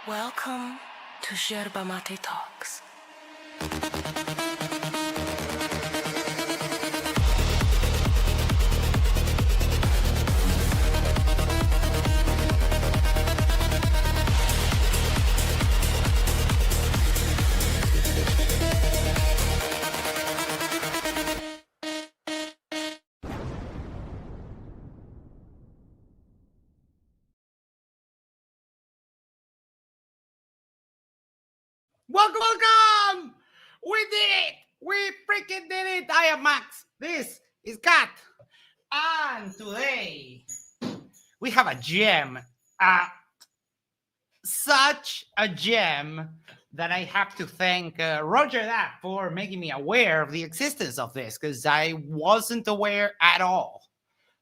Welcome to Yerba Talks. Welcome! We did it! We freaking did it! I am Max. This is Kat. And today we have a gem. Such a gem that I have to thank Roger that for making me aware of the existence of this, because I wasn't aware at all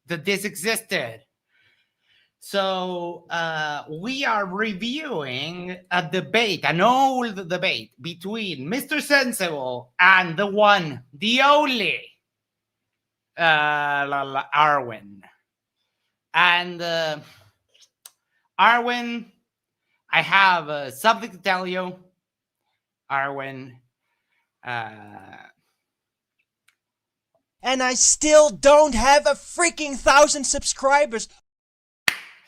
that this existed. So we are reviewing an old debate between Mr. Sensible and the one, the only Arwijn. And Arwijn, I have something to tell you. Arwijn. And I still don't have a freaking 1,000 subscribers.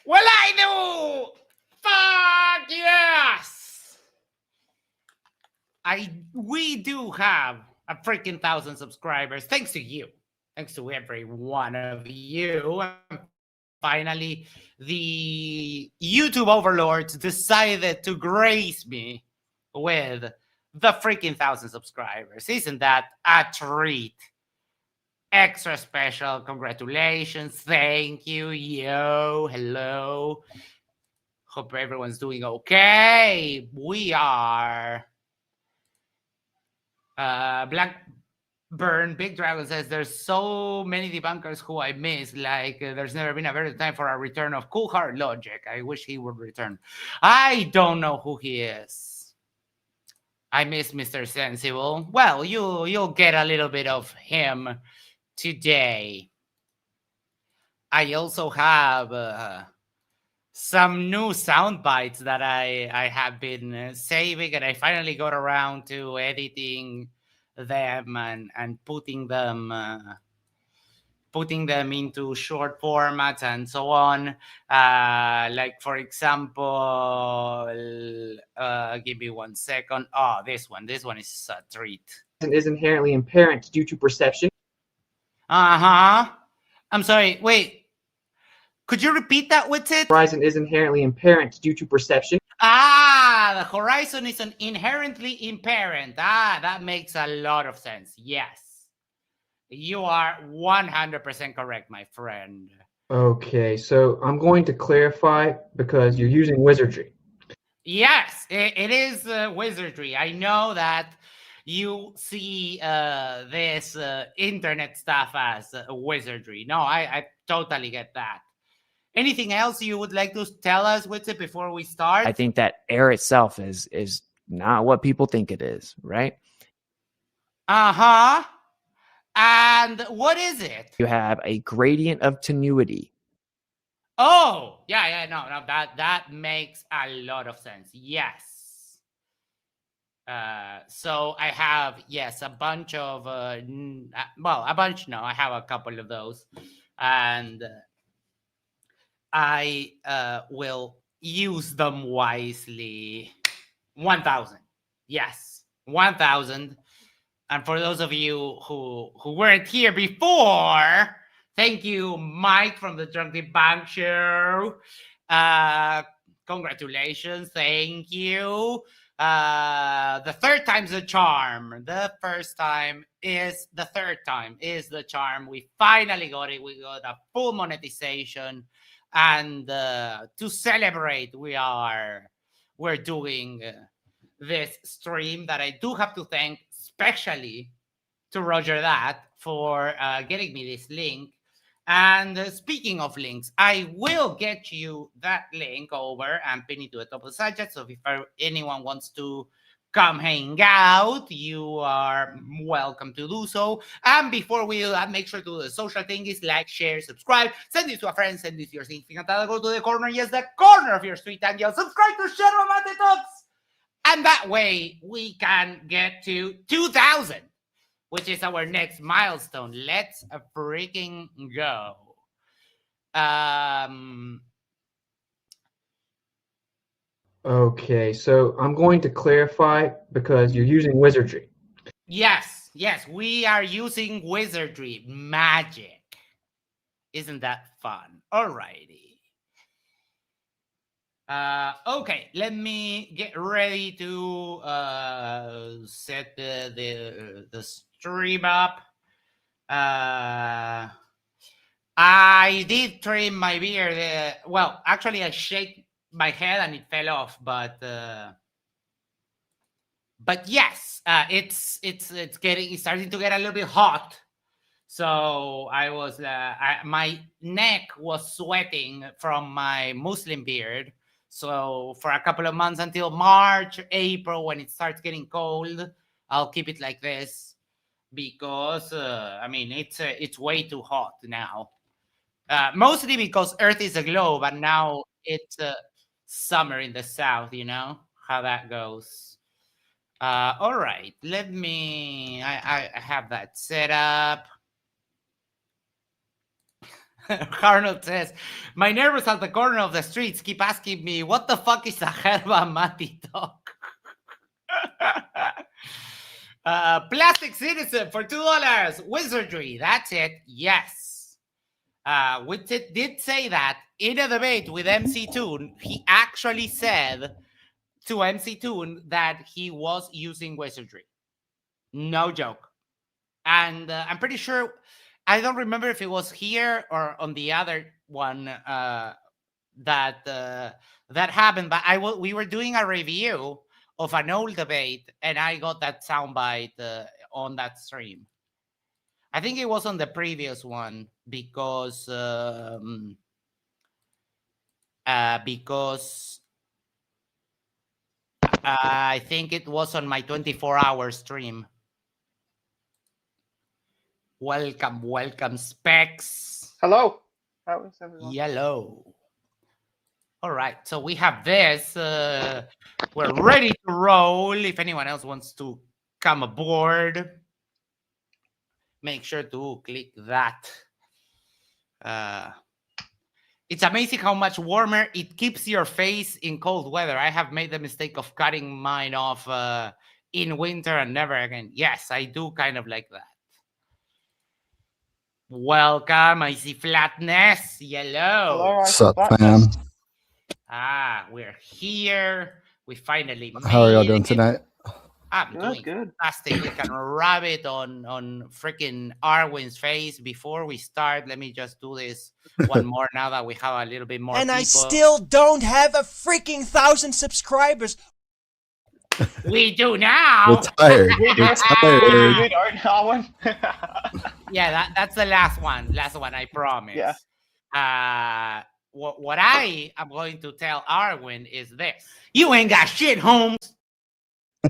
Well, I do! Fuck yes! We do have a freaking 1,000 subscribers, thanks to you. Thanks to every one of you. Finally, the YouTube overlords decided to grace me with the freaking 1,000 subscribers. Isn't that a treat? Extra special congratulations. Thank you. Yo, hello. Hope everyone's doing okay. We are Blackburn Big Dragon says there's so many debunkers who I miss. Like there's never been a better time for a return of Cool Hard Logic. I wish he would return. I don't know who he is. I miss Mr. Sensible. Well, you'll get a little bit of him today. I also have some new sound bites that I have been saving, and I finally got around to editing them and putting them into short formats and so on. Like, for example, give me 1 second. Oh, this one is a treat. Is inherently apparent due to perception. I'm sorry, wait. Could you repeat that, Witsit? Horizon is inherently apparent due to perception. The horizon is inherently apparent. That makes a lot of sense. Yes. You are 100% correct, my friend. Okay, so I'm going to clarify because you're using wizardry. Yes, it is wizardry. I know that you see this internet stuff as wizardry. No, I totally get that. Anything else you would like to tell us, Witsit, before we start? I think that air itself is not what people think it is, right? And what is it? You have a gradient of tenuity. Oh, yeah, no, that makes a lot of sense. Yes. So I have, yes, a bunch of, I have a couple of those. And I will use them wisely. 1,000. Yes, 1,000. And for those of you who weren't here before, thank you, Mike from the Drunk Debunk Show. Congratulations. Thank you. The third time's a charm. The first time is the third time is the charm. We finally got it. We got a full monetization. And to celebrate, we're doing this stream that I do have to thank especially to Roger that for getting me this link. And speaking of links, I will get you that link over and pin it to the top of the site. So if anyone wants to come hang out, you are welcome to do so. And before we do that, make sure to do the social thing is like, share, subscribe, send this to a friend, send this to your significant other, go to the corner, yes, the corner of your street, and yell, subscribe to Yerba Mate Talks. And that way we can get to 2,000, which is our next milestone. Let's freaking go. Okay, so I'm going to clarify because you're using wizardry. Yes, we are using wizardry, magic. Isn't that fun? Alrighty. Okay, let me get ready to set the stream up. I did trim my beard. Well, actually, I shake my head and it fell off, but yes, it's starting to get a little bit hot. So I was my neck was sweating from my Muslim beard. So for a couple of months until March, April, when it starts getting cold, I'll keep it like this because I mean it's way too hot now. Mostly because Earth is a globe, and now it's summer in the south. You know how that goes. All right, let me. I have that set up. Arnold says, my neighbors at the corner of the streets keep asking me, what the fuck is a Yerba Mate Talk? Plastic Citizen for $2. Wizardry, that's it. Yes. Witsit did say that in a debate with MC Toon. He actually said to MC Toon that he was using wizardry. No joke. And I'm pretty sure, I don't remember if it was here or on the other one that happened, but we were doing a review of an old debate, and I got that soundbite on that stream. I think it was on the previous one because I think it was on my 24-hour stream. Welcome, Specs. Hello. How is everyone? Yellow. All right, so we have this. We're ready to roll. If anyone else wants to come aboard, make sure to click that. It's amazing how much warmer it keeps your face in cold weather. I have made the mistake of cutting mine off in winter and never again. Yes, I do kind of like that. Welcome, I see Flatness. Yellow. Hello, What's up, fam? We're here. We finally made How are y'all doing it. tonight? I'm doing good. fantastic. We can rub it on freaking Arwin's face before we start. Let me just do this one more now that we have a little bit more And people. I still don't have a freaking 1,000 subscribers. We do now. We're tired. We're tired. Yeah, that's the last one. Last one, I promise. Yeah. What I am going to tell Arwin is this: you ain't got shit, Holmes.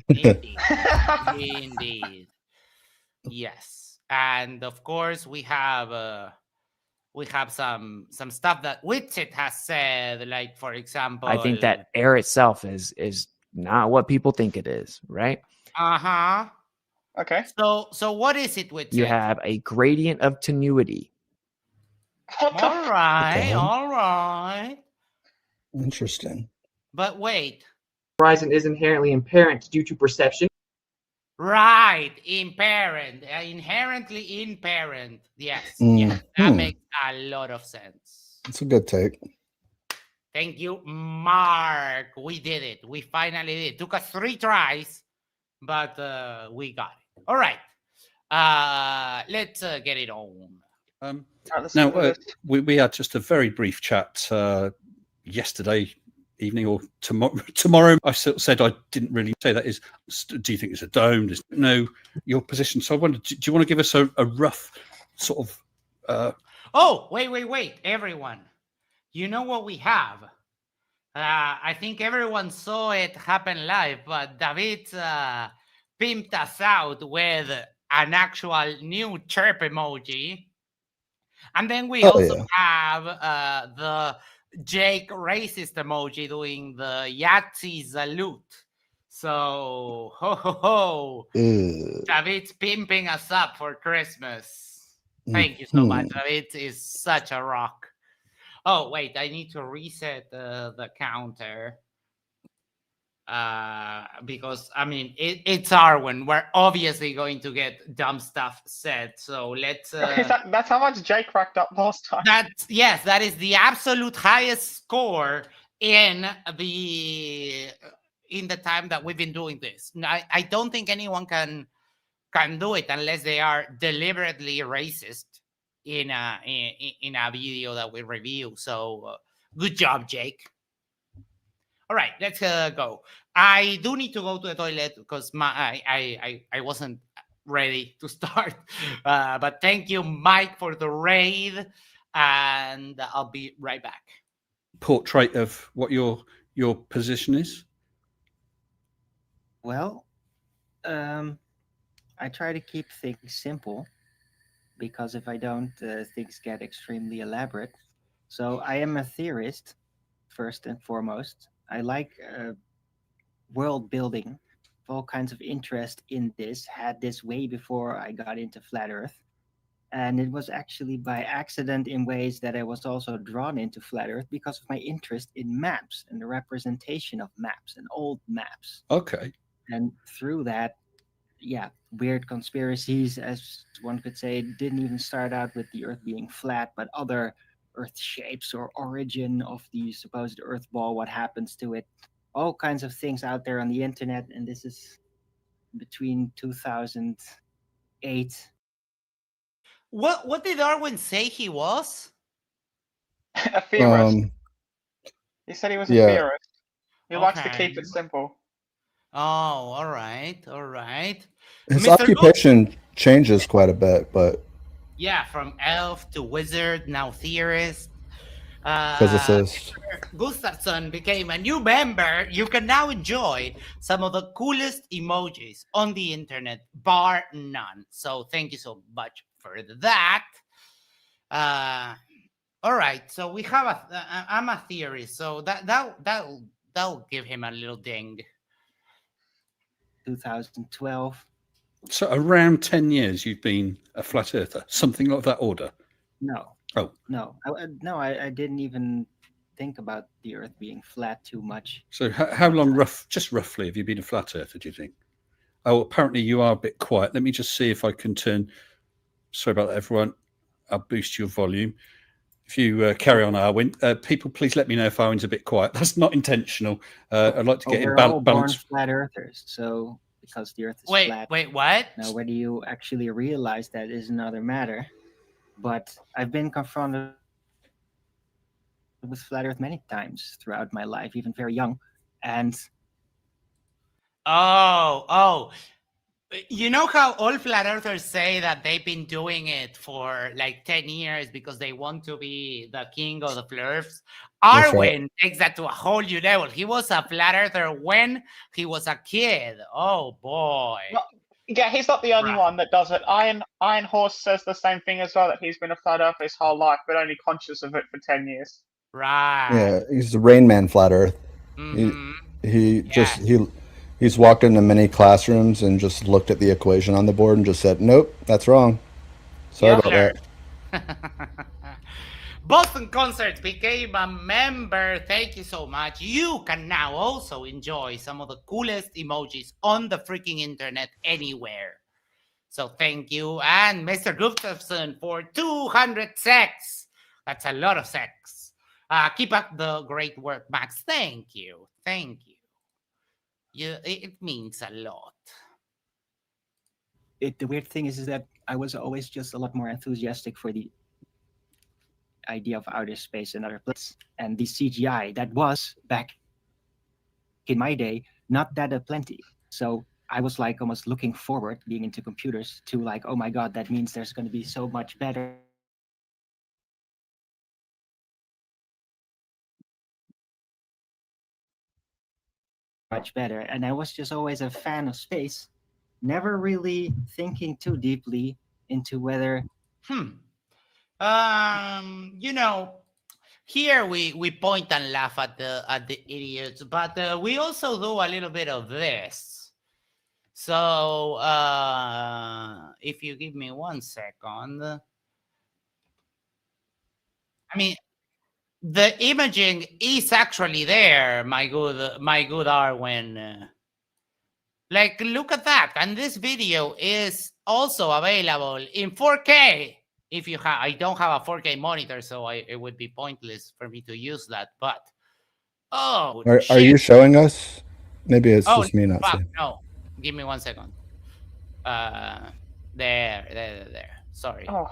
Indeed. Indeed. Yes, and of course we have some stuff that Witsit has said, like for example, I think that air itself is not what people think it is, right? Okay. So what is it, Witsit? You have a gradient of tenuity. What the All right, hell? all right. Interesting. But wait. Horizon is inherently imparent due to perception. Right, imparent, inherently imparent. Yes, yes, that makes a lot of sense. That's a good take. Thank you, Mark. We did it. We finally did it. Took us 3 tries, but we got it. All right. Let's get it on. Now, we had just a very brief chat yesterday evening or tomorrow. I said I didn't really say that. Is, do you think it's a dome? No, your position. So I wondered, do you want to give us a rough sort of... Oh, wait, everyone. You know what we have? I think everyone saw it happen live, but David pimped us out with an actual new chirp emoji. And then we Oh, also yeah. have the Jake racist emoji doing the Yahtzee salute. So, ho, ho, ho. Ew. David's pimping us up for Christmas. Thank you so much. Mhm. David is such a rock. Oh, wait, I need to reset the counter. Because I mean it's Arwyn. We're obviously going to get dumb stuff said. So let's that's how much Jake racked up last time. that is the absolute highest score in the time that we've been doing this. I don't think anyone can do it unless they are deliberately racist in a video that we review. So good job, Jake. All right, let's go. I do need to go to the toilet because I wasn't ready to start. But thank you, Mike, for the raid, and I'll be right back. Portrait of what your position is. Well, I try to keep things simple because if I don't, things get extremely elaborate. So I am a theorist, first and foremost. I like world building, all kinds of interest in this. Had this way before I got into flat Earth, and it was actually by accident in ways that I was also drawn into flat Earth because of my interest in maps and the representation of maps and old maps. Okay. And through that, yeah, weird conspiracies, as one could say, didn't even start out with the Earth being flat, but other Earth shapes or origin of the supposed Earth ball, what happens to it, all kinds of things out there on the internet. And this is between 2008. What did Arwyn say he was? A theorist. He said he was a theorist. He likes to keep it simple. Oh, all right. His Mr. occupation changes quite a bit, but yeah, from elf to wizard, now theorist. physicist. Gustafsson became a new member. You can now enjoy some of the coolest emojis on the internet, bar none. So thank you so much for that. All right, so we have I'm a theorist, so that'll give him a little ding. 2012. So around 10 years you've been a flat earther, something of that order? No. Oh. No, I didn't even think about the Earth being flat too much. So how long, just roughly, have you been a flat earther, do you think? Oh, apparently you are a bit quiet. Let me just see if I can turn... Sorry about that, everyone. I'll boost your volume. If you carry on, Arwyn. People, please let me know if Arwyn's a bit quiet. That's not intentional. I'd like to get in balance. We're all born flat earthers, so because the Earth is flat. Wait, what? Now, whether you actually realize that is another matter. But I've been confronted with flat Earth many times throughout my life, even very young, and you know how all flat earthers say that they've been doing it for like 10 years because they want to be the king of the flurfs? Arwyn takes that to a whole new level. He was a flat earther when he was a kid. Oh boy. Well, yeah, he's not the only one that does it. Iron Horse says the same thing as well, that he's been a flat earther his whole life, but only conscious of it for 10 years. Right. Yeah, he's the Rain Man flat Earth. He's walked into many classrooms and just looked at the equation on the board and just said, "Nope, that's wrong. Sorry about that." Boston Concerts became a member. Thank you so much. You can now also enjoy some of the coolest emojis on the freaking internet anywhere. So thank you. And Mr. Gustafsson for 200 sex. That's a lot of sex. Keep up the great work, Max. Thank you. It means a lot. The weird thing is that I was always just a lot more enthusiastic for the idea of outer space and other planets, and the CGI that was back in my day not that plenty. So I was like almost looking forward, being into computers, to like, oh my god, that means there's going to be so much better. much better. And I was just always a fan of space, never really thinking too deeply into whether. You know, here we point and laugh at the idiots, but we also do a little bit of this. So if you give me 1 second, I mean, the imaging is actually there, my good Arwyn. Like, look at that, and this video is also available in 4K. If you have, I don't have a 4K monitor, so it would be pointless for me to use that. But are you showing us? Maybe it's just me not seeing. No, give me 1 second. There. Sorry. Oh,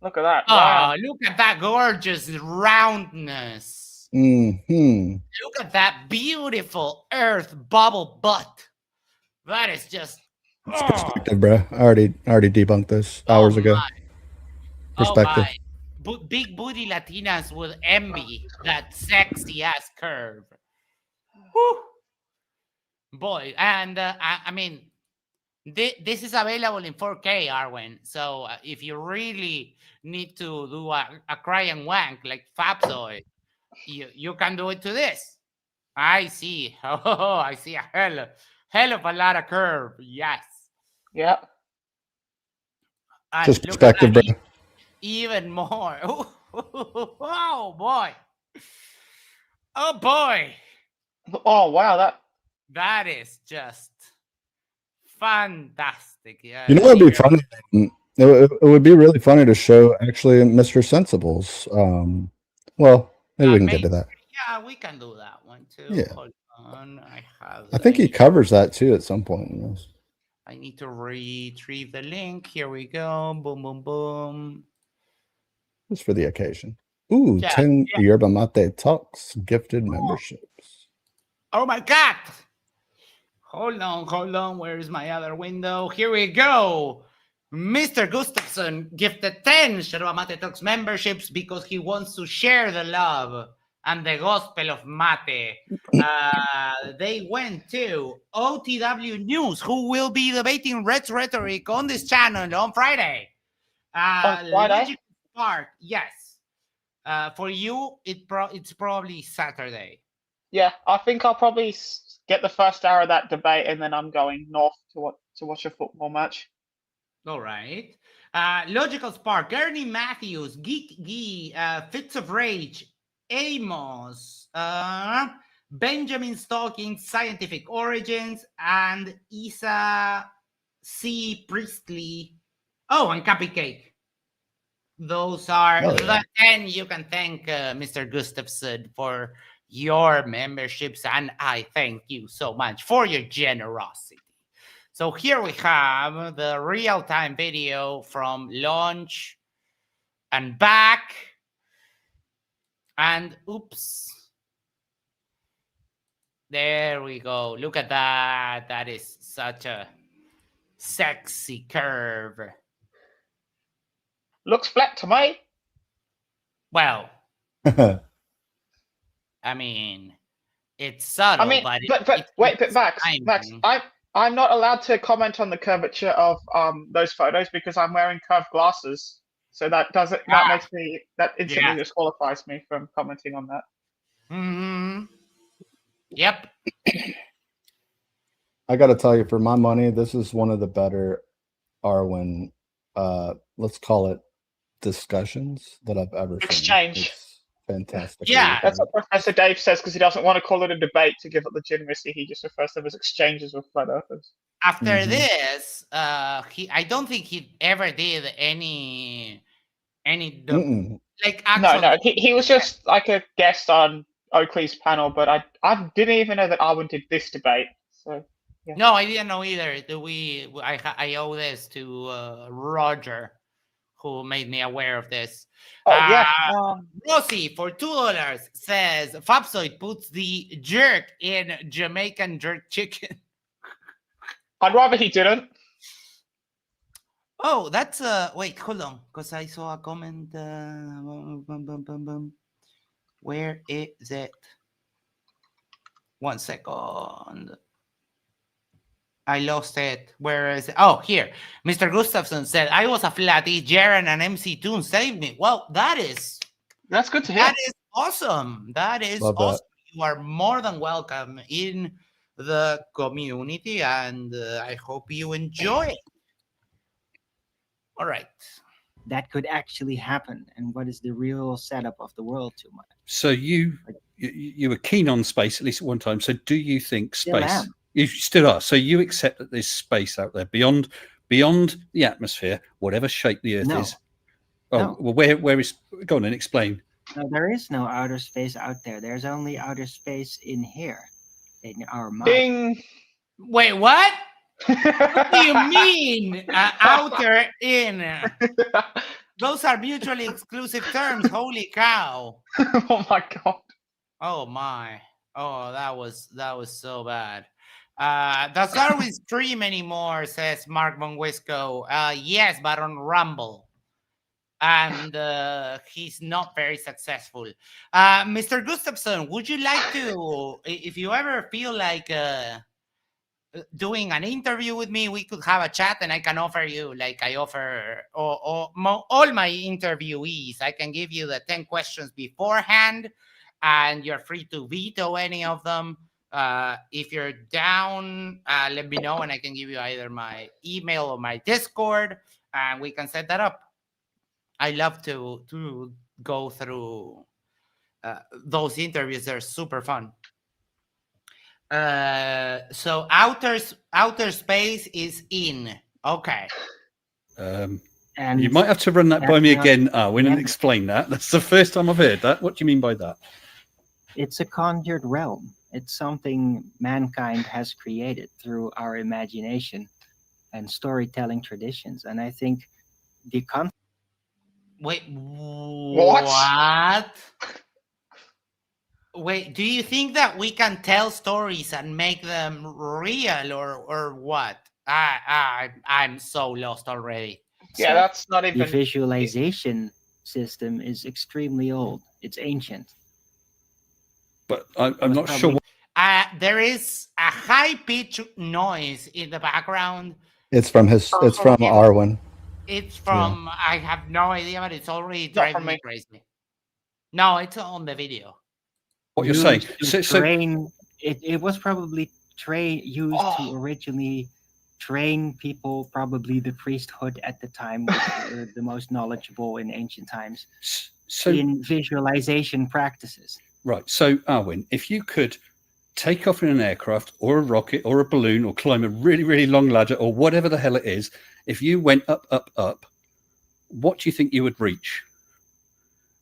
look at that! Oh, Wow. look at that gorgeous roundness. Mm-hmm. Look at that beautiful Earth bubble butt. That is just. It's perspective, bro. I already debunked this hours ago. Perspective. Big booty Latinas would envy that sexy ass curve. Whew. Boy, and I mean, this is available in 4K, Arwyn. So if you really need to do a cry and wank like Fabsoid, you can do it to this. I see. Oh, I see a hell of a lot of curve. Yes. Yeah. And just perspective, bro. Even more. Oh boy. Oh boy. Oh wow, that is just fantastic. Yeah. You know what would be funny? It would be really funny to show actually Mr. Sensible's. Well, maybe we can get to that. Yeah, we can do that one too. Yeah. Hold on. I think he covers that too at some point. I need to retrieve the link. Here we go. Boom, boom, boom. Just for the occasion. Ooh, 10 Yerba Mate Talks gifted memberships. Oh my God. Hold on. Where is my other window? Here we go. Mr. Gustafson gifted 10 Yerba Mate Talks memberships because he wants to share the love and the gospel of mate. They went to OTW News, who will be debating Red's rhetoric on this channel on Friday. On Friday? Park, yes. For you, it's probably Saturday. Yeah, I think I'll probably get the first hour of that debate, and then I'm going north to watch a football match. All right. Logical Spark, Ernie Matthews, Geek Gee, Fits of Rage, Amos, Benjamin Stalking, Scientific Origins, and Isa C. Priestley. Oh, and Cupcake. Those are the 10 you can thank Mr. Gustafson for your memberships, and I thank you so much for your generosity. So here we have the real-time video from launch and back. And oops. There we go. Look at that. That is such a sexy curve. Looks flat to me. Well, I mean, it's subtle, but Max, I'm not allowed to comment on the curvature of those photos because I'm wearing curved glasses. So that instantly disqualifies me from commenting on that. Mm-hmm. Yep. I got to tell you, for my money, this is one of the better Arwyn, let's call it discussions that I've ever seen. Exchange. It's fantastic. Yeah. That's what Professor Dave says because he doesn't want to call it a debate to give it legitimacy. He just refers to them as exchanges with flat earthers. After this, I don't think he ever did any like actual. No, he was just like a guest on Oakley's panel, but I didn't even know that Arwyn did this debate. So yeah. No, I didn't know either. I owe this to Roger, who made me aware of this. Rosie for $2 says Fabsoid puts the jerk in Jamaican jerk chicken. I'd rather he didn't. Oh, that's wait, hold on, because I saw a comment. Where is it? 1 second. I lost it. Where is it? Oh, here. Mr. Gustafson said, I was a flatty, Jaren and MC Toon saved me. Well, that's good to hear. That is awesome. That is Love awesome. that. You are more than welcome in the community, and I hope you enjoy it. All right. That could actually happen, and what is the real setup of the world too much. So you were keen on space at least at one time. So do you think space? You still are. So you accept that there's space out there beyond the atmosphere, whatever shape the Earth is. Oh, no. Well, where is? Go on and explain. No, there is no outer space out there. There's only outer space in here, in our mind. Ding. Wait, what? What do you mean? Outer, in? Those are mutually exclusive terms. Holy cow! Oh my god! Oh my! Oh, that was so bad. Does Darwin stream anymore? Says Mark Monwisco. Yes, but on Rumble. And he's not very successful. Mr. Gustafson, would you like to, if you ever feel like doing an interview with me, we could have a chat and I can offer you, like I offer all my interviewees, I can give you the 10 questions beforehand and you're free to veto any of them. If you're down, let me know and I can give you either my email or my Discord and we can set that up. I love to go through those interviews. They're super fun. So outer space is in. Okay. And you might have to run that by me again, Arwijn, and explain that. That's the first time I've heard that. What do you mean by that? It's a conjured realm. It's something mankind has created through our imagination and storytelling traditions. And I think the concept. Wait, what? Wait, do you think that we can tell stories and make them real or what? I'm so lost already. Yeah, that's not even... The visualization system is extremely old. It's ancient. But I'm not sure. There is a high-pitched noise in the background. It's from Arwijn. It's from, I have no idea, but it's already driving me crazy. No, it's on the video. What you're saying? It was probably used to originally train people, probably the priesthood at the time, which were the most knowledgeable in ancient times, in visualization practices. Right. So, Arwijn, if you could take off in an aircraft or a rocket or a balloon or climb a really, really long ladder or whatever the hell it is, if you went up, up, up, what do you think you would reach?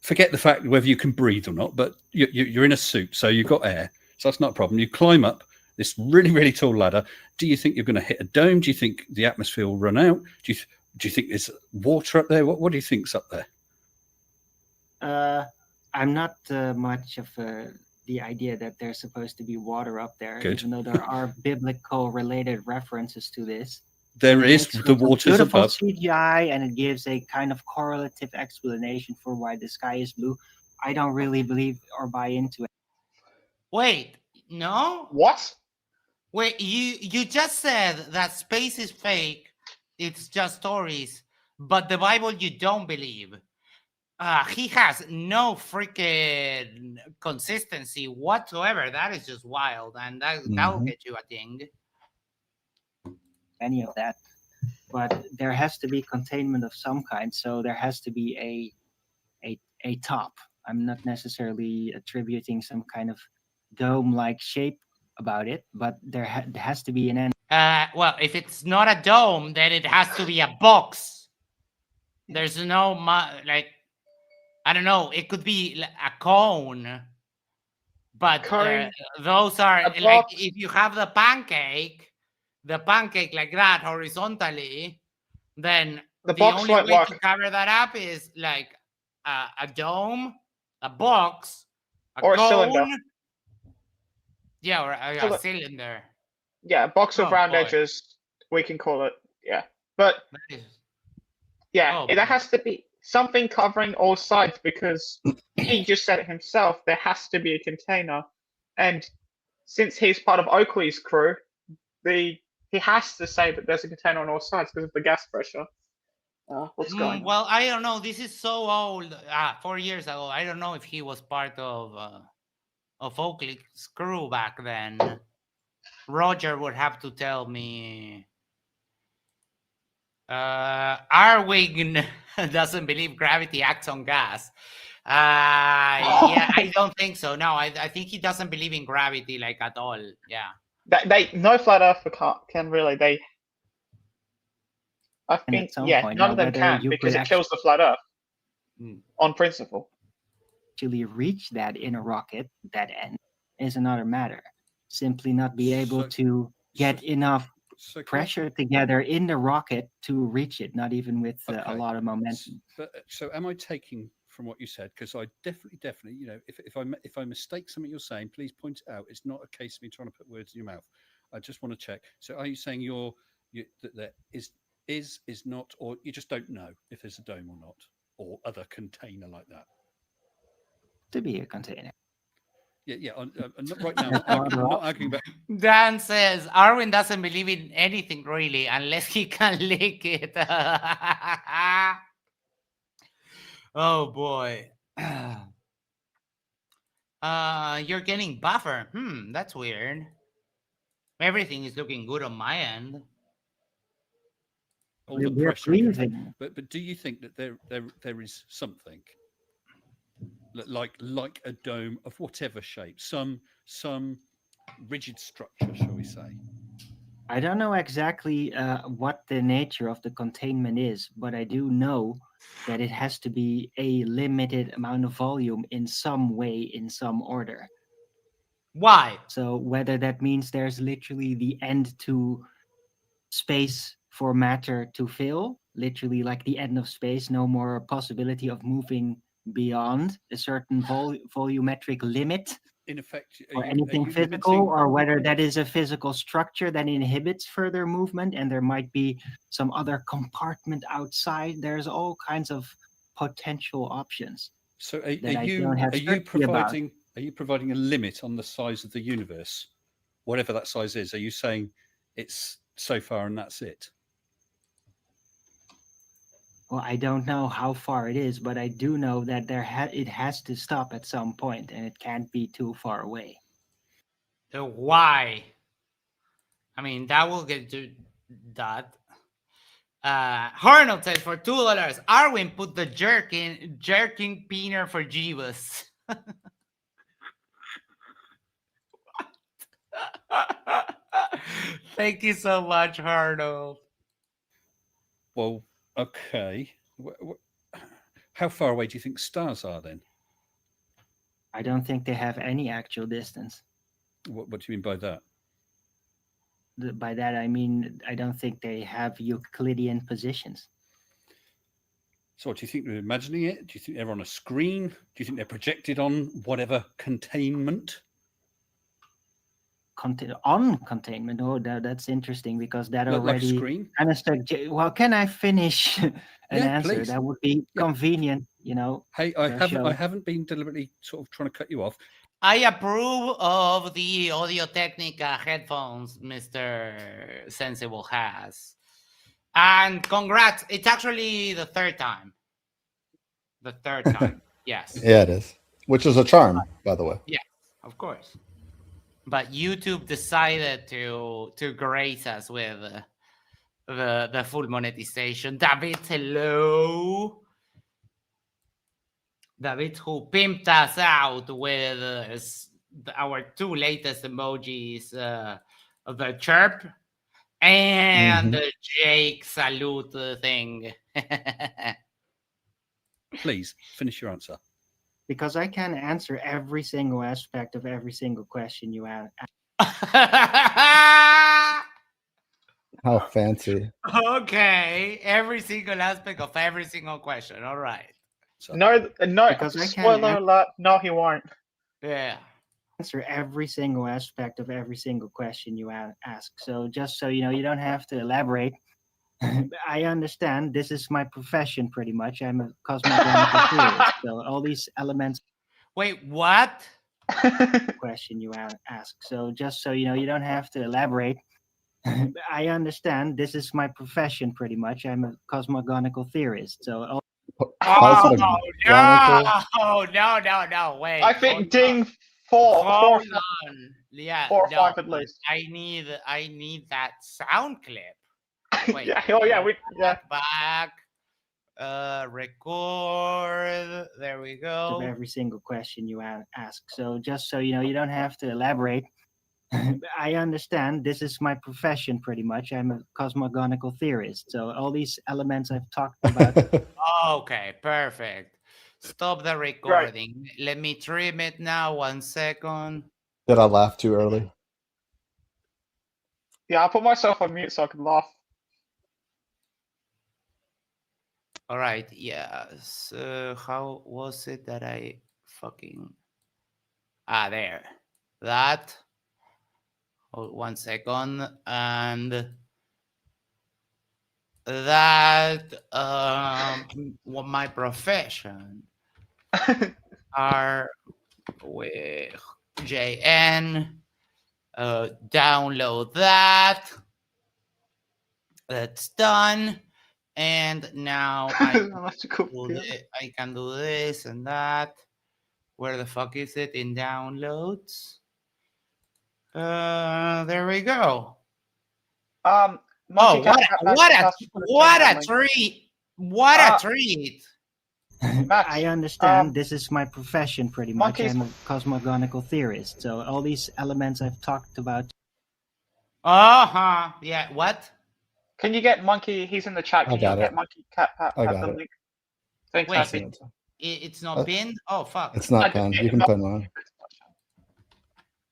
Forget the fact whether you can breathe or not, but you're in a suit, so you've got air. So that's not a problem. You climb up this really, really tall ladder. Do you think you're going to hit a dome? Do you think the atmosphere will run out? Do you think there's water up there? What do you think's up there? I'm not much of the idea that there's supposed to be water up there, even though there are biblical related references to this. There is the waters above. CGI, and it gives a kind of correlative explanation for why the sky is blue. I don't really believe or buy into it. Wait, no? What? Wait, you just said that space is fake. It's just stories, but the Bible you don't believe. He has no freaking consistency whatsoever. That is just wild, and that'll get you a ding. Any of that, but there has to be containment of some kind, so there has to be a top. I'm not necessarily attributing some kind of dome-like shape about it, but there has to be an end. Well, if it's not a dome, then it has to be a box. There's no like, I don't know, it could be a cone, but those are like, if you have the pancake like that horizontally, then the only way to cover that up is like a dome, a box, or cone, a cylinder. Yeah, or a cylinder. Yeah, a box with round edges, we can call it. Yeah, but there has to be something covering all sides, because he just said it himself. There has to be a container, and since he's part of Oakley's crew, he has to say that there's a container on all sides because of the gas pressure. What's going on? Well, I don't know. This is so old. 4 years ago. I don't know if he was part of Oakley's crew back then. Roger would have to tell me. Arwijn doesn't believe gravity acts on gas. Yeah, I don't think so. No, I think he doesn't believe in gravity like at all. Yeah. No flat earther can really. I think none of them can because it kills the flat Earth on principle. Actually, reach that in a rocket, that end is another matter. Simply not be able to get enough pressure together in the rocket to reach it, not even with a lot of momentum. So am I taking from what you said? Because I definitely, if I mistake something you're saying, please point it out. It's not a case of me trying to put words in your mouth. I just want to check. So are you saying that there is not, or you just don't know if there's a dome or not, or other container like that? To be a container. Yeah. Not right now. I'm not arguing about. Dan says Arwijn doesn't believe in anything really unless he can lick it. Oh boy. You're getting buffer. That's weird. Everything is looking good on my end. All the pressure. But do you think that there is something like a dome of whatever shape, some rigid structure, shall we say? I don't know exactly what the nature of the containment is, but I do know that it has to be a limited amount of volume in some way, in some order. Why? So whether that means there's literally the end to space for matter to fill, literally like the end of space, no more possibility of moving beyond a certain volumetric limit, in effect, or anything physical, or whether that is a physical structure that inhibits further movement, and there might be some other compartment outside. There's all kinds of potential options. So are you providing a limit on the size of the universe, whatever that size is? Are you saying it's so far and that's it? Well, I don't know how far it is, but I do know that it has to stop at some point, and it can't be too far away. Why? I mean, that will get to that. Arnold says for $2, Arwijn put the jerking peener for Jeebus. Thank you so much, Arnold. Well, okay. How far away do you think stars are then? I don't think they have any actual distance. What do you mean by that? By that, I mean, I don't think they have Euclidean positions. So do you think they're imagining it? Do you think they're on a screen? Do you think they're projected on whatever containment? On containment? Oh, that's interesting, because that already kind of well, can I finish an answer? Please. That would be convenient, Hey, I haven't been deliberately sort of trying to cut you off. I approve of the Audio-Technica headphones Mr. Sensible has. And congrats. It's actually the third time. Yes. Yeah, it is. Which is a charm, by the way. Yes, of course. But YouTube decided to grace us with the full monetization. David, hello. David, who pimped us out with our two latest emojis, the chirp and the Jake salute thing. Please finish your answer. Because I can answer every single aspect of every single question you ask. How fancy. Okay. Every single aspect of every single question. All right. So, no. Spoiler alert. No, he won't. Yeah. Answer every single aspect of every single question you ask. So just so you know, you don't have to elaborate. I understand. This is my profession, pretty much. I'm a cosmodynamical theorist. So all these elements. Wait, what? question you ask. So just so you know, you don't have to elaborate. I understand. This is my profession, pretty much. I'm a cosmogonical theorist. So Oh Cosmogonical. no! Wait. I think ding four, Hold on. Yeah, 4 or no. 5 at least. I need that sound clip. Wait. Yeah. Oh yeah. Back. Record. There we of go. every single question you ask. So just so you know, you don't have to elaborate. I understand. This is my profession, pretty much. I'm a cosmogonical theorist. So all these elements I've talked about. Okay, perfect. Stop the recording. Let me trim it now. 1 second. Did I laugh too early? Yeah, I'll put myself on mute so I can laugh. All right. Yeah. So how was it that I fucking there? That. Hold 1 second. And that my profession are with JN. Download that. That's done. And now I can do this and that. Where the fuck is it in downloads? There we go. What a treat! What a treat! Max, I understand. This is my profession, pretty much. Monkeys. I'm a cosmogonical theorist. So all these elements I've talked about. Yeah. What? Can you get Monkey? He's in the chat. Can you get Monkey Cat I got the it. link? Thanks, Wait, Happy. it's not pinned? Oh, fuck. It's not pinned. You can pin on.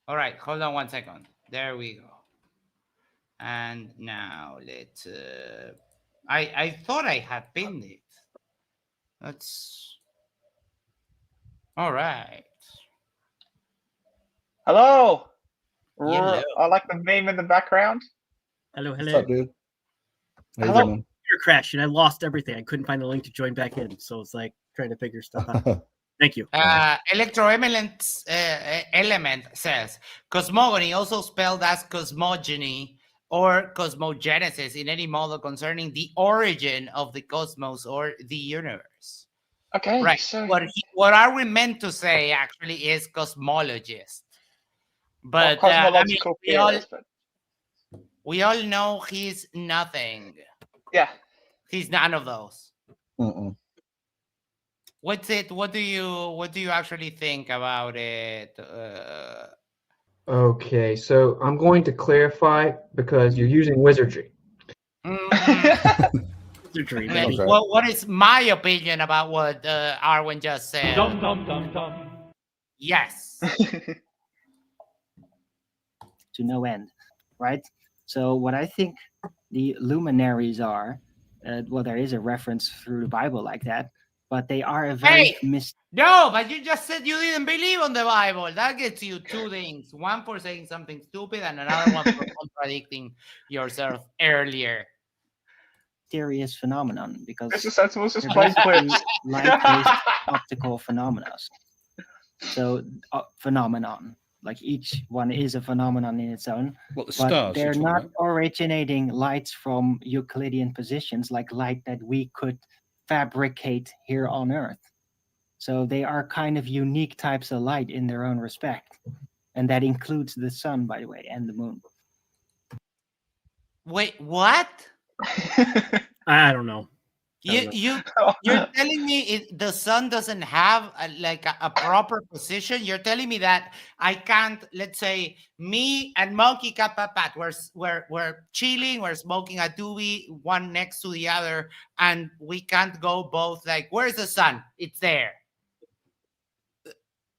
All right, hold on 1 second. There we go. And now let's... I thought I had pinned it. That's... All right. Hello. Hello. I like the meme in the background. Hello. What's up, dude? How you Hello. doing? Computer crashed and I lost everything. I couldn't find the link to join back in, so it's like trying to figure stuff out. Thank you. Element says cosmogony, also spelled as cosmogony or cosmogenesis, in any model concerning the origin of the cosmos or the universe. Okay, right. So... What are we meant to say actually is cosmologist, but we all know he's nothing. Yeah, he's none of those. Mm-mm. What's it? What do you actually think about it? Okay, so I'm going to clarify because you're using wizardry. Wizardry. Okay. What is my opinion about what Arwijn just said? Dum dum dum dum. Yes. To no end, right? So what I think the luminaries are, well, there is a reference through the Bible like that, but they are a very No, but you just said you didn't believe on the Bible. That gets you two things. One for saying something stupid and another one for contradicting yourself earlier. Mysterious phenomenon, because light-based optical phenomena. So phenomenon, like each one is a phenomenon in its own. What, the stars? They're not originating lights from Euclidean positions, like light that we could fabricate here on Earth. So they are kind of unique types of light in their own respect, and that includes the sun, by the way, and the moon. Wait, what? I don't know. You're telling me the sun doesn't have a proper position? You're telling me that I can't, let's say, me and Monkey Cat Pat, we're chilling, we're smoking a doobie, one next to the other, and we can't go both, like, where's the sun? It's there.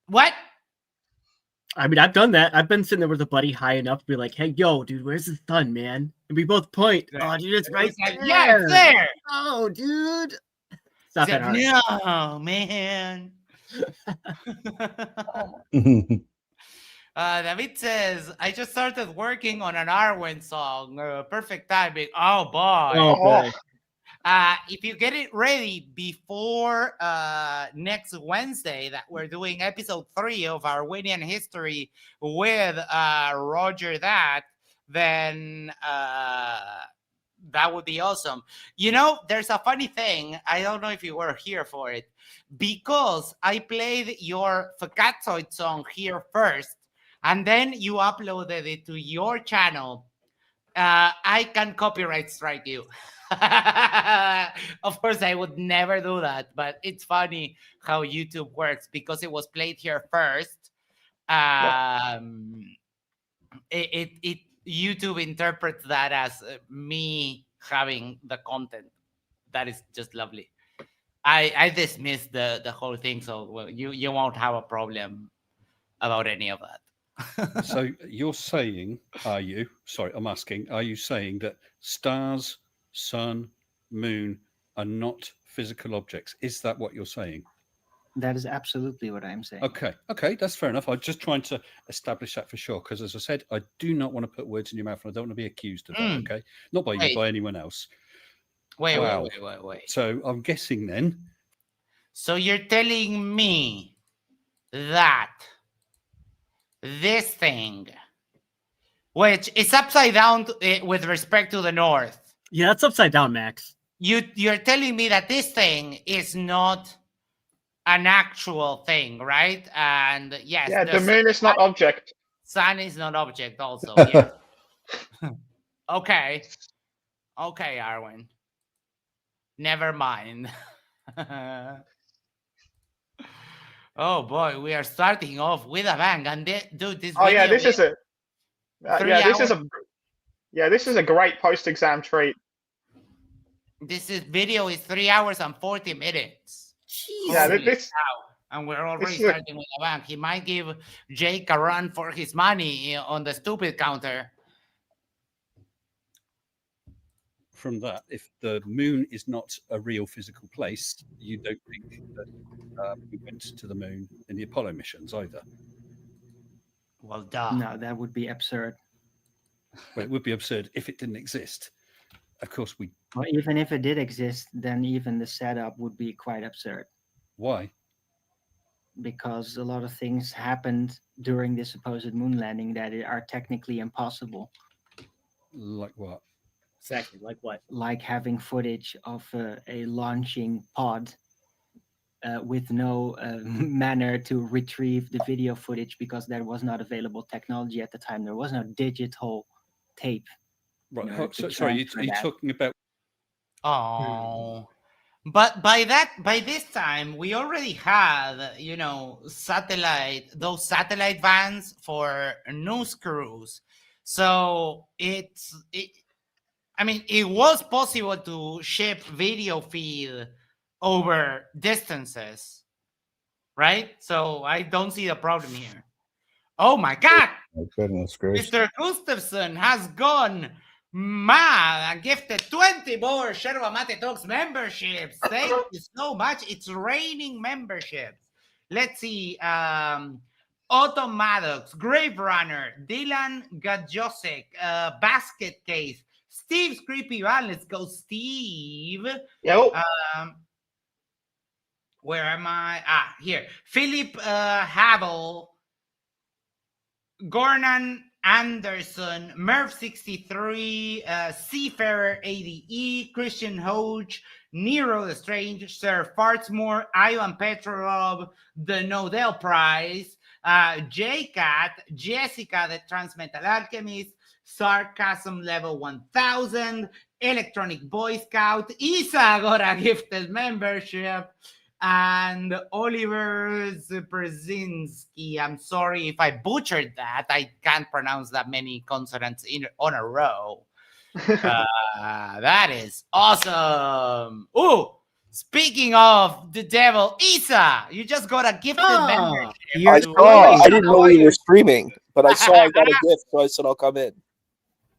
What? I mean, I've done that. I've been sitting there with a buddy high enough to be like, hey, yo, dude, where's the sun, man? And we both point. Oh, dude, it's right there. Yeah, it's there. Oh, dude. Stop that hard. No, man. David says, I just started working on an Arwijn song. Perfect timing. Oh, boy. Oh, boy. If you get it ready before next Wednesday, that we're doing episode 3 of Arwinian history with Roger, then that would be awesome. You know, there's a funny thing. I don't know if you were here for it. Because I played your Fakatzoid song here first, and then you uploaded it to your channel, I can copyright strike you. Of course, I would never do that, but it's funny how YouTube works because it was played here first. YouTube interprets that as me having the content. That is just lovely. I dismissed the whole thing, so you won't have a problem about any of that. So you're saying, are you saying that stars, sun, moon are not physical objects? Is that what you're saying? That is absolutely what I'm saying. Okay, that's fair enough. I'm just trying to establish that for sure, because as I said, I do not want to put words in your mouth, and I don't want to be accused of that. Okay, not by you, by anyone else. Wait. So I'm guessing then. So you're telling me that this thing, which is upside down with respect to the north. Yeah, that's upside down, Max. You're telling me that this thing is not an actual thing, right? And yes, yeah, the moon is not object. Sun is not object also. Yeah. Okay, Arwijn. Never mind. Oh boy, we are starting off with a bang, and dude, this. Oh yeah, this is a. This is a great post-exam treat. This video is 3 hours and 40 minutes. Jeez. Yeah, and we're already starting with a bang. He might give Jake a run for his money on the stupid counter. From that, if the moon is not a real physical place, you don't think that we went to the moon in the Apollo missions either. Well, duh. No, that would be absurd. Well, it would be absurd if it didn't exist. Of course, Well, even if it did exist, then even the setup would be quite absurd. Why? Because a lot of things happened during this supposed moon landing that are technically impossible. Like what? Exactly, like what? Like having footage of a launching pod with no manner to retrieve the video footage because there was not available technology at the time. There was no digital tape. Right. Sorry, are you talking about? Oh, but by this time we already had, those satellite vans for news crews. So it was possible to ship video feed over distances, right? So I don't see the problem here. Oh my God! Oh, goodness gracious. Mr. Gustafsson has gone mad and gifted 20 more Yerba Mate Talks memberships. Thank you so much. It's raining memberships. Let's see. Otto Maddox, Grave Runner, Dylan Gajosek, Basket Case, Steve's Creepy Van. Let's go, Steve. Yo. Where am I? Here. Philip Havel, Gornan Anderson, Merv63, Seafarer ADE, Christian Hodge, Nero the Strange, Sir Fartsmore, Ivan Petrov, the Nobel Prize, J-Cat, Jessica the Transmetal Alchemist, Sarcasm Level 1000, Electronic Boy Scout, Isa got a gifted membership, and Oliver Brzezinski. I'm sorry if I butchered that. I can't pronounce that many consonants on a row. That is awesome. Oh, speaking of the devil, Isa, you just got a gifted membership. I didn't know you were streaming, but I saw I got a gift, so I said I'll come in.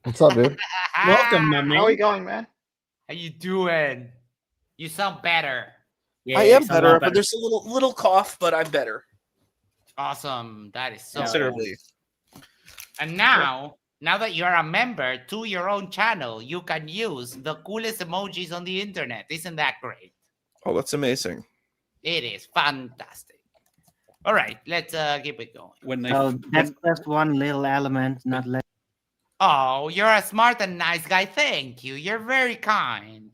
What's up, dude? Welcome, my man. How are you going, man? How you doing? You sound better. Yeah, I am better, but there's a little cough, but I'm better. Awesome. That is so considerably. And now now that you're a member to your own channel, you can use the coolest emojis on the internet. Isn't that great? Oh, that's amazing. It is fantastic. All right, let's keep it going. That's just one little element, not less. Oh, you're a smart and nice guy. Thank you. You're very kind.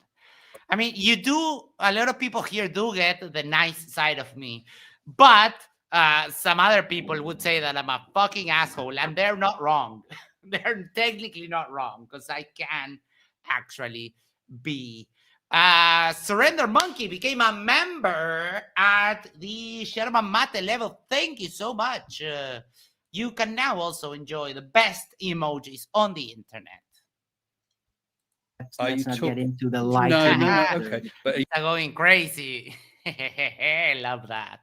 I mean, a lot of people here do get the nice side of me, but some other people would say that I'm a fucking asshole, and they're not wrong. They're technically not wrong, because I can actually be. Surrender Monkey became a member at the Yerba Mate level. Thank you so much. You can now also enjoy the best emojis on the internet. Let's not get into the light. No, okay. But are going crazy. Love that.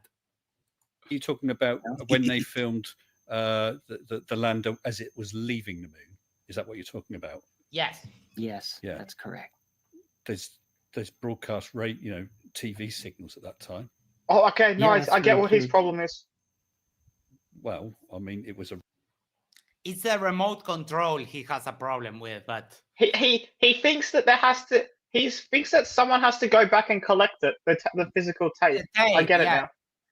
Are you talking about when they filmed the lander as it was leaving the moon? Is that what you're talking about? Yes. Yes. Yeah. That's correct. There's broadcast rate, TV signals at that time. Oh, okay. No, I get what his problem is. Well, I mean, it was it's the remote control he has a problem with, but he thinks that he thinks that someone has to go back and collect it, the physical tape. I get it now.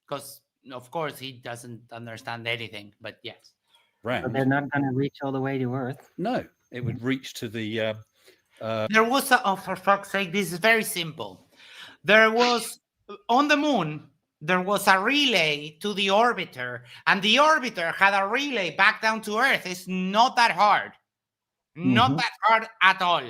Because of course he doesn't understand anything, but yes. Right. But they're not going to reach all the way to Earth. No, it would reach to the. There was for fuck's sake, this is very simple. There was on the moon. There was a relay to the orbiter, and the orbiter had a relay back down to Earth. It's not that hard. Not that hard at all.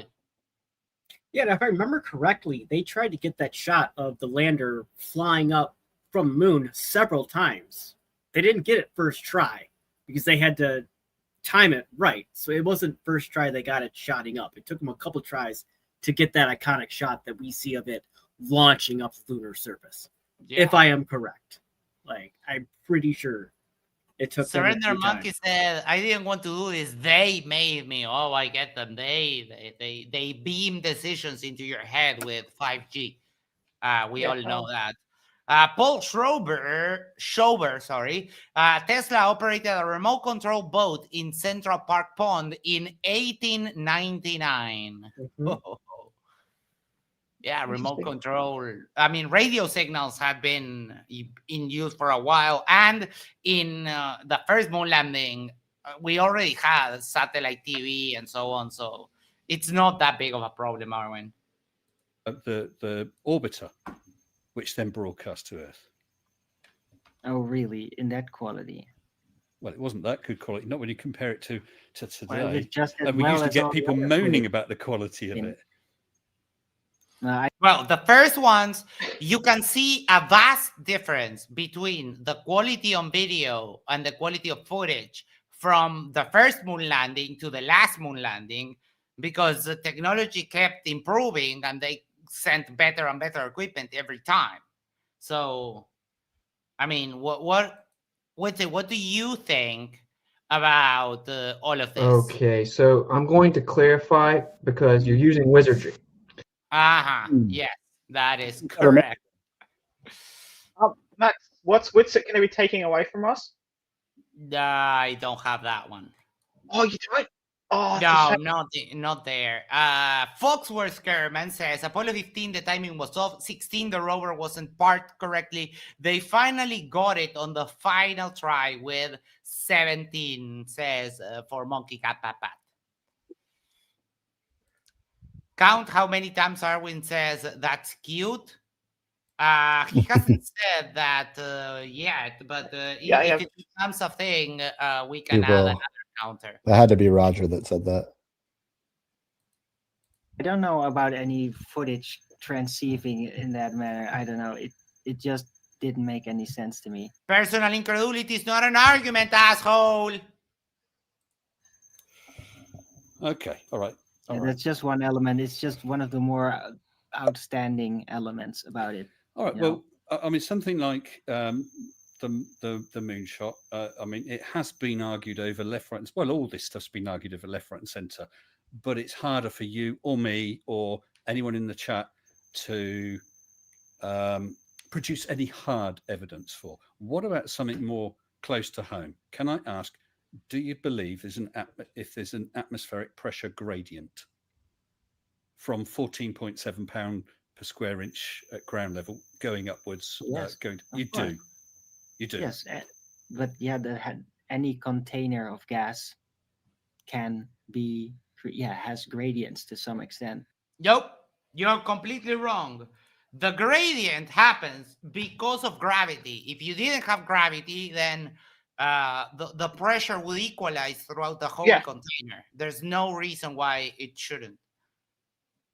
Yeah, and if I remember correctly, they tried to get that shot of the lander flying up from the moon several times. They didn't get it first try because they had to time it right. So it wasn't first try they got it shotting up. It took them a couple tries to get that iconic shot that we see of it launching up the lunar surface. Yeah. If I am correct. Like, I'm pretty sure it took Surrender Monkey said, I didn't want to do this. They made me. Oh, I get them. They beam decisions into your head with 5G. We all know that. Paul Schober, Tesla operated a remote control boat in Central Park Pond in 1899. Yeah, remote control. I mean, radio signals have been in use for a while. And in the first moon landing, we already had satellite TV and so on. So it's not that big of a problem, Arwijn. The orbiter, which then broadcast to Earth. Oh, really? In that quality? Well, it wasn't that good quality. Not when you compare it to today. Well, just and we used to get people moaning about the quality of it. Well, the first ones, you can see a vast difference between the quality on video and the quality of footage from the first moon landing to the last moon landing, because the technology kept improving and they sent better and better equipment every time. So, I mean, what do you think about all of this? Okay, so I'm going to clarify because you're using wizardry. Yes, that is correct. Max, what's Witsit going to be taking away from us? I don't have that one. Oh, you don't? Oh, no, not there. Foxworth Kerman says Apollo 15, the timing was off. 16, the rover wasn't parked correctly. They finally got it on the final try with 17, says for Monkey Cat Pat Pat. Count how many times Arwijn says that's cute. He hasn't said that yet, but if it becomes a thing, we can add another counter. That had to be Roger that said that. I don't know about any footage transceiving in that manner. I don't know. It just didn't make any sense to me. Personal incredulity is not an argument, asshole. Okay, all right. That's just one element. It's just one of the more outstanding elements about it. All right. Well, I mean, something like the moonshot. I mean, it has been argued over left, right, and well, all this stuff's been argued over left, right, and centre. But it's harder for you or me or anyone in the chat to produce any hard evidence for. What about something more close to home? Can I ask Do you believe if there's an atmospheric pressure gradient from 14.7 pound per square inch at ground level going upwards? Yes, you do. Yes, but yeah, any container of gas can be has gradients to some extent. Nope, you're completely wrong. The gradient happens because of gravity. If you didn't have gravity, then the pressure will equalize throughout the whole container. There's no reason why it shouldn't.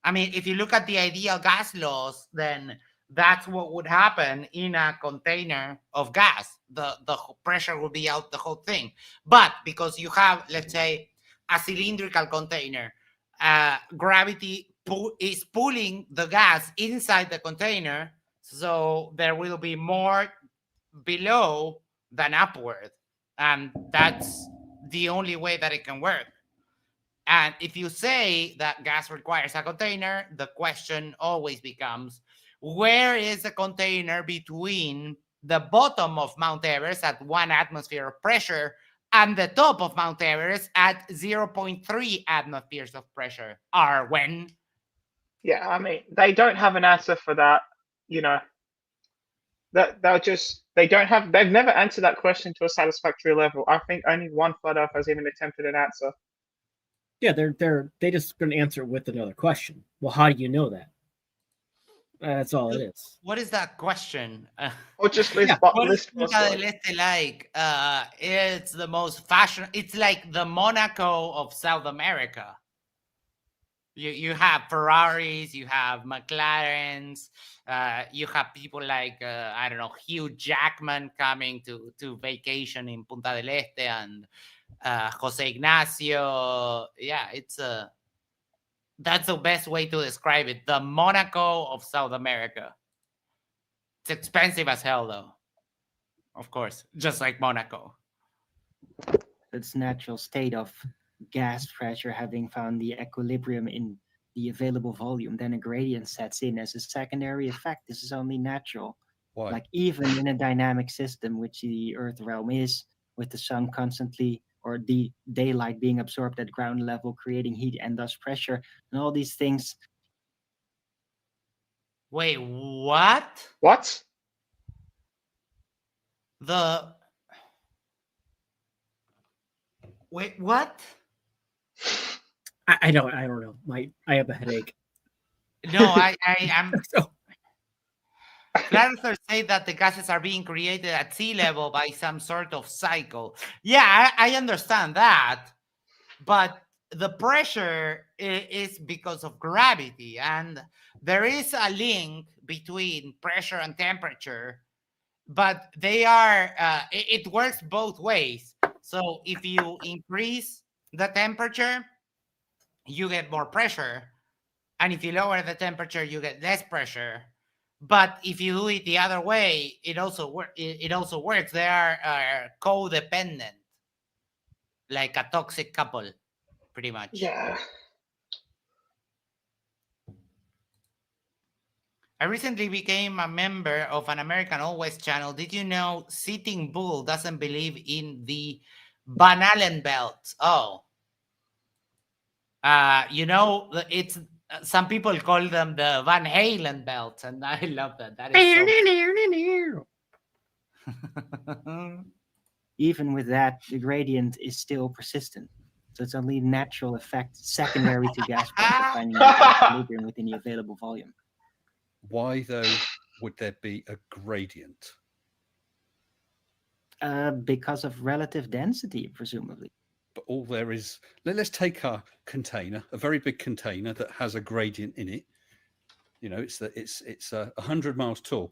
I mean, if you look at the ideal gas laws, then that's what would happen in a container of gas. The pressure will be out the whole thing. But because you have, let's say, a cylindrical container, gravity is pulling the gas inside the container, so there will be more below than upward. And that's the only way that it can work. And if you say that gas requires a container, the question always becomes, where is the container between the bottom of Mount Everest at 1 atmosphere of pressure and the top of Mount Everest at 0.3 atmospheres of pressure? Arwijn? Yeah, I mean, they don't have an answer for that, you know. They've never answered that question to a satisfactory level. I think only one flat earth has even attempted an answer. Yeah, they just going to answer it with another question. Well, how do you know that? That's all it is. What is that question? Or just list. What is Punta del Este like? It's the most fashion. It's like the Monaco of South America. You have Ferraris, you have McLarens, you have people like I don't know, Hugh Jackman coming to vacation in Punta del Este, and Jose Ignacio. Yeah, that's the best way to describe it. The Monaco of South America. It's expensive as hell, though. Of course, just like Monaco. Its natural state of gas pressure having found the equilibrium in the available volume, then a gradient sets in as a secondary effect. This is only natural. Why? Like even in a dynamic system, which the Earth realm is, with the sun constantly or the daylight being absorbed at ground level, creating heat and thus pressure, and all these things. Wait, what? What? Wait, what? I don't know. I have a headache. No, I am. Flat earthers say that the gases are being created at sea level by some sort of cycle. Yeah, I understand that, but the pressure is because of gravity, and there is a link between pressure and temperature, but they are it works both ways. So if you increase the temperature, you get more pressure, and if you lower the temperature, you get less pressure. But if you do it the other way, it also works. They are codependent, like a toxic couple, pretty much. Yeah. I recently became a member of an American Old West channel. Did you know Sitting Bull doesn't believe in the Van Allen belt? Oh. It's some people call them the Van Halen belts, and I love that. That is so... Even with that, the gradient is still persistent. So it's only natural effect secondary to gas pressure finding equilibrium within the available volume. Why, though, would there be a gradient? Because of relative density, presumably. But all there is, let's take our container, a very big container that has a gradient in it. You know, it's 100 miles tall,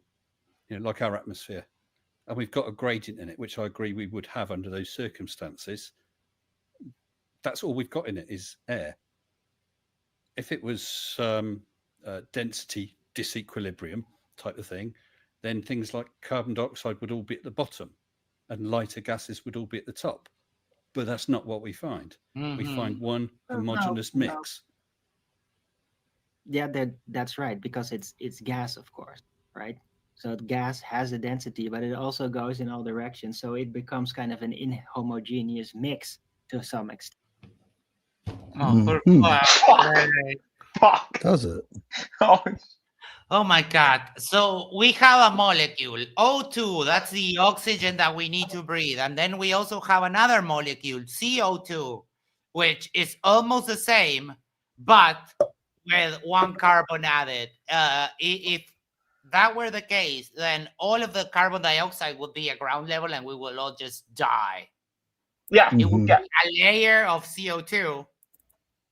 you know, like our atmosphere, and we've got a gradient in it, which I agree we would have under those circumstances. That's all we've got in it is air. If it was density disequilibrium type of thing, then things like carbon dioxide would all be at the bottom, and lighter gases would all be at the top. But that's not what we find. Mm-hmm. We find one homogeneous mix. Yeah, that's right, because it's gas, of course, right? So the gas has a density, but it also goes in all directions. So it becomes kind of an inhomogeneous mix to some extent. Fuck. Does it? Oh my God. So we have a molecule, O2, that's the oxygen that we need to breathe. And then we also have another molecule, CO2, which is almost the same, but with one carbon added. If that were the case, then all of the carbon dioxide would be at ground level and we will all just die. Yeah. It would get a layer of CO2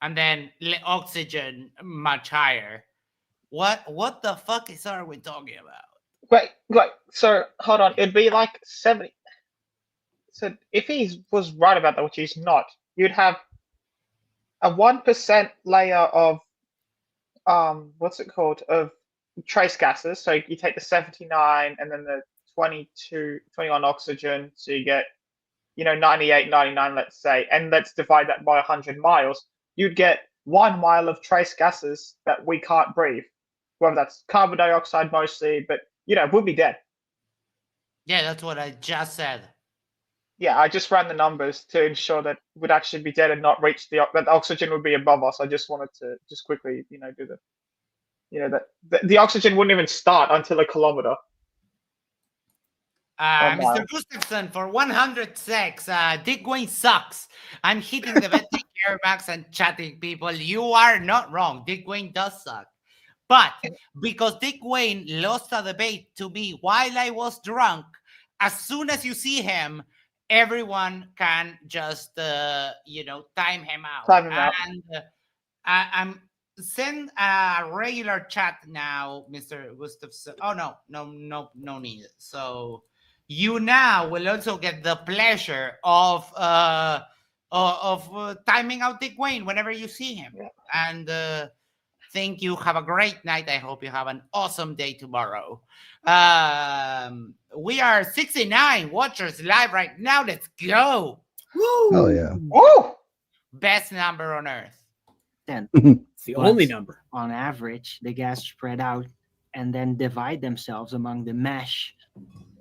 and then oxygen much higher. What the fuck are we talking about? Wait. So hold on. It'd be like 70. So if he was right about that, which he's not, you'd have a 1% layer of what's it called, of trace gases. So you take the 79 and then the 21 oxygen, so you get 98, 99, let's say, and let's divide that by 100 miles. You'd get 1 mile of trace gases that we can't breathe. Whether that's carbon dioxide mostly, but we'll be dead. Yeah, that's what I just said. Yeah, I just ran the numbers to ensure that we'd actually be dead and not reach that oxygen would be above us. I just wanted to just quickly, do that the oxygen wouldn't even start until a kilometer. Mr. Gustafson, for 106, Dick Wayne sucks. I'm hitting the vetting airbags and chatting people. You are not wrong. Dick Wayne does suck. But because Dick Wayne lost a debate to me while I was drunk, as soon as you see him, everyone can just, time him out. And I'm send a regular chat now, Mr. Gustafson. Oh, no need. So you now will also get the pleasure of timing out Dick Wayne whenever you see him. Yeah. And thank you. Have a great night. I hope you have an awesome day tomorrow. We are 69 watchers live right now. Let's go. Woo! Oh, yeah. Woo! Best number on earth. 10. It's the only number. On average, the gas spread out and then divide themselves among the mesh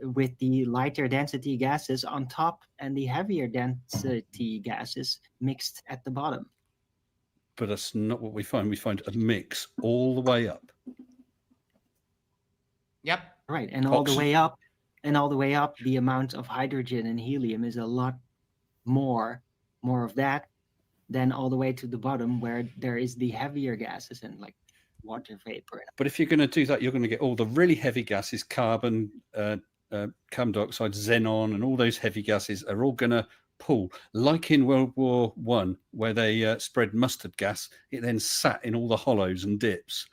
with the lighter density gases on top and the heavier density gases mixed at the bottom. But that's not what we find. We find a mix all the way up. Yep. Right. And all the way up, the amount of hydrogen and helium is a lot more of that than all the way to the bottom where there is the heavier gases and like water vapor. But if you're going to do that, you're going to get all the really heavy gases, carbon dioxide, xenon, and all those heavy gases are all going to pull, like in World War I, where they spread mustard gas. It then sat in all the hollows and dips.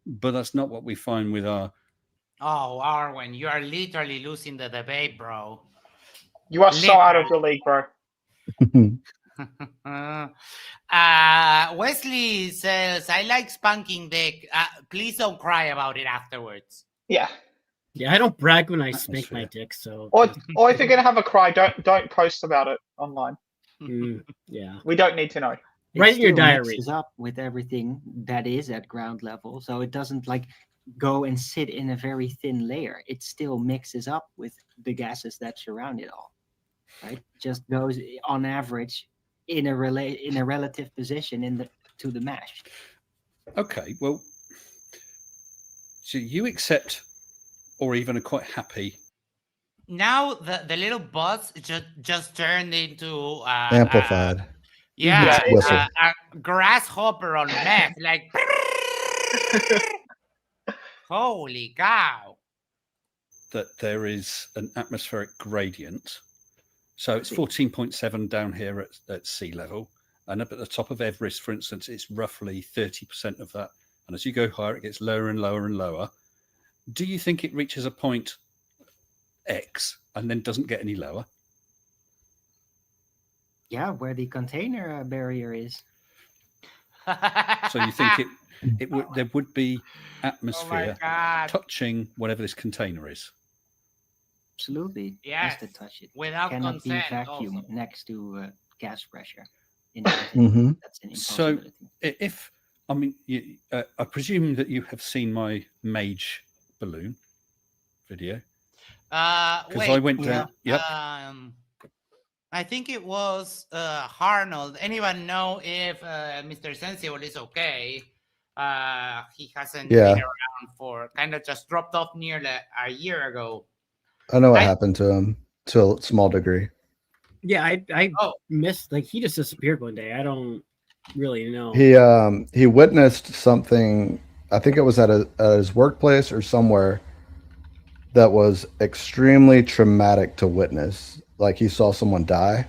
But that's not what we find with our... Oh, Arwijn, you are literally losing the debate, bro. You are so out of the league, bro. Wesley says, I like spanking Dick. Please don't cry about it afterwards. Yeah. Yeah, I don't brag when I spank my dick, so... Or if you're going to have a cry, don't post about it online. Yeah. We don't need to know. Write in your diary. Mixes up with everything that is at ground level, so it doesn't like go and sit in a very thin layer. It still mixes up with the gases that surround it all. Right? Just goes on average in a relative position to the mesh. Okay, well, so you accept or even are quite happy. Now the little buzz just turned into amplified. A grasshopper on meth, like holy cow. That there is an atmospheric gradient. So it's 14.7 down here at sea level. And up at the top of Everest, for instance, it's roughly 30% of that. And as you go higher, it gets lower and lower and lower. Do you think it reaches a point X and then doesn't get any lower? Yeah, where the container barrier is. So you think there would be atmosphere touching whatever this container is? Absolutely. Yes. Has to touch it. Without cannot consent be vacuum also. next to gas pressure. Mhm. That's an So impossibility. I presume that you have seen my Mage balloon video? Because I went down. Yep. I think it was Arnold. Anyone know if Mr. Sensible is okay? He hasn't been around for kind of just dropped off nearly a year ago. I know what happened to him to a small degree. Yeah, I missed, like, he just disappeared one day. I don't really know. He witnessed something. I think it was at his workplace or somewhere that was extremely traumatic to witness. Like he saw someone die.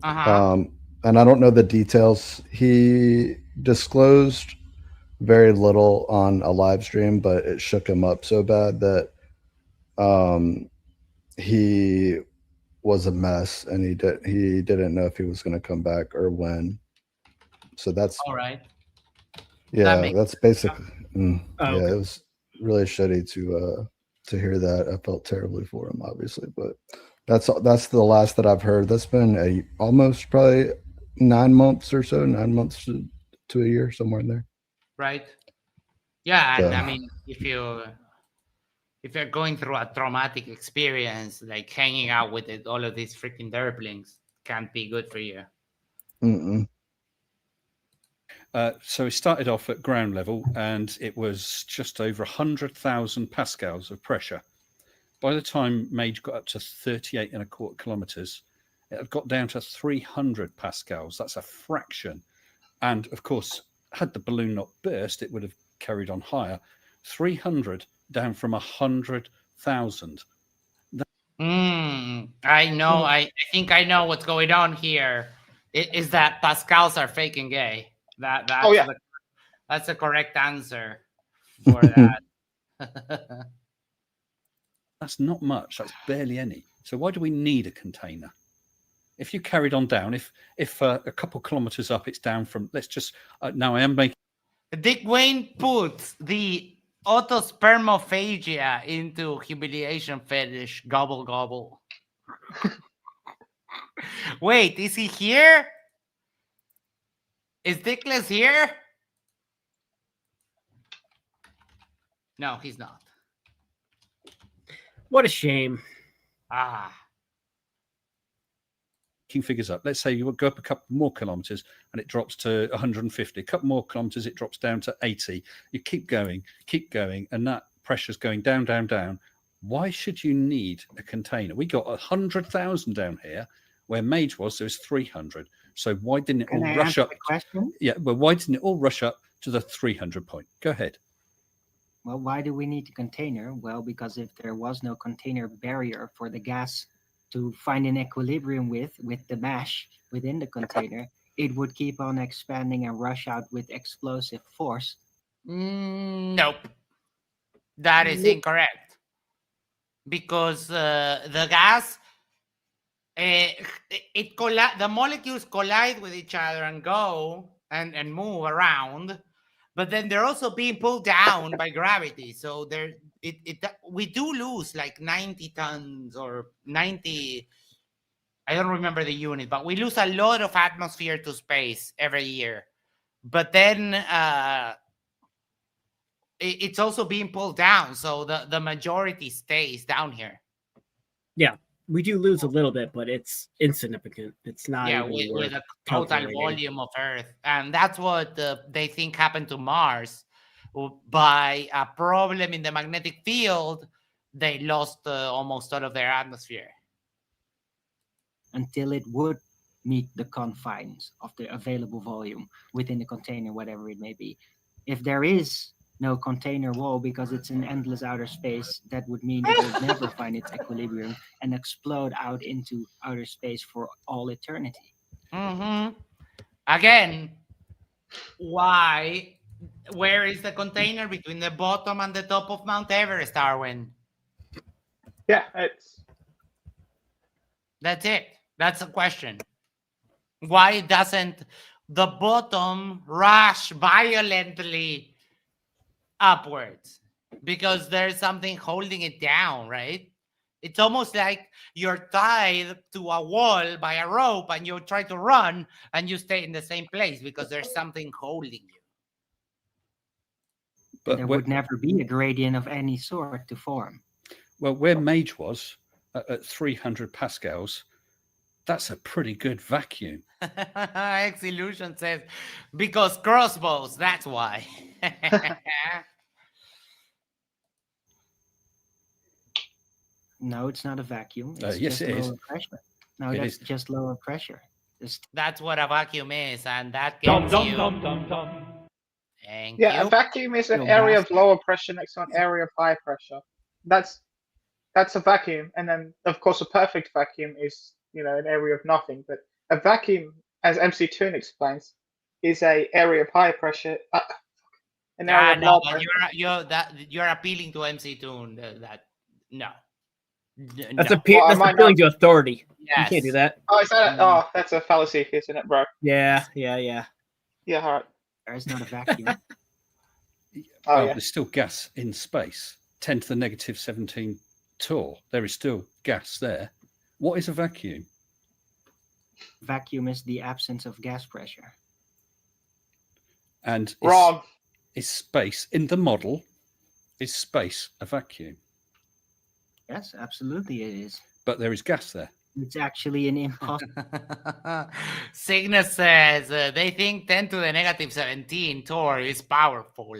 And I don't know the details. He disclosed very little on a live stream, but it shook him up so bad that he was a mess, and he didn't know if he was going to come back or when. So that's all right. Yeah, that's basically. Okay. It was really shitty to hear that. I felt terribly for him, obviously, but that's the last that I've heard. That's been almost probably 9 months or so, 9 months to a year, somewhere in there. Right. Yeah, and I mean, if you're going through a traumatic experience, like hanging out with all of these freaking derplings can't be good for you. So it started off at ground level, and it was just over 100,000 pascals of pressure. By the time Mage got up to 38.25 kilometers, it had got down to 300 pascals. That's a fraction. And of course, had the balloon not burst, it would have carried on higher. 300 down from 100,000. I know. I think I know what's going on here. Is that pascals are fake and gay? That's the correct answer for that. That's not much. That's barely any. So why do we need a container? If you carried on down, if a couple kilometers up, it's down from. Let's just. Now I am making. Dick Wayne puts the autospermophagia into humiliation fetish. Gobble gobble. Wait, is he here? Is Dickless here? No, he's not. What a shame. Figures up. Let's say you would go up a couple more kilometers and it drops to 150. A couple more kilometers, it drops down to 80. You keep going, and that pressure's going down, down, down. Why should you need a container? We got 100,000 down here where Mage was. There was 300. So why didn't it all rush up? Yeah, but why didn't it all rush up to the 300 point? Go ahead. Well, why do we need a container? Well, because if there was no container barrier for the gas to find an equilibrium with the mash within the container, it would keep on expanding and rush out with explosive force. Nope. That is incorrect. Because the gas, the molecules collide with each other and go and move around, but then they're also being pulled down by gravity. So we do lose like 90 tons or 90. I don't remember the unit, but we lose a lot of atmosphere to space every year. But then it's also being pulled down, so the majority stays down here. Yeah, we do lose a little bit, but it's insignificant. It's not. Yeah, with a total volume of Earth, and that's what they think happened to Mars. By a problem in the magnetic field, they lost almost all of their atmosphere. Until it would meet the confines of the available volume within the container, whatever it may be. If there is no container wall because it's an endless outer space, that would mean it will never find its equilibrium and explode out into outer space for all eternity. Again, why? Where is the container between the bottom and the top of Mount Everest, Arwijn? Yeah, that's it. That's the question. Why doesn't the bottom rush violently upwards? Because there's something holding it down, right? It's almost like you're tied to a wall by a rope and you try to run and you stay in the same place because there's something holding you. But there would never be a gradient of any sort to form. Well, where Mage was at 300 pascals, that's a pretty good vacuum. X-Illusion says, because crossbows, that's why. No, it's not a vacuum. It's yes, just it is. lower pressure. No, It that's is. just lower pressure. That's what a vacuum is, and that gets you. Thank you. A vacuum is an area of lower pressure next to an area of high pressure. That's a vacuum, and then of course a perfect vacuum is an area of nothing. But a vacuum, as MC Toon explains, is a area of high pressure. An area of low pressure. You're appealing to MC Toon. No. That's appealing to authority. Yes. You can't do that. Oh, is that? Oh, that's a fallacy, isn't it, bro? Yeah. Yeah, all right. There's not a vacuum. There's still gas in space. 10 to the negative 17 torr. There is still gas there. What is a vacuum? Vacuum is the absence of gas pressure. And wrong. Is space in the model? Is space a vacuum? Yes, absolutely it is. But there is gas there. It's actually an impossible. Cygnus says they think 10 to the negative 17 torr is powerful.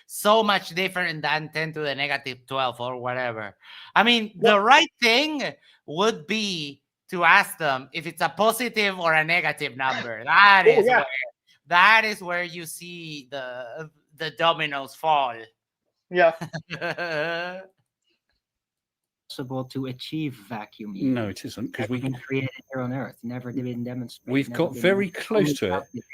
So much different than 10 to the negative 12 or whatever. I mean, the right thing would be to ask them if it's a positive or a negative number. That is where you see the dominoes fall. Yeah. Possible to achieve vacuum. No, it isn't, because we can create it here on Earth. Never been demonstrated. We've got very close to it.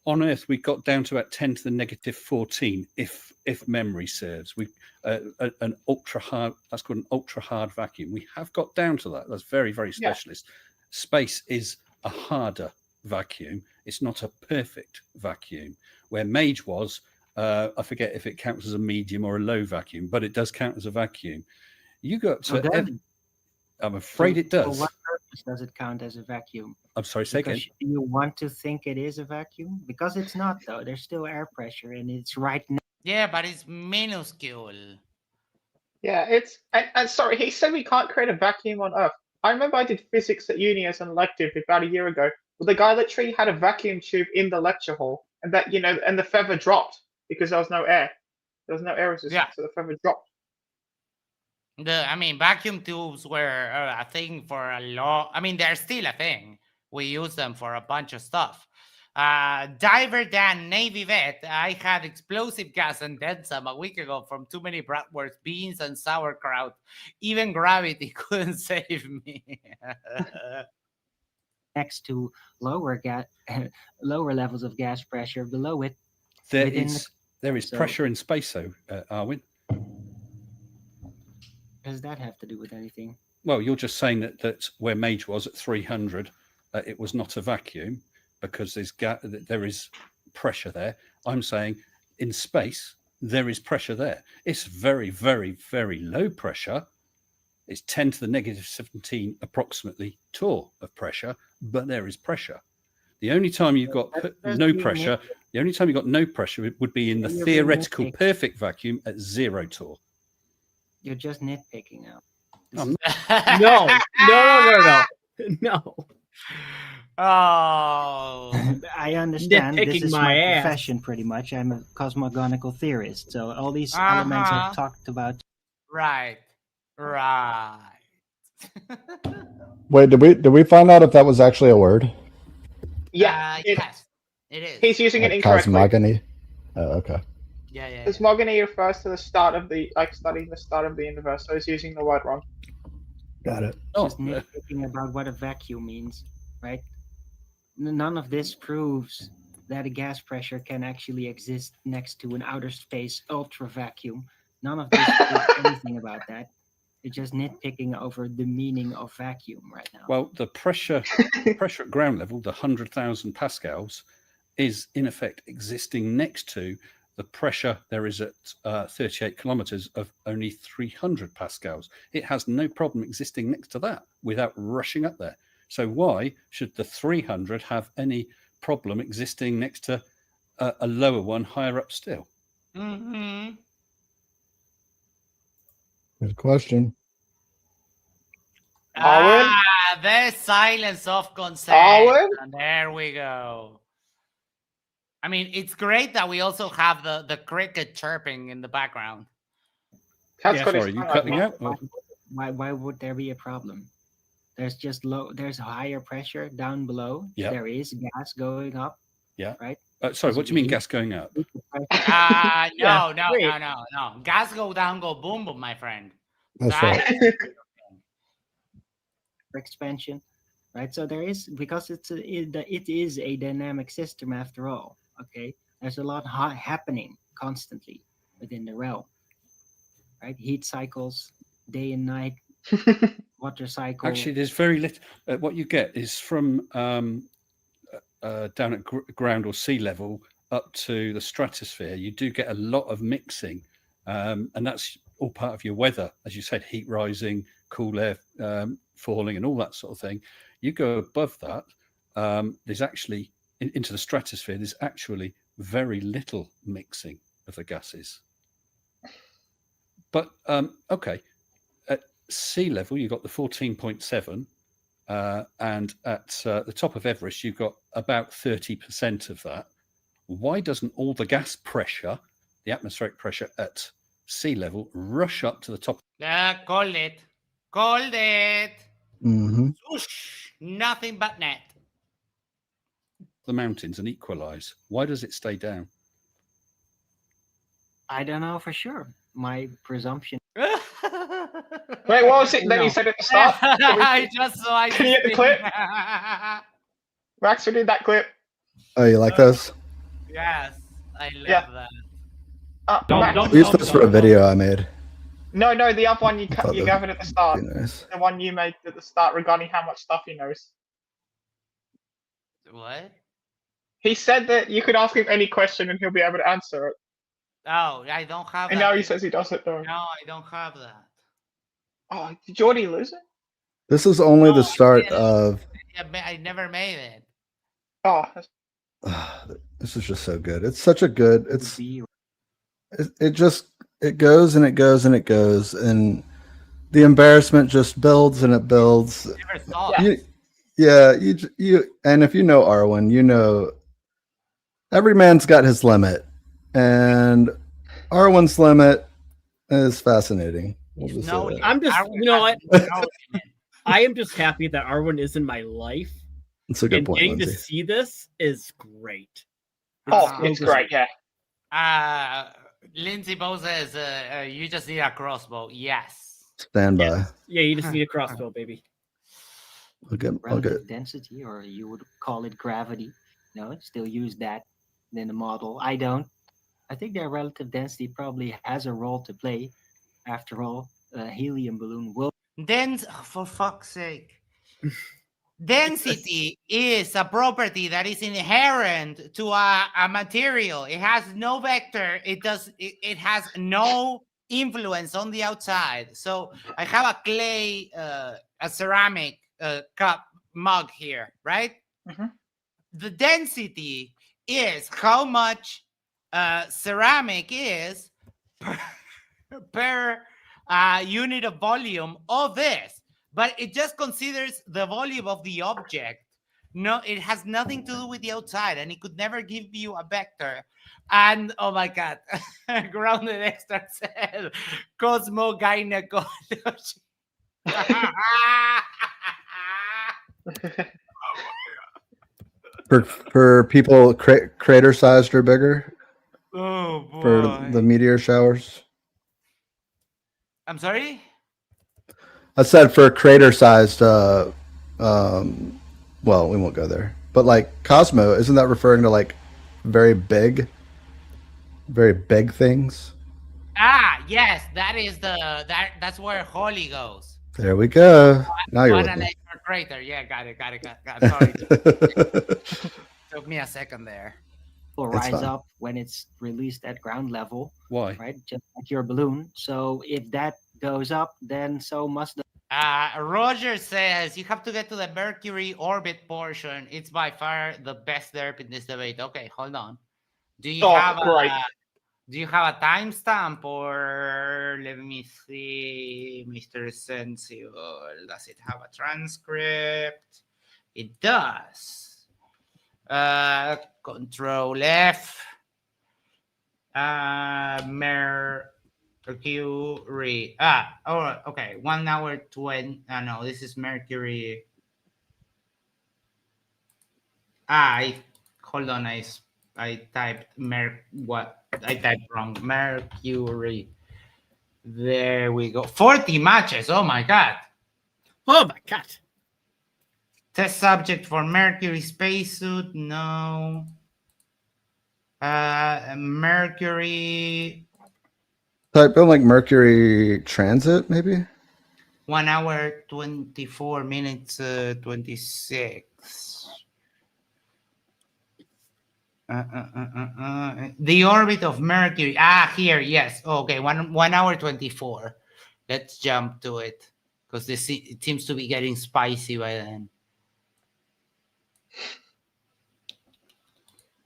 On Earth, we got down to about 10 to the negative 14, if memory serves. We an ultra hard. That's called an ultra hard vacuum. We have got down to that. That's very, very specialist. Yeah. Space is a harder vacuum. It's not a perfect vacuum. Where Mage was, I forget if it counts as a medium or a low vacuum, but it does count as a vacuum. You go up to. I'm afraid it does. For what purpose does it count as a vacuum? I'm sorry, say again. You want to think it is a vacuum? Because it's not, though. There's still air pressure, and it's right now. Yeah, but it's minuscule. Yeah, it's... And sorry, he said we can't create a vacuum on Earth. I remember I did physics at uni as an elective about a year ago. Well, the guy literally had a vacuum tube in the lecture hall, and that and the feather dropped because there was no air. There was no air resistance, so the feather dropped. Vacuum tubes were a thing for a long. They're still a thing. We use them for a bunch of stuff. Diver Dan, Navy vet. I had explosive gas and then some a week ago from too many bratwurst, beans, and sauerkraut. Even gravity couldn't save me. Next to lower levels of gas pressure below it. There is pressure in space, though, Arwijn. Does that have to do with anything? Well, you're just saying that where Mage was at 300, it was not a vacuum because there is pressure there. I'm saying in space, there is pressure there. It's very, very, very low pressure. It's 10 to the negative 17 approximately torr of pressure, but there is pressure. The only time you've got no pressure, would be in the theoretical perfect vacuum at 0 torr. You're just nitpicking now. No. Oh. I understand. Nitpicking this is my ass. Profession, pretty much. I'm a cosmogonical theorist, so all these elements I've talked about. Right. Wait, did we find out if that was actually a word? Yeah, yes, it is. He's using it incorrectly. Cosmogony. Oh, okay. Yeah. Cosmogony refers to the start of studying the start of the universe. So he's using the word wrong. Got it. Just nitpicking about what a vacuum means, right? None of this proves that a gas pressure can actually exist next to an outer space ultra vacuum. None of this proves anything about that. You're just nitpicking over the meaning of vacuum right now. Well, the pressure at ground level, the 100,000 pascals, is in effect existing next to the pressure there is at 38 kilometers of only 300 pascals. It has no problem existing next to that without rushing up there. So why should the 300 have any problem existing next to a lower one higher up still? Mm-hmm. Good question. Arwijn? The silence of consent. Arwijn? And there we go. I mean, it's great that we also have the cricket chirping in the background. Sorry, you cutting out? Why would there be a problem? There's just there's higher pressure down below. Yeah. There is gas going up. Yeah. Right. Sorry, what do you mean gas going up? No. Gas go down, go boom, boom, my friend. That's right. Expansion, right? So there is, because it is a dynamic system after all. Okay, there's a lot happening constantly within the realm, right? Heat cycles, day and night, water cycle. Actually, there's very little. What you get is from down at ground or sea level up to the stratosphere. You do get a lot of mixing, and that's all part of your weather, as you said, heat rising, cool air falling, and all that sort of thing. You go above that, there's actually into the stratosphere. There's actually very little mixing of the gases. But okay, at sea level you've got the 14.7, and at the top of Everest you've got about 30% of that. Why doesn't all the gas pressure, the atmospheric pressure at sea level, rush up to the top? Called it. Called it. Mm-hmm. Whoosh, nothing but net. The mountains and equalize. Why does it stay down? I don't know for sure. My presumption. Wait, what was it that you said at the start? I Can you get the clip? Max, we need that clip. Oh, you like those? Yes, I love that. Max, We used this for a video I made. No, the other one you gave it at the start. Nice. The one you made at the start regarding how much stuff he knows. What? He said that you could ask him any question and he'll be able to answer it. Oh, I don't have and that. now he says he doesn't though. No, I don't have that. Oh, did you already lose it? This is only the start of. I never made it. Oh, this is just so good. It's such a good. It goes and it goes and it goes, and the embarrassment just builds and it builds. Never saw you, and if you know Arwijn, you know every man's got his limit, and Arwijn's limit is fascinating. I'm just, you know what? I am just happy that Arwijn is in my life. It's a good and point. Getting Lindsay. to see this is great. It's great, yeah. Lindsay Bo says, you just need a crossbow. Yes. Stand by. Yeah, you just need a crossbow, baby. Relative density, or you would call it gravity. No, still use that in the model. I don't. I think their relative density probably has a role to play. After all, a helium balloon will. Then, for fuck's sake. Density is a property that is inherent to a material. It has no vector. It has no influence on the outside. So I have a clay, a ceramic cup mug here, right? Mm-hmm. The density is how much ceramic is per unit of volume of this. But it just considers the volume of the object. No, it has nothing to do with the outside, and it could never give you a vector. And oh my God, Grounded Extra said cosmogynecology. For people crater sized or bigger. Oh boy. For the meteor showers. I'm sorry? I said for crater sized well, we won't go there. But like Cosmo, isn't that referring to like very big things? Yes, that is that's where Holy goes. There we go. Now you're with me. Crater. Yeah, got it. Sorry. Took me a second there. Will rise up when it's released at ground level. Why? Right, just like your balloon. So if that goes up, then so must the. Roger says you have to get to the Mercury orbit portion. It's by far the best derp in this debate. Okay, hold on. Do you have Do you have a timestamp, or let me see, Mr. Sensible? Does it have a transcript? It does. Control F. Mercury. Oh, okay. 1 hour 20. No, this is Mercury. Hold on. I typed what? I typed wrong. Mercury. There we go. 40 matches. Oh my god. Oh my god. Test subject for Mercury spacesuit. No. Mercury. Type in like Mercury transit, maybe. 1 hour 24 minutes 26. The orbit of Mercury. Here, yes. Okay, 1 hour 24. Let's jump to it because it seems to be getting spicy by then.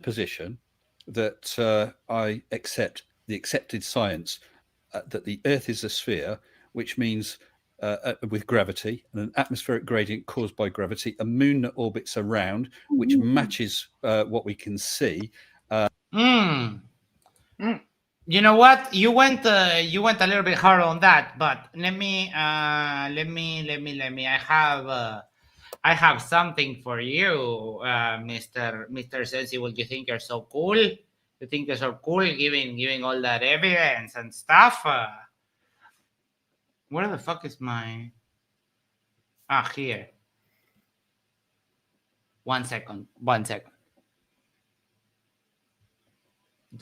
Position that I accept the accepted science that the Earth is a sphere, which means with gravity and an atmospheric gradient caused by gravity, a moon that orbits around, which matches what we can see. You know what? You went a little bit hard on that, but let me. I have something for you, Mr. Sensible. You think you're so cool? You think you're so cool, giving all that evidence and stuff? Where the fuck is my? Here. 1 second. 1 second.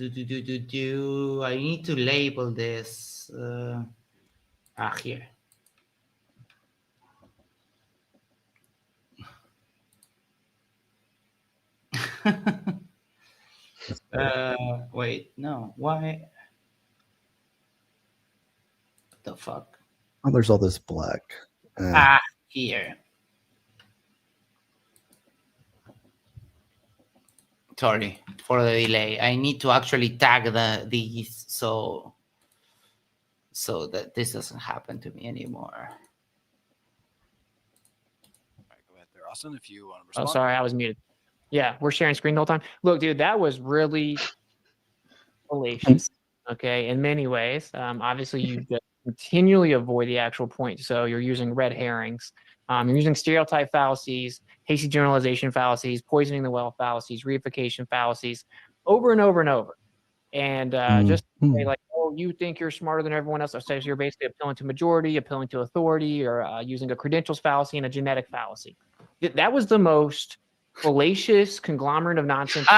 I need to label this. Here. Wait, no. Why? What the fuck? Oh, there's all this black. Here. Sorry for the delay. I need to actually tag these so that this doesn't happen to me anymore. All right, go ahead there, Austin, if you want to respond. Oh, sorry, I was muted. Yeah, we're sharing screen the whole time. Look, dude, that was really fallacious. Okay, in many ways. Obviously, you just continually avoid the actual point. So you're using red herrings. You're using stereotype fallacies, hasty generalization fallacies, poisoning the well fallacies, reification fallacies, over and over and over. And just say like, oh, you think you're smarter than everyone else. So you're basically appealing to majority, appealing to authority, or using a credentials fallacy and a genetic fallacy. That was the most fallacious conglomerate of nonsense.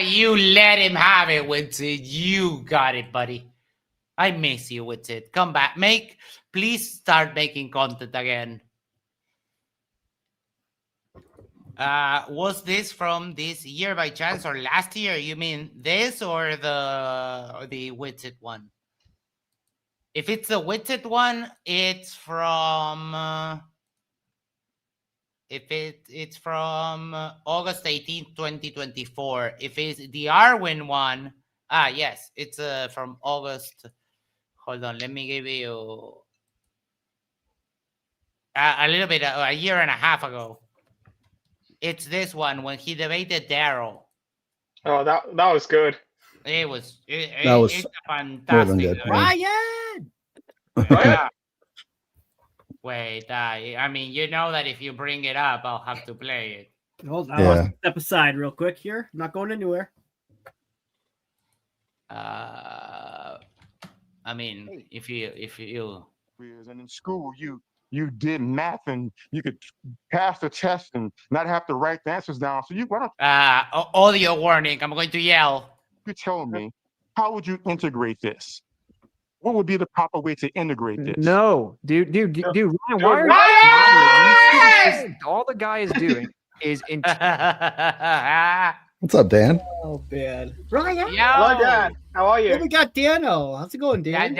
You let him have it, Winston. You got it, buddy. I miss you, Winston. Come back. Please start making content again. Was this from this year by chance or last year? You mean this or the Witsit one? If it's the Witsit one, it's from it's from August 18th, 2024. If it's the Arwijn one, yes, it's from August. Hold on, let me give you a little bit, a year and a half ago. It's this one when he debated Daryl. Oh, that was good. That was it's fantastic. Ryan! Wait, I mean, you know that if you bring it up, I'll have to play it. Hold on, I'll step aside real quick here. I'm not going anywhere. I mean, if you and in school you did math and you could pass the test and not have to write the answers down. So why don't audio warning, I'm going to yell. You tell me, how would you integrate this? What would be the proper way to integrate this? No, dude, Ryan, why are you all the guy is doing is What's up, Dan? Oh, man. Ryan! Hello, Dan. How are you? Oh, we got Dano. How's it going, Dan?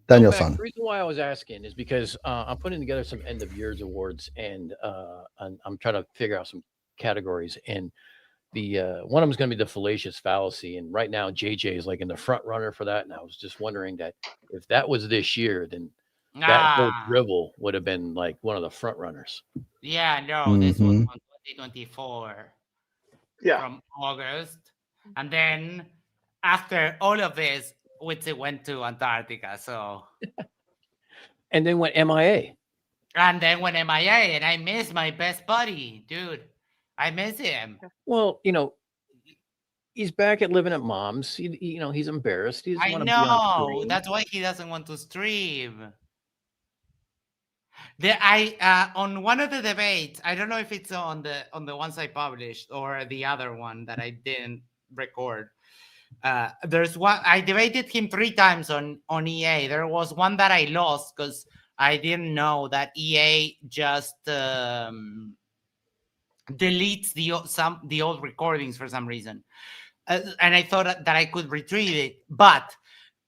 Daniel-san. The reason why I was asking is because I'm putting together some end of years awards and I'm trying to figure out some categories. And one of them's going to be the fallacious fallacy, and right now JJ is like in the front runner for that. And I was just wondering that if that was this year, then that whole dribble would have been like one of the front runners. Yeah, no, this was on 2024. Yeah. From August, and then after all of this, Witzy went to Antarctica. So, and then went MIA. And then went MIA, and I miss my best buddy, dude. I miss him. Well, he's back at living at mom's. He's embarrassed. He doesn't I want to be on know. screen. That's why he doesn't want to stream. On one of the debates, I don't know if it's on the ones I published or the other one that I didn't record. There's one I debated him 3 times on EA. There was one that I lost because I didn't know that EA just deletes the old recordings for some reason, and I thought that I could retrieve it, but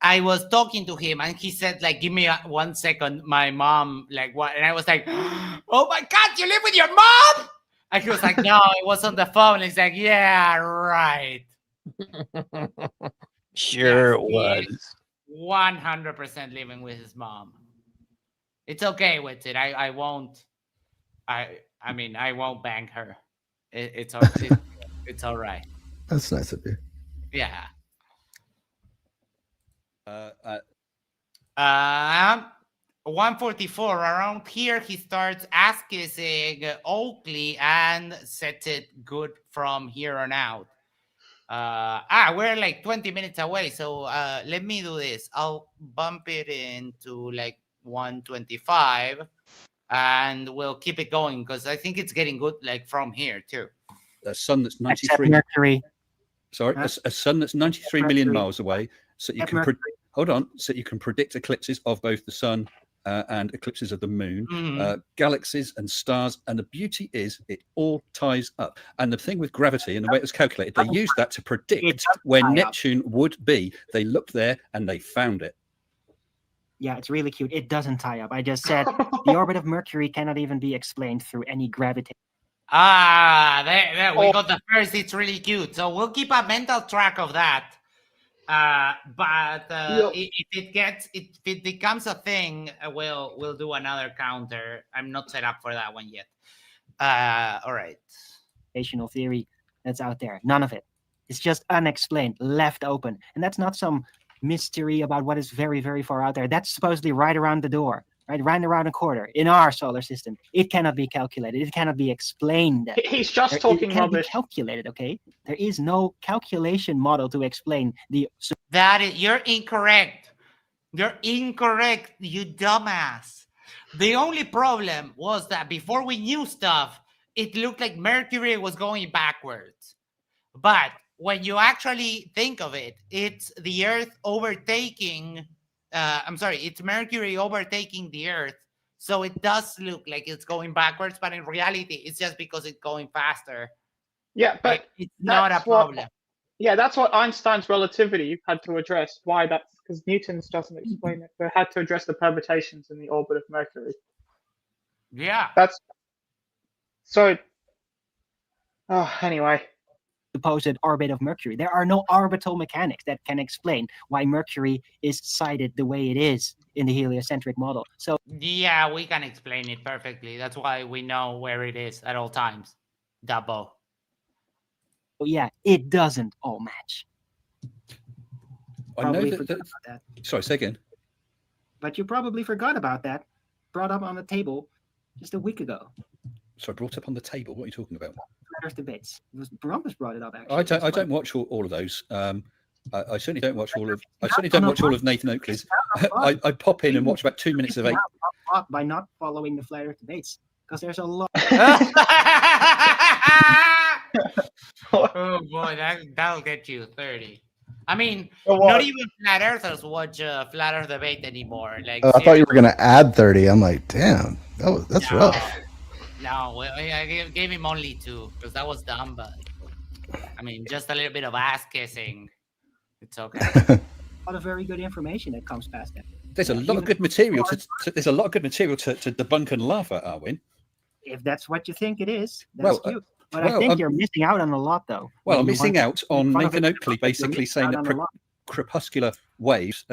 I was talking to him and he said, like, give me 1 second, my mom, like, what? And I was like, oh my God, you live with your mom? And he was like, no, it was on the phone. And he's like, yeah, right. Sure it was. 100% living with his mom. It's okay with it. I won't. I mean, I won't bang her. It's all right. That's nice of you. Yeah. 144 around here, he starts ass kissing Oakley and sets it good from here on out. We're like 20 minutes away, so let me do this. I'll bump it into like 125 and we'll keep it going because I think it's getting good like from here too. A sun that's 93 Except Mercury. Sorry, a sun that's 93 million miles away, so you can so you can predict eclipses of both the sun and eclipses of the moon, galaxies and stars. And the beauty is it all ties up. And the thing with gravity and the way it was calculated, they used that to predict where Neptune would be. They looked there and they found it. Yeah, it's really cute. It doesn't tie up. I just said the orbit of Mercury cannot even be explained through any gravity. There we got the first. It's really cute. So we'll keep a mental track of that. If it becomes a thing, we'll do another counter. I'm not set up for that one yet. All right. Theory that's out there. None of it. It's just unexplained, left open. And that's not some mystery about what is very, very far out there. That's supposedly right around the door. Right around a quarter in our solar system. It cannot be calculated. It cannot be explained. He's just talking rubbish. Calculated, okay? There is no calculation model to explain the. You're incorrect. You're incorrect, you dumbass. The only problem was that before we knew stuff, it looked like Mercury was going backwards. But when you actually think of it, it's the Earth overtaking. It's Mercury overtaking the Earth. So it does look like it's going backwards, but in reality, it's just because it's going faster. Yeah, but it's not a problem. That's what Einstein's relativity had to address. Why that's because Newton's doesn't explain it. They had to address the permutations in the orbit of Mercury. Yeah. That's so. Anyway. Supposed orbit of Mercury. There are no orbital mechanics that can explain why Mercury is sited the way it is in the heliocentric model. So yeah, we can explain it perfectly. That's why we know where it is at all times. Double. Yeah, it doesn't all match. I know that. Sorry, say again. But you probably forgot about that. Brought up on the table just a week ago. So brought up on the table. What are you talking about? Flat Earth debates. Rhombus brought it up actually. I don't watch all of those. I certainly don't watch all of. I certainly don't watch all of Nathan Oakley's. I pop in and watch about 2 minutes of 8. By not following the Flat Earth debates, because there's a lot. Oh boy, that'll get you 30. I mean, not even flat earthers watch Flat Earth debate anymore. Like, I thought you were gonna add 30. I'm like, damn, that's rough. No, I gave him only 2 because that was dumb. But I mean, just a little bit of ass kissing. It's okay. A lot of very good information that comes past that. There's a lot of good material to debunk and laugh at, Arwijn. If that's what you think it is, that's cute. But I think you're missing out on a lot, though. Well, I'm missing out on Nathan Oakley basically saying that crepuscular waves,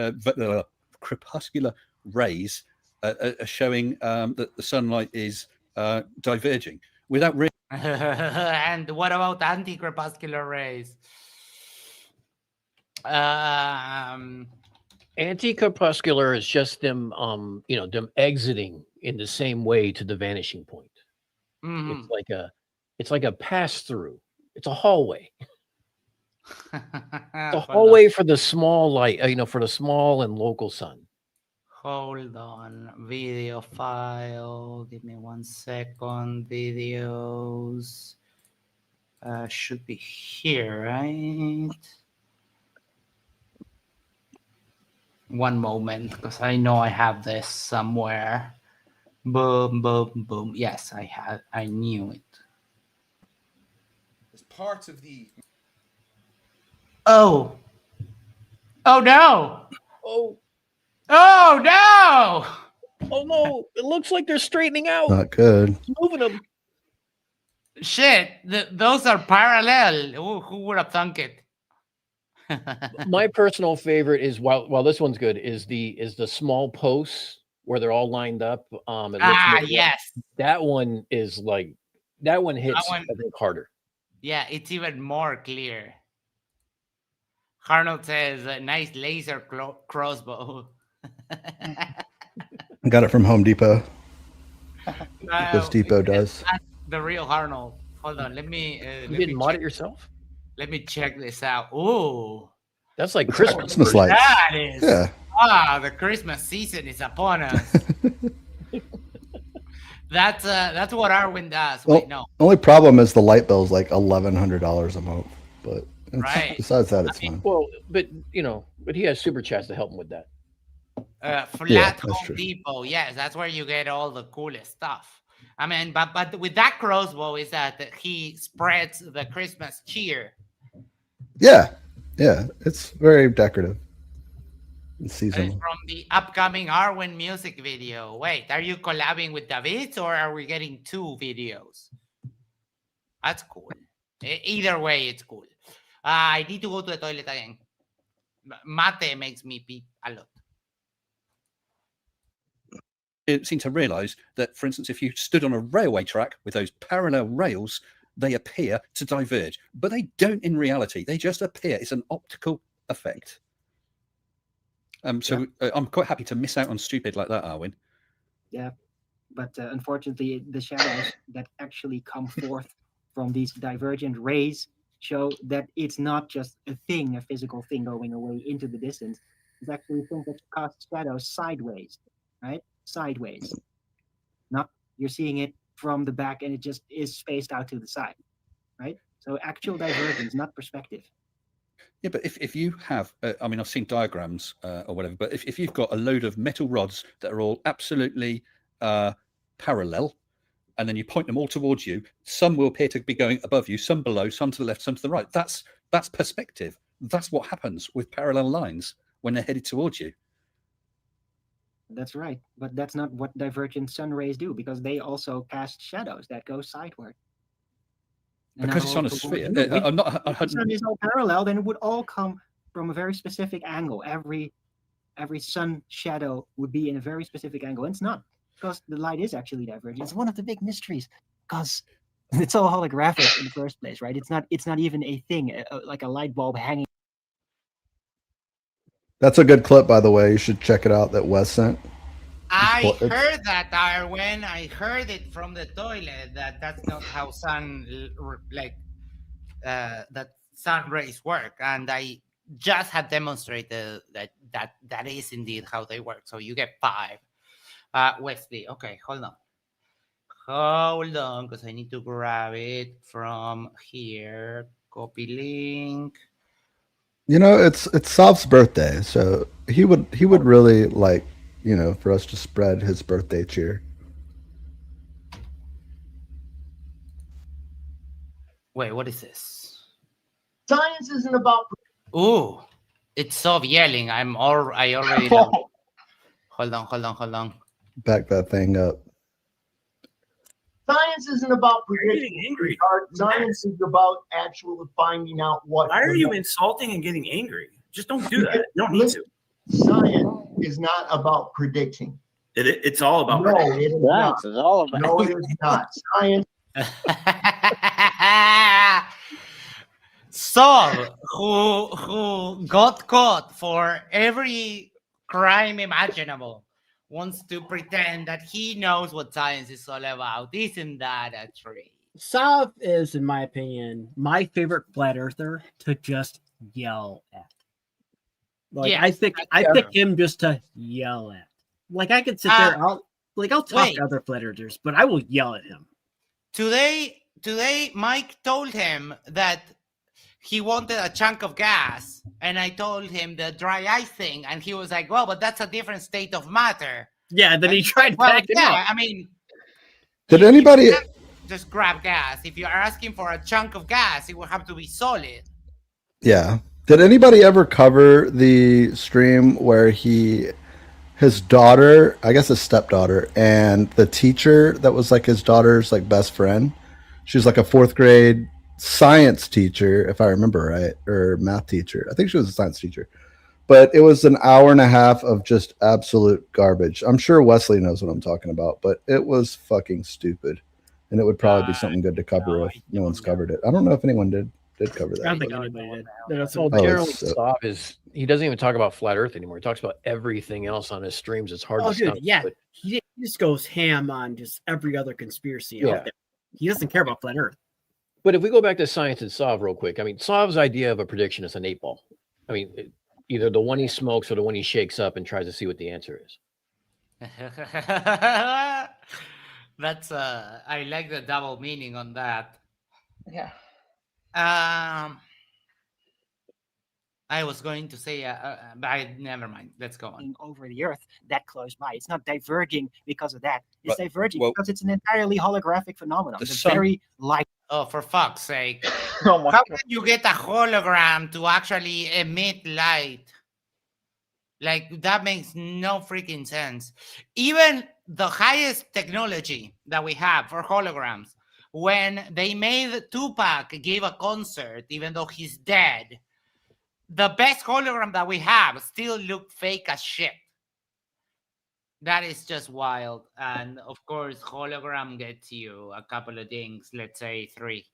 crepuscular rays are showing that the sunlight is diverging without really. And what about anti-crepuscular rays? Anti-crepuscular is just them, them exiting in the same way to the vanishing point. Mm-hmm. It's like a pass through. It's a hallway. It's a hallway for the small light, for the small and local sun. Hold on, video file. Give me 1 second. Videos should be here, right? One moment, because I know I have this somewhere. Boom, boom, boom. Yes, I knew it. As part of the. Oh no! Oh no! Oh no! It looks like they're straightening out. Not good. It's moving them. Shit! Those are parallel. Who would have thunk it? My personal favorite is while this one's good is the small posts where they're all lined up. Yes. That one is like that one hits I think harder. Yeah, it's even more clear. Arnold says a nice laser crossbow. I got it from Home Depot. Because Depot does. That's the real Arnold. Hold on, let me. You didn't mod it yourself? Let me check this out. Ooh, that's like it's Christmas. Christmas lights. That is. Yeah. The Christmas season is upon us. That's what Arwijn does. Well, Wait, no. Only problem is the light bill is like $1,100 a month, but right. Besides that, it's fine. Well, but he has super chats to help him with that. Flat Home Depot, yes, that's where you get all the coolest stuff. I mean, but with that crossbow is that he spreads the Christmas cheer. Yeah, it's very decorative and seasonal. It's from the upcoming Arwijn music video. Wait, are you collabing with David or are we getting 2 videos? That's cool. Either way, it's cool. I need to go to the toilet again. Mate makes me pee a lot. Seem to realize that, for instance, if you stood on a railway track with those parallel rails, they appear to diverge, but they don't in reality. They just appear. It's an optical effect. I'm quite happy to miss out on stupid like that, Arwijn. Yeah, but unfortunately, the shadows that actually come forth from these divergent rays show that it's not just a physical thing going away into the distance. It's actually a thing that casts shadows sideways, right? Sideways. Not you're seeing it from the back and it just is spaced out to the side, right? So actual divergence, not perspective. Yeah, but if you have, I've seen diagrams or whatever, but if you've got a load of metal rods that are all absolutely parallel, and then you point them all towards you, some will appear to be going above you, some below, some to the left, some to the right. That's perspective. That's what happens with parallel lines when they're headed towards you. That's right, but that's not what divergent sun rays do, because they also cast shadows that go sideward. And because it's on a sphere. If the sun is all parallel, then it would all come from a very specific angle. Every sun shadow would be in a very specific angle, and it's not, because the light is actually divergent. It's one of the big mysteries, because it's all holographic in the first place, right? It's not even a thing like a light bulb hanging. That's a good clip, by the way. You should check it out that Wes sent. I heard that, Arwijn. I heard it from the toilet that's not how that sun rays work, and I just had demonstrated that is indeed how they work. So you get 5. Wesley, okay, hold on, because I need to grab it from here. Copy link. It's Sav's birthday, so he would really like, for us to spread his birthday cheer. Wait, what is this? Science isn't about. Ooh, it's Sav yelling. I already know. Hold on. Back that thing up. Science isn't about predicting. Angry. Science is about actually finding out what. Why are you insulting and getting angry? Just don't do that. You don't need to. Science is not about predicting. It's all about. No, it is not. It's all about. No, it is not. Science. Saul, who got caught for every crime imaginable, wants to pretend that he knows what science is all about. Isn't that a treat? Sav is, in my opinion, my favorite flat earther to just yell at. Like Yeah, I pick him just to yell at. Like I could sit there, I'll talk to other flat earthers, but I will yell at him. Today, Mike told him that he wanted a chunk of gas, and I told him the dry ice thing, and he was like, "Well, but that's a different state of matter." Yeah, then he tried backing up. I mean, Did anybody? just grab gas. If you're asking for a chunk of gas, it will have to be solid. Yeah. Did anybody ever cover the stream where his daughter, I guess his stepdaughter, and the teacher that was like his daughter's like best friend? She was like a 4th grade science teacher, if I remember right, or math teacher. I think she was a science teacher. But it was an hour and a half of just absolute garbage. I'm sure Wesley knows what I'm talking about, but it was fucking stupid. And it would probably be something good to cover if no one's covered it. I don't know if anyone did cover that. I don't think anybody did. Well, generally, Sav he doesn't even talk about flat Earth anymore. He talks about everything else on his streams. It's hard to stomach. Yeah. But He just goes ham on just every other conspiracy out there. He doesn't care about flat Earth. But if we go back to science and Sav real quick, I mean, Sav's idea of a prediction is an 8-ball. I mean, either the one he smokes or the one he shakes up and tries to see what the answer is. That's I like the double meaning on that. Yeah. I was going to say, but never mind. Let's go on. Over the Earth that close by. It's not diverging because of that. It's But- diverging well- because it's an entirely holographic phenomenon. The It's sun- very light. Oh, for fuck's sake! Oh my How God. can you get a hologram to actually emit light? Like, that makes no freaking sense. Even the highest technology that we have for holograms, when they made Tupac give a concert, even though he's dead, the best hologram that we have still look fake as shit. That is just wild. And of course, hologram gets you a couple of things, let's say 3.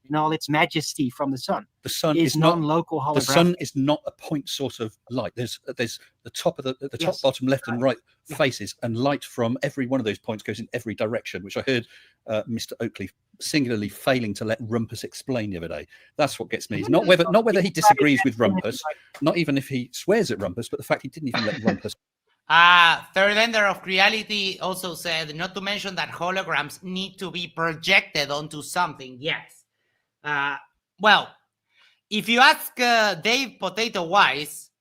In all its majesty from the sun. The sun is is not non-local The holographic. sun is not a point source of light. There's the top of the top, Yes. bottom, left, and right faces, and light from every one of those points goes in every direction. Which I heard Mr. Oakley singularly failing to let Rumpus explain the other day. That's what gets me. It's not whether he disagrees with Rumpus, not even if he swears at Rumpus, but the fact he didn't even let Rumpus. Third Ender of Reality also said, not to mention that holograms need to be projected onto something. Yes. Well, if you ask Dave Potato Wise,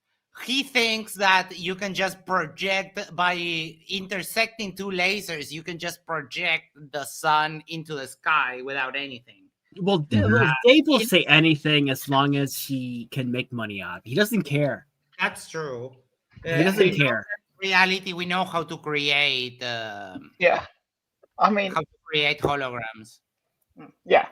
he thinks that you can just project by intersecting 2 lasers. You can just project the sun into the sky without anything. Well, Dave will say anything as long as he can make money out. He doesn't care. That's true. He doesn't care. Reality, we know how to create. Yeah. I mean, how to create holograms. yeah.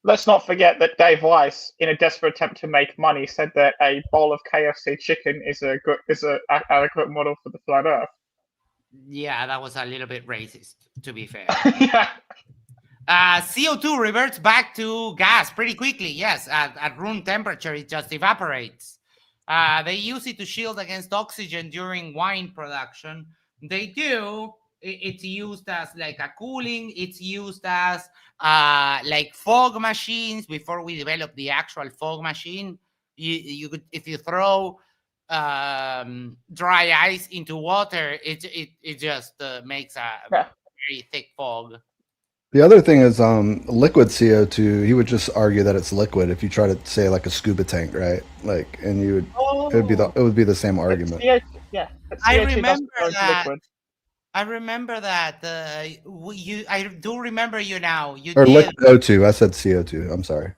Let's not forget that Dave Weiss, in a desperate attempt to make money, said that a bowl of KFC chicken is a adequate model for the flat Earth. Yeah, that was a little bit racist, to be fair. Yeah. CO2 reverts back to gas pretty quickly. Yes, at room temperature, it just evaporates. They use it to shield against oxygen during wine production. They do. It's used as like a cooling. It's used as like fog machines. Before we develop the actual fog machine, you could, if you throw dry ice into water, it just makes a very thick fog. The other thing is liquid CO2. He would just argue that it's liquid if you try to say like a scuba tank, right? Like, and you would it would be the same argument. Yeah, I remember that. Liquid. I remember that. I do remember you now. You Or did. liquid O2. I said CO2. I'm sorry.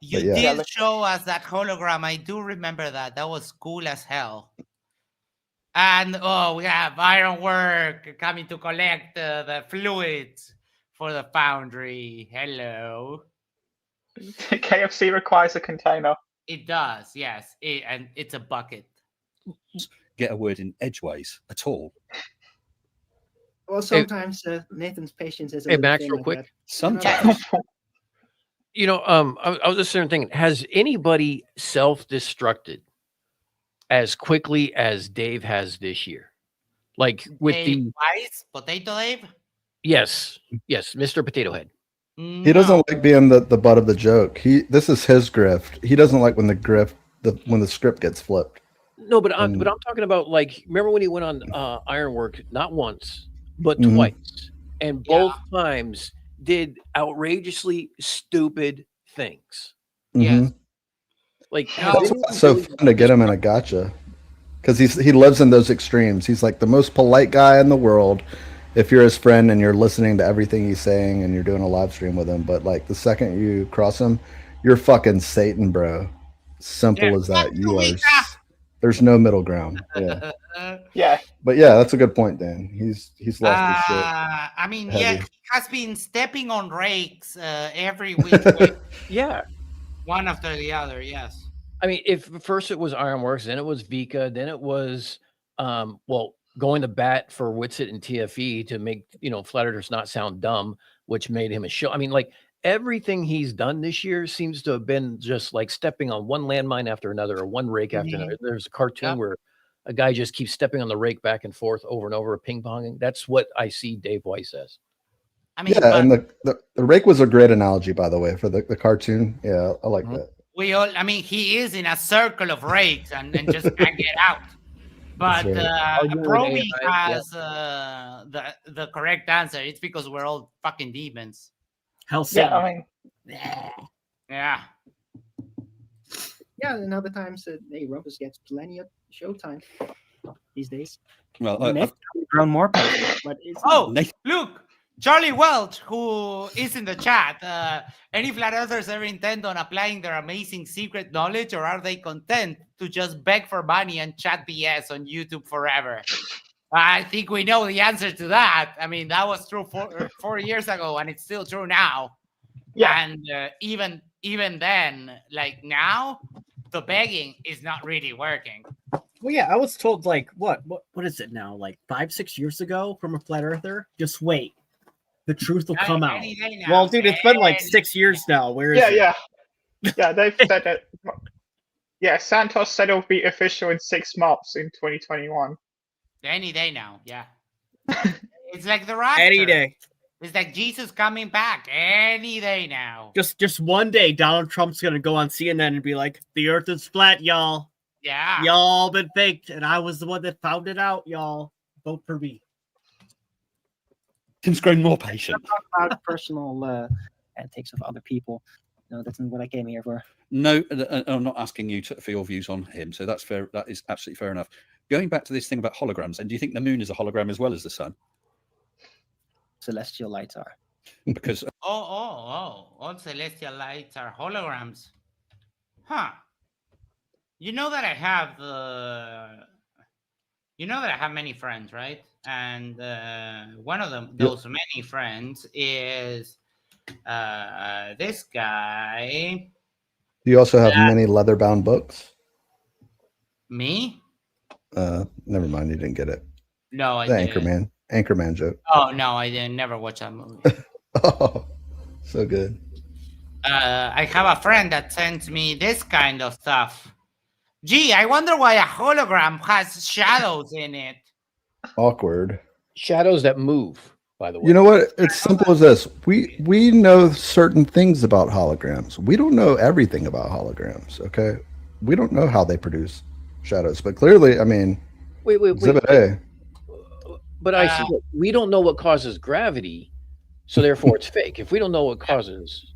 You did show us that hologram. I do remember that. That was cool as hell. And we have Ironwork coming to collect the fluids for the foundry. Hello. KFC requires a container. It does, yes. And it's a bucket. Get a word in edgeways at all. Well, sometimes Nathan's patience is a Hey, little Max, thin real like quick. that. Sometimes, I was just sitting thinking, has anybody self-destructed as quickly as Dave has this year? Like with Dave Weiss, Potato Dave? Yes, Mr. Potato Head. He doesn't like being the butt of the joke. This is his grift. He doesn't like when when the script gets flipped. No, but I'm talking about, like, remember when he went on Ironwork not once but Mhm. twice, and both times did outrageously stupid things. Mhm. Like, That's why it's so fun to get him in a gotcha, because he lives in those extremes. He's like the most polite guy in the world if you're his friend and you're listening to everything he's saying and you're doing a live stream with him. But like the second you cross him, you're fucking Satan, bro. Simple as that. You are. There's no middle ground. Yeah. Yeah. But yeah, that's a good point, Dan. He's lost his shit. I mean, heavy. he has been stepping on rakes every week. Yeah. One after the other, yes. I mean, if first it was Ironworks, then it was Vika, then it was going to bat for Witsit and TFE to make Flat Earthers not sound dumb, which made him a show. I mean, like everything he's done this year seems to have been just like stepping on one landmine after another, or one rake after another. There's a cartoon where a guy just keeps stepping on the rake back and forth over and over, ping ponging. That's what I see Dave Weiss as. I mean, yeah, and the rake was a great analogy, by the way, for the cartoon. Yeah, I like that. He is in a circle of rakes and just can't get out. But Proby has the correct answer. It's because we're all fucking demons. Hell, yeah. Yeah, and other times, Rumpus gets plenty of showtime these days. Well, Nathan's grown more patient, but it's look, Charlie Welch, who is in the chat. Any Flat Earthers ever intend on applying their amazing secret knowledge, or are they content to just beg for money and chat BS on YouTube forever? I think we know the answer to that. I mean, that was true 4 years ago, and it's still true now. Yeah. And even then, like now, the begging is not really working. Well, yeah, I was told like what is it now? Like 5-6 years ago from a Flat Earther. Just wait, the truth will come out. Well, dude, it's been like 6 years now. Where is it? Yeah. They've said it. Yeah, Santos said it'll be official in 6 months in 2021. Any day now, yeah. It's like the rapture. Any day. It's like Jesus coming back any day now. Just one day, Donald Trump's gonna go on CNN and be like, "The Earth is flat, y'all. Yeah, y'all been faked, and I was the one that found it out. Y'all vote for me." Tim's grown more patient. Talk about personal antics of other people. No, that's not what I came here for. No, I'm not asking you for your views on him. So that's fair. That is absolutely fair enough. Going back to this thing about holograms, and do you think the moon is a hologram as well as the sun? Celestial lights are. Because all celestial lights are holograms. Huh. You know that I have many friends, right? And one of them, those many friends, is this guy. Do you also have many leather-bound books? Me? Never mind, you didn't get it. No, I the didn't. Anchorman joke. Oh no, I didn't. Never watch that movie. Oh, so good. I have a friend that sends me this kind of stuff. Gee, I wonder why a hologram has shadows in it. Awkward. Shadows that move, by the way. You know what? It's simple as this. We know certain things about holograms. We don't know everything about holograms, okay? We don't know how they produce shadows, but clearly, I mean, Exhibit A. But I see that we don't know what causes gravity, so therefore it's fake. If we don't know what causes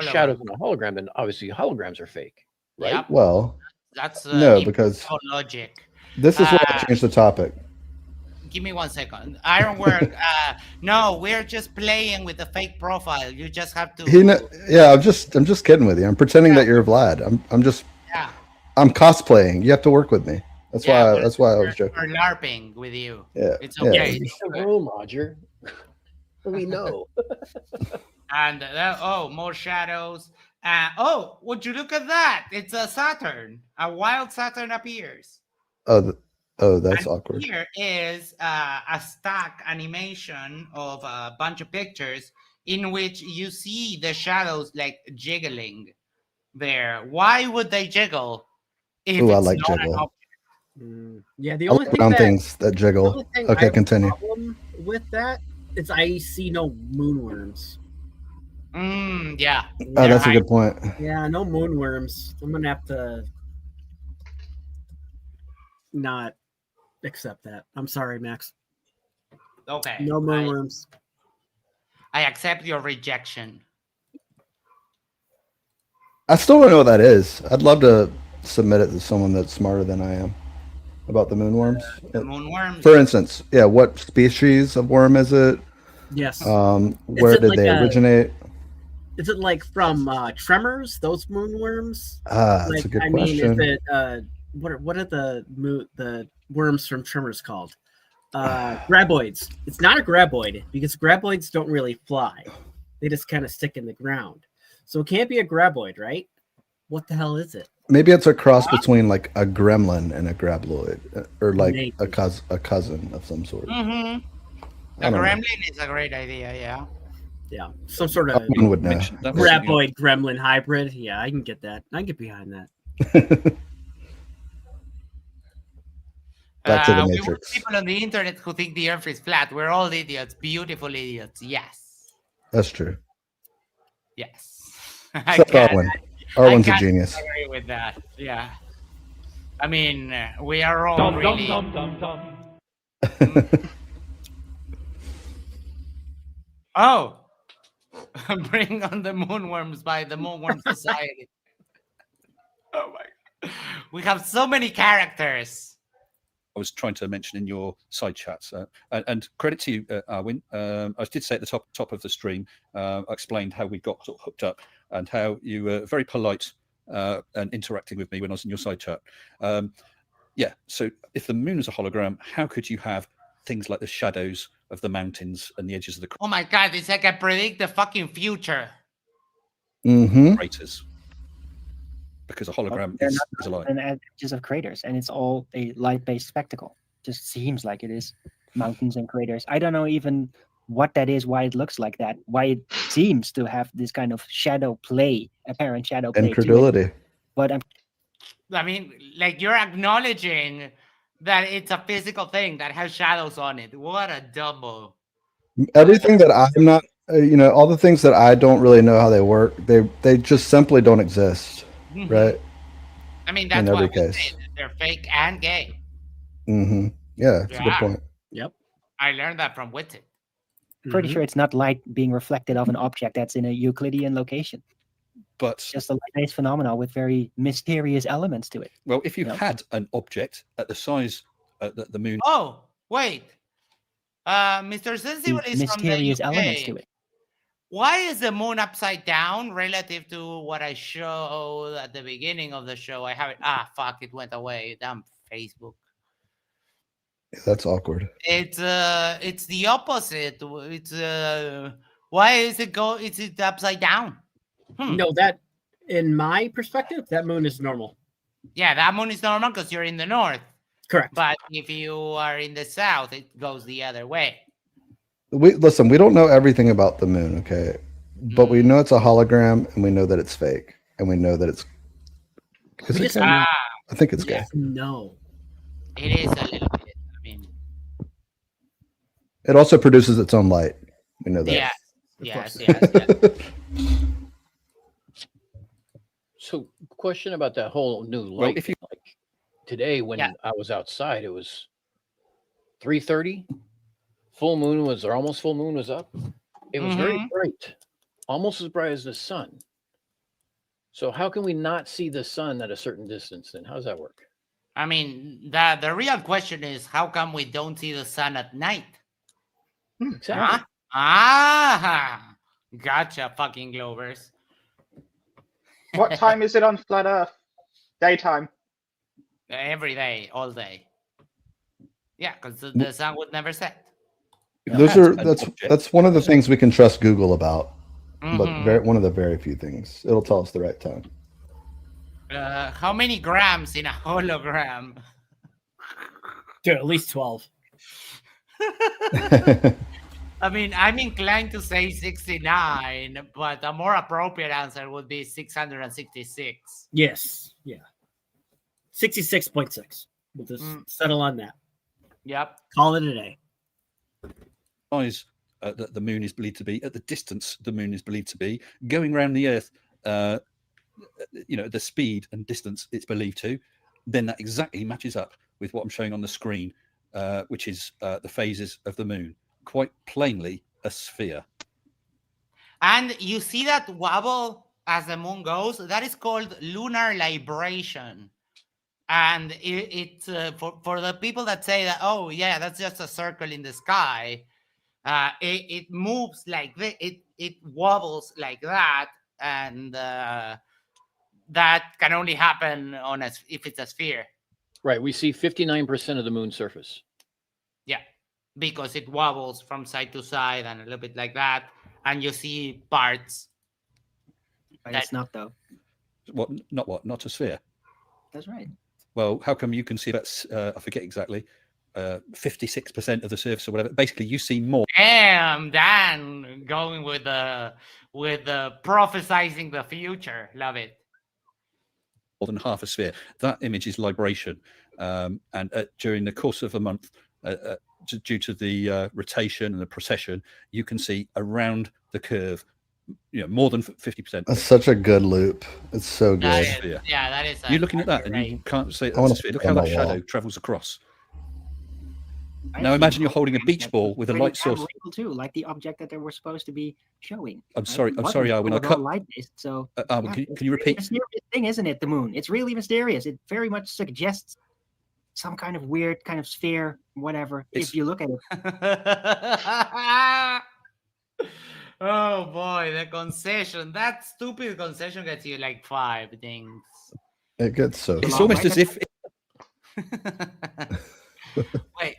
shadows in a hologram, then obviously holograms are fake, right? Yep. Well, that's no, because logic. This is why I changed the topic. Give me 1 second. Ironwork. No, we're just playing with the fake profile. You just have to. Yeah, I'm just kidding with you. I'm pretending that you're Vlad. I'm just. Yeah. I'm cosplaying. You have to work with me. That's why I was joking. We're LARPing with you. Yeah, It's yeah. okay. It's the room, Roger. We know. And more shadows. Would you look at that? It's a Saturn. A wild Saturn appears. That's awkward. Here is a stack animation of a bunch of pictures in which you see the shadows like jiggling there. Why would they jiggle if Ooh, I it's like not an jiggle. object? Yeah, the I only like thing round that things that the jiggle. only thing I Okay, have a continue. problem with that is I see no moonworms. Yeah. Oh, that's a good point. Yeah, no moonworms. I'm gonna have to not accept that. I'm sorry, Max. Okay. No moonworms. I accept your rejection. I still don't know what that is. I'd love to submit it to someone that's smarter than I am about the moonworms. The moonworms. For instance, yeah, what species of worm is it? Yes. Where did they originate? Is it like from Tremors? Those moonworms? That's a good question. Is it what are the worms from Tremors called? Graboids. It's not a graboid because graboids don't really fly. They just kind of stick in the ground. So it can't be a graboid, right? What the hell is it? Maybe it's a cross between like a gremlin and a grabloid, or like Maybe. a cousin of some sort. Mm-hmm. I The don't know. gremlin is a great idea, yeah. Yeah, some sort of One would know. graboid gremlin hybrid. Yeah, I can get that. I can get behind that. Back to the We want Matrix. people on the internet who think the Earth is flat. We're all idiots, beautiful idiots. Yes, That's true. yes. Except Arwyn. Arwyn's a can't genius. disagree with that. Yeah. I mean, we are all really. Oh, bring on the moonworms by the Moonworm Society. Oh my God. We have so many characters. I was trying to mention in your side chats, and credit to you, Arwyn. I did say at the top of the stream, I explained how we got sort of hooked up and how you were very polite and interacting with me when I was in your side chat. Yeah, so if the moon is a hologram, how could you have things like the shadows of the mountains and the edges of the Oh my God, it's like I predict the fucking future. craters? Because a hologram They're is not a lie. on the edges of craters, and it's all a light-based spectacle. Just seems like it is mountains and craters. I don't know even what that is, why it looks like that, why it seems to have this kind of shadow play, apparent shadow play. Incredulity. But I mean, like you're acknowledging that it's a physical thing that has shadows on it. What a double. Everything that I'm not, all the things that I don't really know how they work, they just simply don't exist, right? I mean, that's in why every case. they're fake and gay. Yeah, that's a good point. Yep. I learned that from Witted. pretty sure it's not light being reflected off an object that's in a Euclidean location. But just a light-based phenomenon with very mysterious elements to it. Well, if you had an object at the size that the moon. Oh, wait. Mr. Sensible is mysterious from the UK. elements to it. Why is the moon upside down relative to what I showed at the beginning of the show? I have it. Ah, fuck! It went away. Damn Facebook. Yeah, that's awkward. It's the opposite. It's why is it go? It's upside down. No, that in my perspective, that moon is normal. Yeah, that moon is normal because you're in the north. Correct. But if you are in the south, it goes the other way. We don't know everything about the moon, okay? But we know it's a hologram, and we know that it's fake, and we know that it's. Is it gay? I think it's gay. No. It is a little bit. I mean, It also produces its own light. We know that. Yes. So, question about that whole new light. If you like today, when I was outside, it was 3:30. Full moon was, or almost full moon was up. It was very bright, almost as bright as the sun. So, how can we not see the sun at a certain distance? Then, how does that work? I mean, the real question is, how come we don't see the sun at night? Exactly. Gotcha, fucking Glovers. What time is it on flat Earth? Daytime. every day, all day. Yeah, because the sun would never set. That's one of the things we can trust Google about, but Mhm. one of the very few things. It'll tell us the right time. How many grams in a hologram? Dude, at least 12. I mean, I'm inclined to say 69, but a more appropriate answer would be 666. Yes. Yeah. 66.6. We'll just settle on that. Yep. Call it a day. Size that the moon is believed to be, at the distance the moon is believed to be, going around the Earth, the speed and distance it's believed to, then that exactly matches up with what I'm showing on the screen, which is the phases of the moon. Quite plainly, a sphere. And you see that wobble as the moon goes? That is called lunar libration. And it's for the people that say that, oh, yeah, that's just a circle in the sky. It moves like this. It wobbles like that. And that can only happen if it's a sphere. Right. We see 59% of the moon's surface. Yeah, because it wobbles from side to side and a little bit like that. And you see parts. But it's not, though. What? Not a sphere? That's right. Well, how come you can see that's, I forget exactly, 56% of the surface or whatever? Basically, you see more. Damn, Dan, going with the prophesizing the future. Love it. More than half a sphere. That image is libration. And during the course of a month, due to the rotation and the precession, you can see around the curve, more than 50%. That's such a good loop. It's so good. That is. You're looking at that and you can't say I wanna it's a sphere. Look put how it on that the shadow wall. travels across. Now imagine you're holding a beach ball with a light source. Too, like the object that they were supposed to be showing. I'm sorry, Arwijn. I cut. Light-based, so Can you repeat? It's a mysterious thing, isn't it? The moon. It's really mysterious. It very much suggests some kind of weird kind of sphere, whatever. If you look at it. Oh boy, the concession. That stupid concession gets you like 5 things. It gets so. It's almost as if. Wait.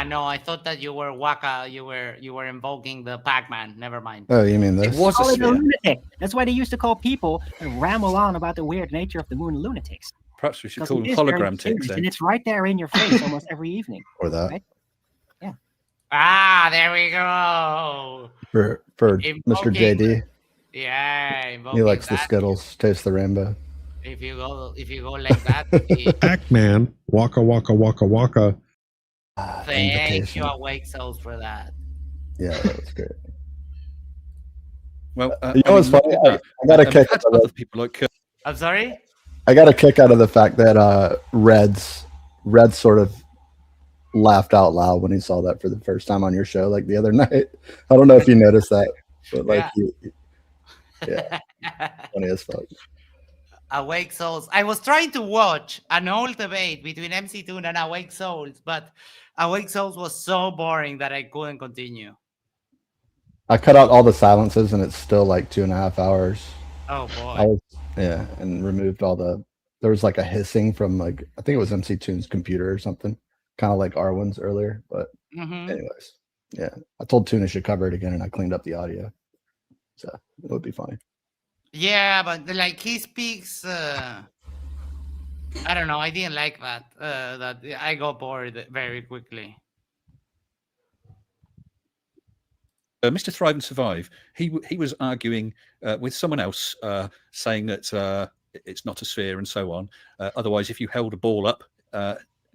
No, I thought that you were Waka. You were invoking the Pac-Man. Never mind. Oh, you mean this? It was a lunatic. That's why they used to call people and ramble on about the weird nature of the moon lunatics. Perhaps we should call them hologram ticks. And it's right there in your face almost every evening. Or that. Right? There we go. For Mr. JD. Yeah, he likes the Skittles. Taste the rainbow. If you go like that. Pac-Man, waka waka waka waka. Thank you, Awake Souls, for that. Yeah, that was great. Well, you know what's funny? I got a kick out of other people like. I'm sorry. I got a kick out of the fact that Red sort of laughed out loud when he saw that for the first time on your show, like the other night. I don't know if you noticed that, but like, yeah, funny as fuck. Awake Souls. I was trying to watch an old debate between MC Toon and Awake Souls, but Awake Souls was so boring that I couldn't continue. I cut out all the silences and it's still like 2.5 hours. Oh boy. And removed all there was like a hissing from like, I think it was MC Toon's computer or something, kind of like Arwin's earlier, but anyways, yeah, I told Toon I should cover it again and I cleaned up the audio. So it would be funny. Yeah, but like he speaks, I don't know. I didn't like that. That I got bored very quickly. Mr. Thrive and Survive. He was arguing with someone else, saying that it's not a sphere and so on. Otherwise, if you held a ball up,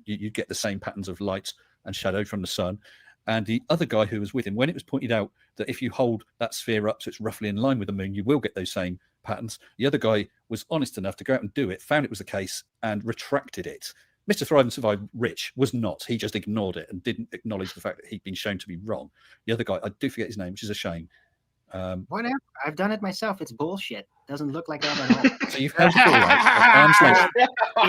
you'd get the same patterns of light and shadow from the sun. And the other guy who was with him, when it was pointed out that if you hold that sphere up so it's roughly in line with the moon, you will get those same patterns. The other guy was honest enough to go out and do it, found it was the case, and retracted it. Mr. Thrive and Survive, Rich, was not. He just ignored it and didn't acknowledge the fact that he'd been shown to be wrong. The other guy, I do forget his name, which is a shame. Whatever. I've done it myself. It's bullshit. Doesn't look like that at all. So you've held the ball at arm's length.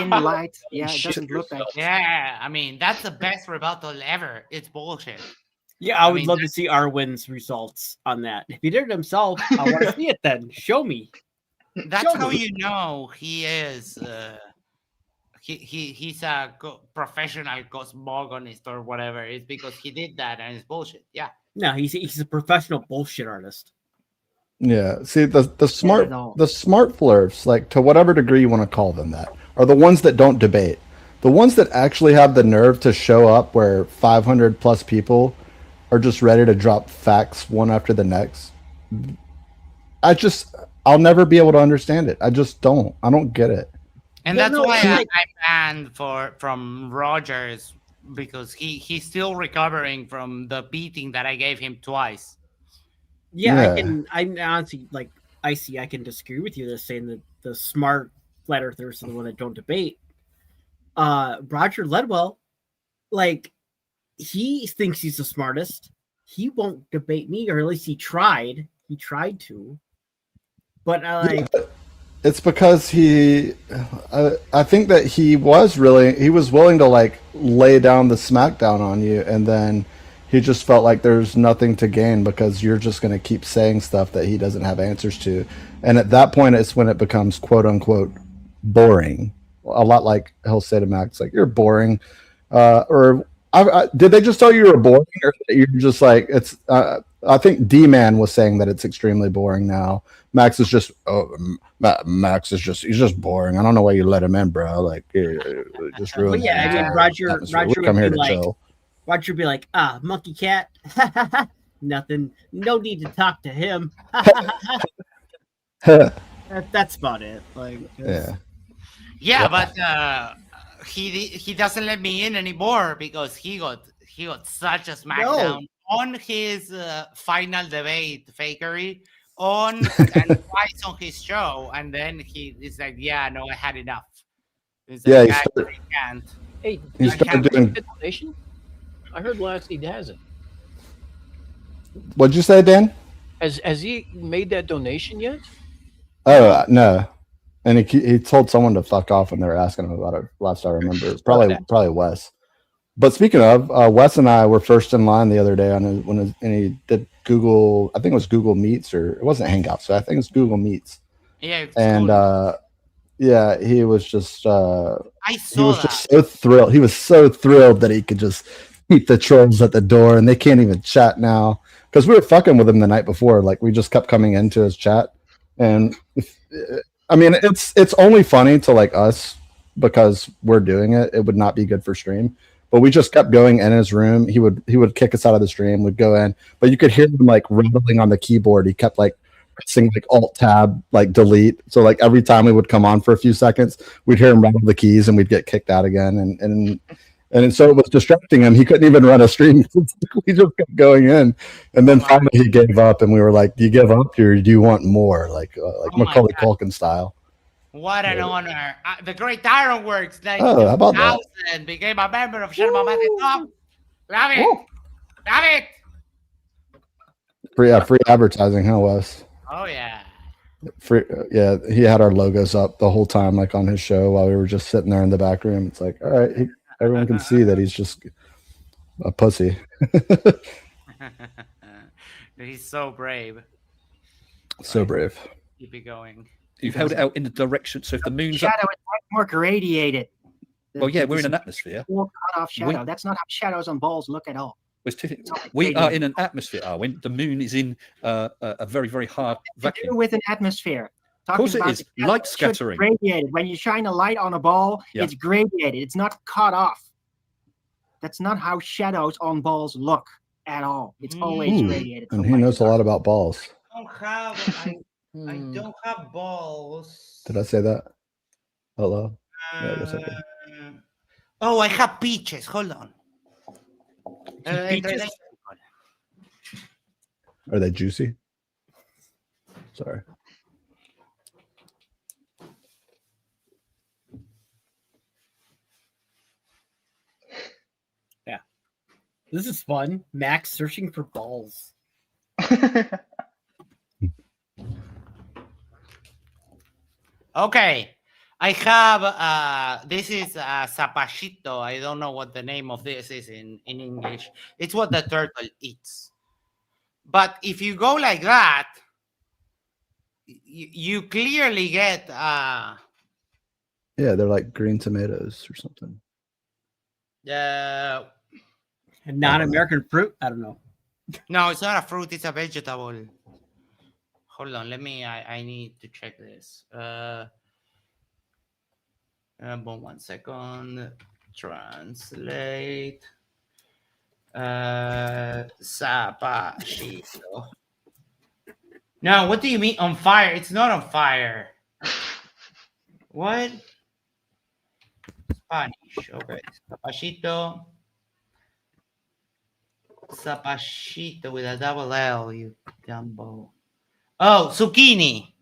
In light. Yeah, it doesn't look like. Yeah, I mean, that's the best rebuttal ever. It's bullshit. Yeah, I would love to see Arwin's results on that. If he did it himself, I want to see it then. Show me. That's how you know he is he's a professional cosmogonist or whatever. It's because he did that and it's bullshit. Yeah. No, he's a professional bullshit artist. Yeah. See, the smart flirts, like to whatever degree you want to call them that, are the ones that don't debate. The ones that actually have the nerve to show up where 500 plus people are just ready to drop facts one after the next. I'll never be able to understand it. I just don't. I don't get it. And that's why I'm banned from Rogers, because he's still recovering from the beating that I gave him twice. Yeah. I honestly, like, I can disagree with you. They're saying that the smart flat earthers are the one that don't debate. Roger Ledwell, like, he thinks he's the smartest. He won't debate me, or at least he tried. He tried to. But it's because I think that he was willing to like lay down the smackdown on you, and then he just felt like there's nothing to gain because you're just going to keep saying stuff that he doesn't have answers to. And at that point, it's when it becomes quote unquote boring. A lot like he'll say to Max, like, you're boring. Did they just tell you were boring, or you're just like, it's, I think D-Man was saying that it's extremely boring now. Max is just, he's just boring. I don't know why you let him in, bro. Like, just ruined. Well, yeah, I mean, Roger come here to like, chill. Roger would be like, monkey cat, nothing, no need to talk to him. That's about it. Like, yeah, but he doesn't let me in anymore because he got such a smackdown on his final debate fakery and twice on his show, and then he's like, yeah, no, I had enough. He's like, I can't. Hey, he started doing. Donation? I heard last he hasn't. What'd you say, Dan? Has he made that donation yet? Oh no, and he told someone to fuck off when they were asking him about it. Last I remember, it's probably Wes. But speaking of, Wes and I were first in line the other day and he did Google. I think it was Google Meets, or it wasn't Hangouts. So I think it's Google Meets. Yeah, and yeah, he was just. I saw just so thrilled. He was so thrilled that he could just keep the trolls at the door, and they can't even chat now because we were fucking with him the night before. Like, we just kept coming into his chat, and I mean, it's only funny to like us because we're doing it. It would not be good for stream. But we just kept going in his room. He would kick us out of the stream. We'd go in, but you could hear him like rattling on the keyboard. He kept like pressing like Alt Tab, like delete. So like every time we would come on for a few seconds, we'd hear him rattle the keys, and we'd get kicked out again. And so it was distracting him. He couldn't even run a stream. We just kept going in, and then finally he gave up. And we were like, "Do you give up, or do you want more?" Like Macaulay Culkin style. What an honor. The great Ironworks, how about that? 2000, became a member of Yerba Mate Talk. Love it. Love it. Free advertising, huh, Wes? Oh, yeah. Yeah, he had our logos up the whole time, like on his show while we were just sitting there in the back room. It's like, all right, everyone can see that he's just a pussy. He's so brave. So brave. Keep it going. You've held it out in the direction. So if the moon's shadow up, is much more radiated. Well, yeah, we're in an atmosphere. Cut off shadow. That's not how shadows on balls look at all. We are in an atmosphere, Arwijn. The moon is in a very, very hard vacuum. With an atmosphere. Of course it is. Light scattering. Radiated. When you shine a light on a ball, it's gradiated. It's not cut off. That's not how shadows on balls look at all. It's always radiated. And he knows a lot about balls. I don't have balls. Did I say that? Hello? Yeah, I guess I did. Oh, I have peaches. Hold on. Peaches? Are they juicy? Sorry. Yeah. This is fun. Max searching for balls. Okay, I have this is zapachito. I don't know what the name of this is in English. It's what the turtle eats. But if you go like that, you clearly get Yeah, they're like green tomatoes or something. Non-American fruit? I don't know. No, it's not a fruit. It's a vegetable. Hold on. I need to check this. One second. Translate. Zapallito. No, what do you mean on fire? It's not on fire. What? Spanish. Okay. Zapallito. Zapallito with a double L, you dumbo. Oh, zucchini.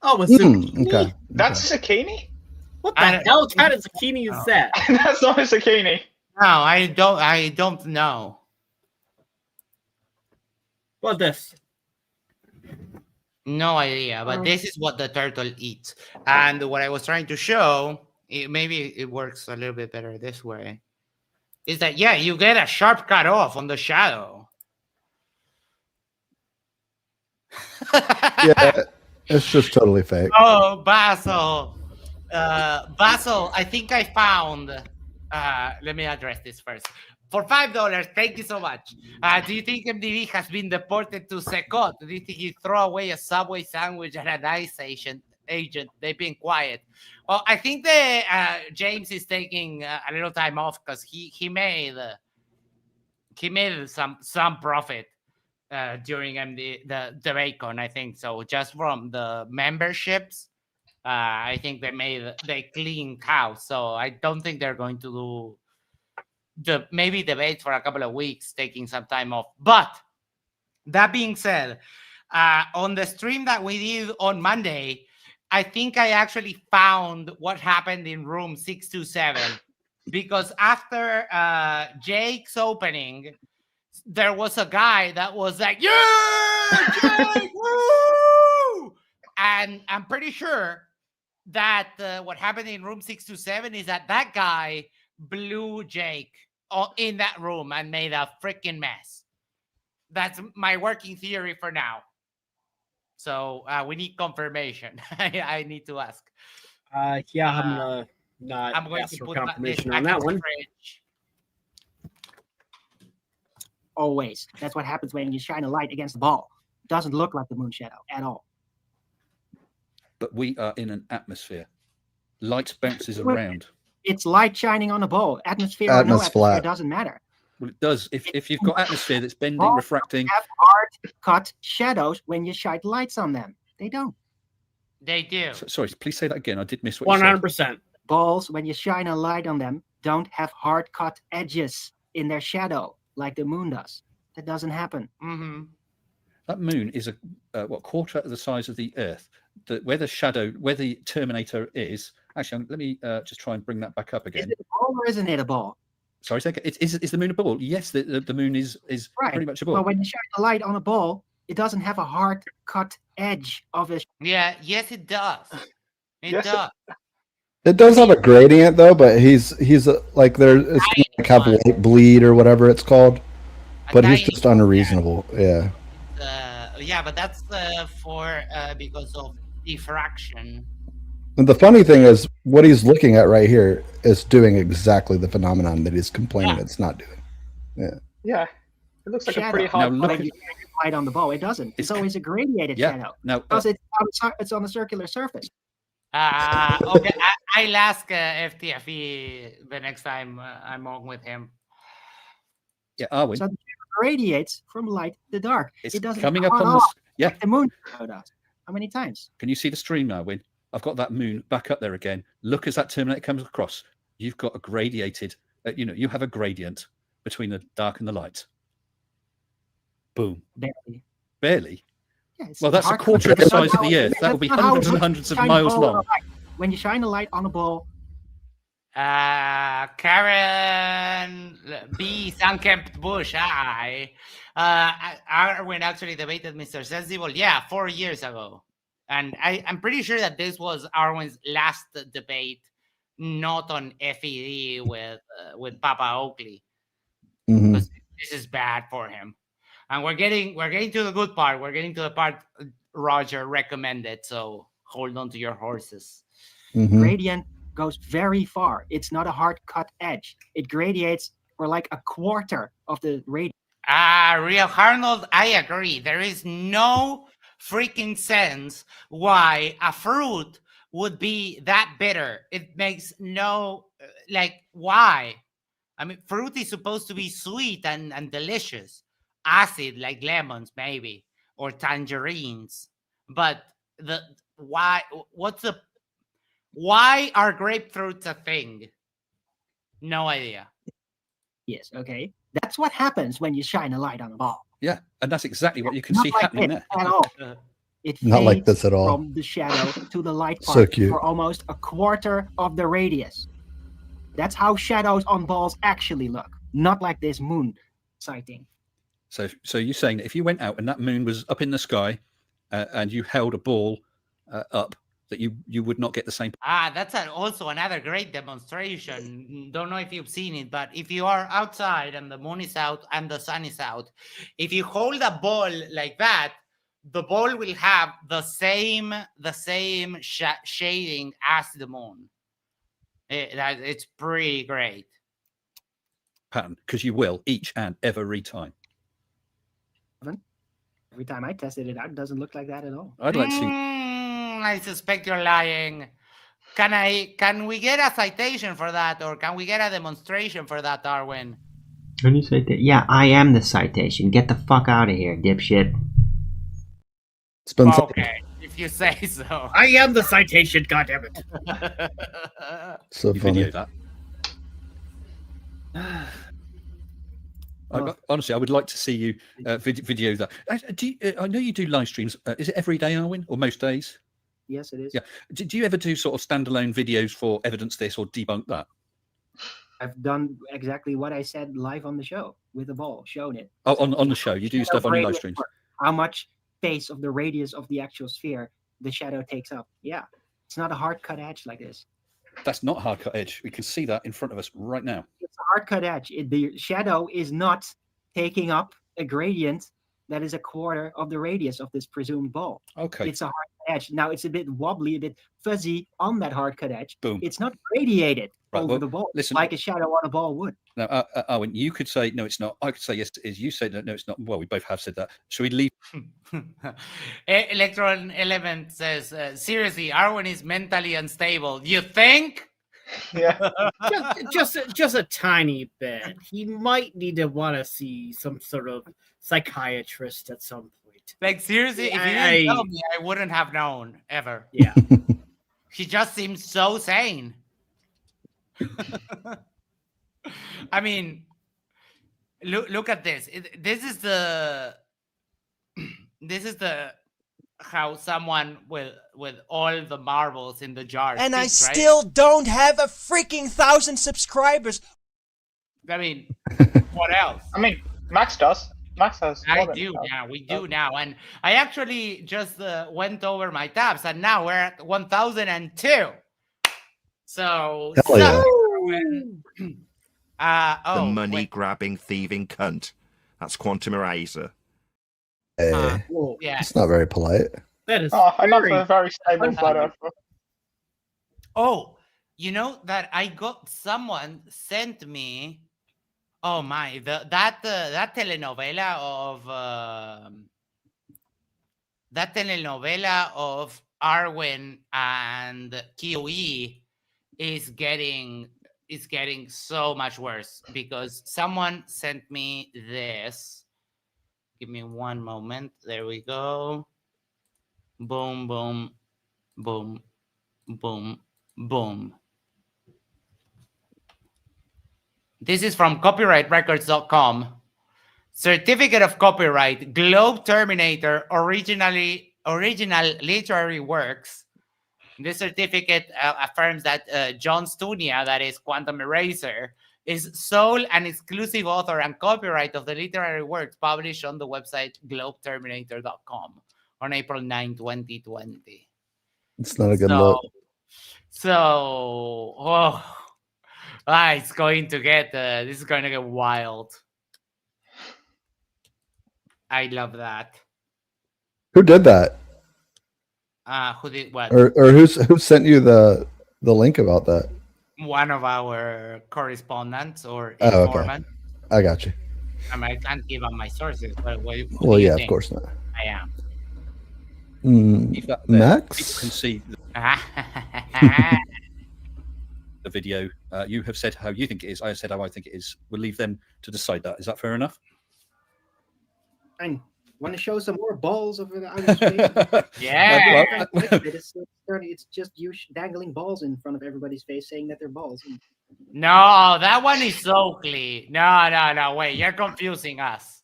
Oh, a zucchini? Okay. That's zucchini? What the hell kind of zucchini is that? That's not a zucchini. No, I don't know. What this? No idea, but this is what the turtle eats. And what I was trying to show, maybe it works a little bit better this way, is that, yeah, you get a sharp cut off on the shadow. Yeah, it's just totally fake. Oh, Basil. Basil, I think I found. Let me address this first. For $5, thank you so much. Do you think MDB has been deported to Secot? Do you think you throw away a Subway sandwich at an ICE agent? They've been quiet. Well, I think that James is taking a little time off because he made some profit during the DebateCon, I think so. Just from the memberships, I think they clean house. So I don't think they're going to do maybe debate for a couple of weeks, taking some time off. But that being said, on the stream that we did on Monday, I think I actually found what happened in room 627, because after Jake's opening, there was a guy that was like, "Yeah, Jake, woo!" And I'm pretty sure that what happened in room 627 is that guy blew Jake in that room and made a freaking mess. That's my working theory for now. So we need confirmation. I need to ask. Yeah, I'm gonna not I'm going ask to for put confirmation this on back that in the one. fridge. Always. That's what happens when you shine a light against the ball. It doesn't look like the moon shadow at all. But we are in an atmosphere. Light bounces around. It's light shining on a ball. Atmosphere or no atmosphere, it doesn't matter. Well, it does. If you've got atmosphere that's bending, refracting. Have hard cut shadows when you shine lights on them. They don't. They do. Sorry, please say that again. I did miss what you said. 100%. Balls, when you shine a light on them, don't have hard cut edges in their shadow like the moon does. That doesn't happen. Mm-hmm. That moon is a quarter of the size of the Earth. Where the Terminator is. Actually, let me just try and bring that back up again. Is it a ball or isn't it a ball? Sorry, is the moon a ball? Yes, the moon is right. Pretty much a ball. Well, when you shine a light on a ball, it doesn't have a hard cut edge of it. Yeah, yes, it does. It does. It does have a gradient though, but he's like it's like have white bleed or whatever it's called. But he's just unreasonable. Yeah. Yeah, but that's because of diffraction. And the funny thing is, what he's looking at right here is doing exactly the phenomenon that he's complaining it's not doing. Yeah. Yeah. It looks like shadow. a pretty hard light on the ball. It doesn't. It's always a gradiated shadow. Now, because it's on a circular surface. Okay, I'll ask FTFE the next time I'm on with him. Yeah, Arwyn. So it radiates from light to dark. It's it doesn't coming up on the like the moon does. How many times? Can you see the stream now, Arwyn? I've got that moon back up there again. Look as that Terminator comes across. You've got a gradiated. You have a gradient between the dark and the light. Boom. Barely. Yeah, well, that's a quarter of the size of the Earth. That would be hundreds and hundreds of miles long. When you shine a light on a ball. Karen B. Sankempt Bush. Hi. Arwyn actually debated Mr. Sensible. Yeah, 4 years ago. And I'm pretty sure that this was Arwyn's last debate, not on FED with Papa Oakley. Mm-hmm. This is bad for him. And we're getting to the good part. We're getting to the part Roger recommended. So hold on to your horses. Mm-hmm. Gradient goes very far. It's not a hard cut edge. It gradiates for like a quarter of the radius. Real Arnold, I agree. There is no freaking sense why a fruit would be that bitter. It makes no, why? I mean, fruit is supposed to be sweet and delicious. Acid, like lemons, maybe, or tangerines. But why are grapefruits a thing? No idea. Yes, okay. That's what happens when you shine a light on a ball. Yeah, and that's exactly what you can Not see like happening it there. at all. It Not like fades this at all. from the shadow to the light So part cute. for almost a quarter of the radius. That's how shadows on balls actually look, not like this moon sighting. So you're saying that if you went out and that moon was up in the sky, and you held a ball up, that you would not get the same. That's also another great demonstration. Don't know if you've seen it, but if you are outside and the moon is out and the sun is out, if you hold a ball like that, the ball will have the same shading as the moon. It's pretty great. Pattern, because you will each and every time. Every time I tested it out, it doesn't look like that at all. I'd like to see. I suspect you're lying. Can we get a citation for that, or can we get a demonstration for that, Arwijn? When you say that, yeah, I am the citation. Get the fuck out of here, dipshit. Okay, if you say so. I am the citation, goddammit. So You funny. video that. Honestly, I would like to see you video that. I know you do live streams. Is it every day, Arwijn, or most days? Yes, it is. Yeah. Do you ever do sort of standalone videos for evidence this or debunk that? I've done exactly what I said live on the show with the ball, shown it. Oh, on the show, you do stuff on your live streams. How much space of the radius of the actual sphere the shadow takes up? Yeah, it's not a hard cut edge like this. That's not hard cut edge. We can see that in front of us right now. It's a hard cut edge. The shadow is not taking up a gradient that is a quarter of the radius of this presumed ball. Okay. It's a hard cut edge. Now it's a bit wobbly, a bit fuzzy on that hard cut edge. Boom. It's not radiated over well, the ball listen, like a shadow on a ball would. Now, Arwijn, you could say no, it's not. I could say yes, it is. You say no, it's not. Well, we both have said that. Should we leave? Electron Element says, seriously, Arwijn is mentally unstable. You think? Yeah. just a tiny bit. He might need to want to see some sort of psychiatrist at some point. Like, seriously, if you didn't tell me, I wouldn't have known, ever. Yeah. He just seems so sane. I mean, look at this. This is the how someone with all the marbles in the jar And I speaks, right? still don't have a freaking 1,000 subscribers. I mean, what else? I mean, Max does. Max has. I do now. We do now, and I actually just went over my tabs, and now we're at 1,002. So, Hell the money grabbing, thieving cunt. That's Quantum Eraser. Hey, yeah, it's not very polite. That is another very stable photo. Oh, you know that I got someone sent me. Oh my, that telenovela of Arwijn and QE is getting so much worse because someone sent me this. Give me one moment. There we go. Boom, boom, boom, boom, boom. This is from copyrightrecords.com. Certificate of copyright, Globe Terminator, original literary works. This certificate affirms that John Stunia, that is Quantum Eraser, is sole and exclusive author and copyright of the literary works published on the website globeterminator.com on April 9, 2020. It's not a good look. It's going to get, this is going to get wild. I love that. Who did that? Who did what? Or who sent you the the link about that? One of our correspondents or Oh, informants. okay. I got you. I mean, I can't give up my sources, but what do Well, you yeah, think of course not. I am. Leave that there. Max? People can see the video. You have said how you think it is. I have said how I think it is. We'll leave them to decide that. Is that fair enough? And want to show some more balls over the outer space? Yeah. It's just you dangling balls in front of everybody's face, saying that they're balls. No, that one is so clean. No. Wait, you're confusing us.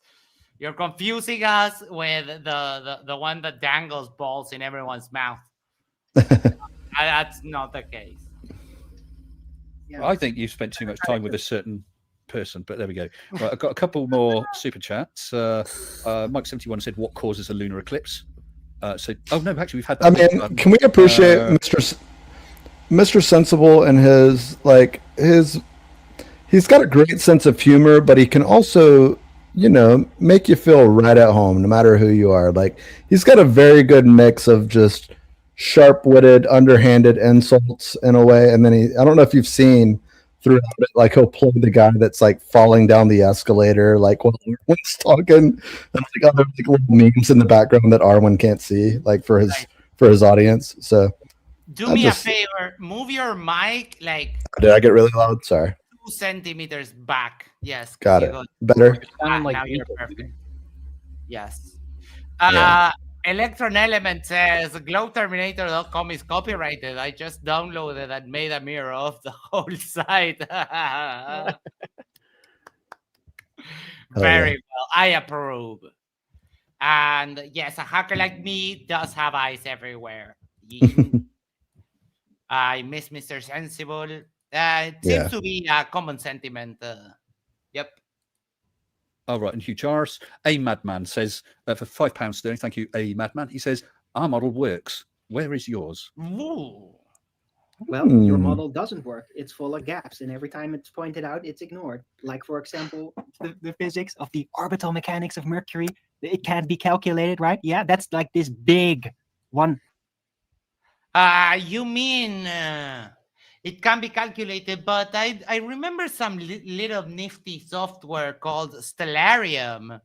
You're confusing us with the one that dangles balls in everyone's mouth. That's not the case. Yeah. I think you've spent too much time with a certain person, but there we go. Right, I've got a couple more super chats. Mike71 said, "What causes a lunar eclipse?" So, oh no, actually, we've had that. I mean, can we appreciate Mr. Sensible and he's got a great sense of humor, but he can also, make you feel right at home, no matter who you are. Like, he's got a very good mix of just sharp-witted, underhanded insults in a way, and then I don't know if you've seen throughout it, like he'll play the guy that's like falling down the escalator, like when Arwin's talking, and like other little memes in the background that Arwin can't see, like for his audience. So do me a favor, move your mic like. Did I get really loud? Sorry. 2 centimeters back. Yes. Got it. Better. Now you're perfect. Yes. Yeah. Electron Element says glowterminator.com is copyrighted. I just downloaded and made a mirror of the whole site. Very well. I approve. And yes, a hacker like me does have eyes everywhere. I miss Mr. Sensible. It seems to be a common sentiment. Yep. All right, and Hugh Jars, a madman says for £5 sterling. Thank you, a madman. He says our model works. Where is yours? Ooh. Well, your model doesn't work. It's full of gaps, and every time it's pointed out, it's ignored. Like, for example, the physics of the orbital mechanics of Mercury. It can't be calculated, right? Yeah, that's like this big one. You mean it can be calculated, but I remember some little nifty software called Stellarium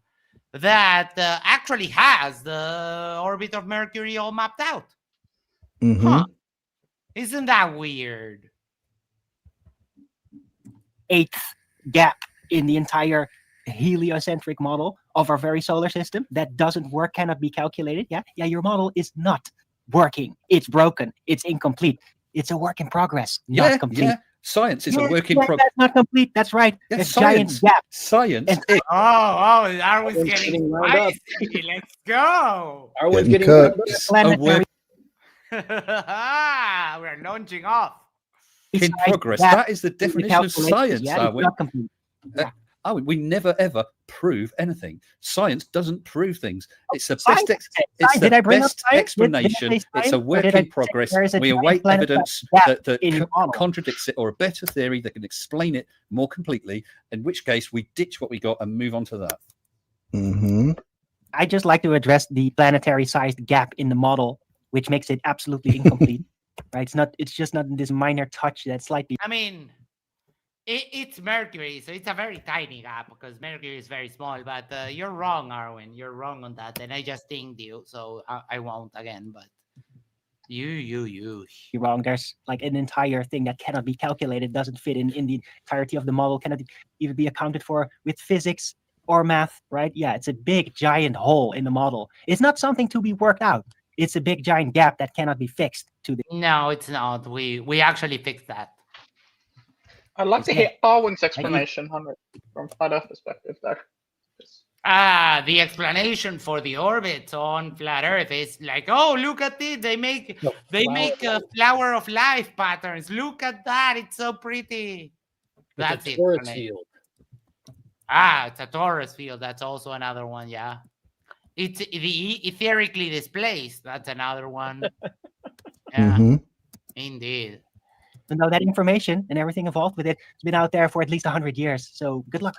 that actually has the orbit of Mercury all mapped out. Mm-hmm. Huh. Isn't that weird? 8th gap in the entire heliocentric model of our very solar system that doesn't work, cannot be calculated. Yeah, your model is not working. It's broken. It's incomplete. It's a work in progress, not complete. Yeah. Science is a work in progress. That's not complete. That's right. Yeah, It's giant gap. Science. Arwin's getting spicy. Let's go. Arwin's getting We're launching off. In progress. That is the definition of science, Arwin. We never ever prove anything. Science doesn't prove things. It's the best. It's the best explanation. It's a work in progress. We await evidence that contradicts it, or a better theory that can explain it more completely. In which case, we ditch what we got and move on to that. Mm-hmm. I just like to address the planetary-sized gap in the model, which makes it absolutely incomplete. Right? It's just not this minor touch that's slightly. I mean. It's Mercury, so it's a very tiny gap because Mercury is very small. But you're wrong, Arwin. You're wrong on that, and I just dinged you, so I won't again. But you're wrong. There's like an entire thing that cannot be calculated, doesn't fit in the entirety of the model, cannot even be accounted for with physics or math. Right? Yeah, it's a big giant hole in the model. It's not something to be worked out. It's a big giant gap that cannot be fixed. No, it's not. We actually fixed that. I'd like to hear Arwin's explanation on it from Flat Earth perspective there. The explanation for the orbits on Flat Earth is like, oh, look at it. They make a flower of life patterns. Look at that. It's so pretty. That's it. Torus field. It's a torus field. That's also another one. Yeah. It's the etherically displaced. That's another one. Yeah. Mm-hmm. Indeed. And now that information and everything involved with it has been out there for at least 100 years. So good luck.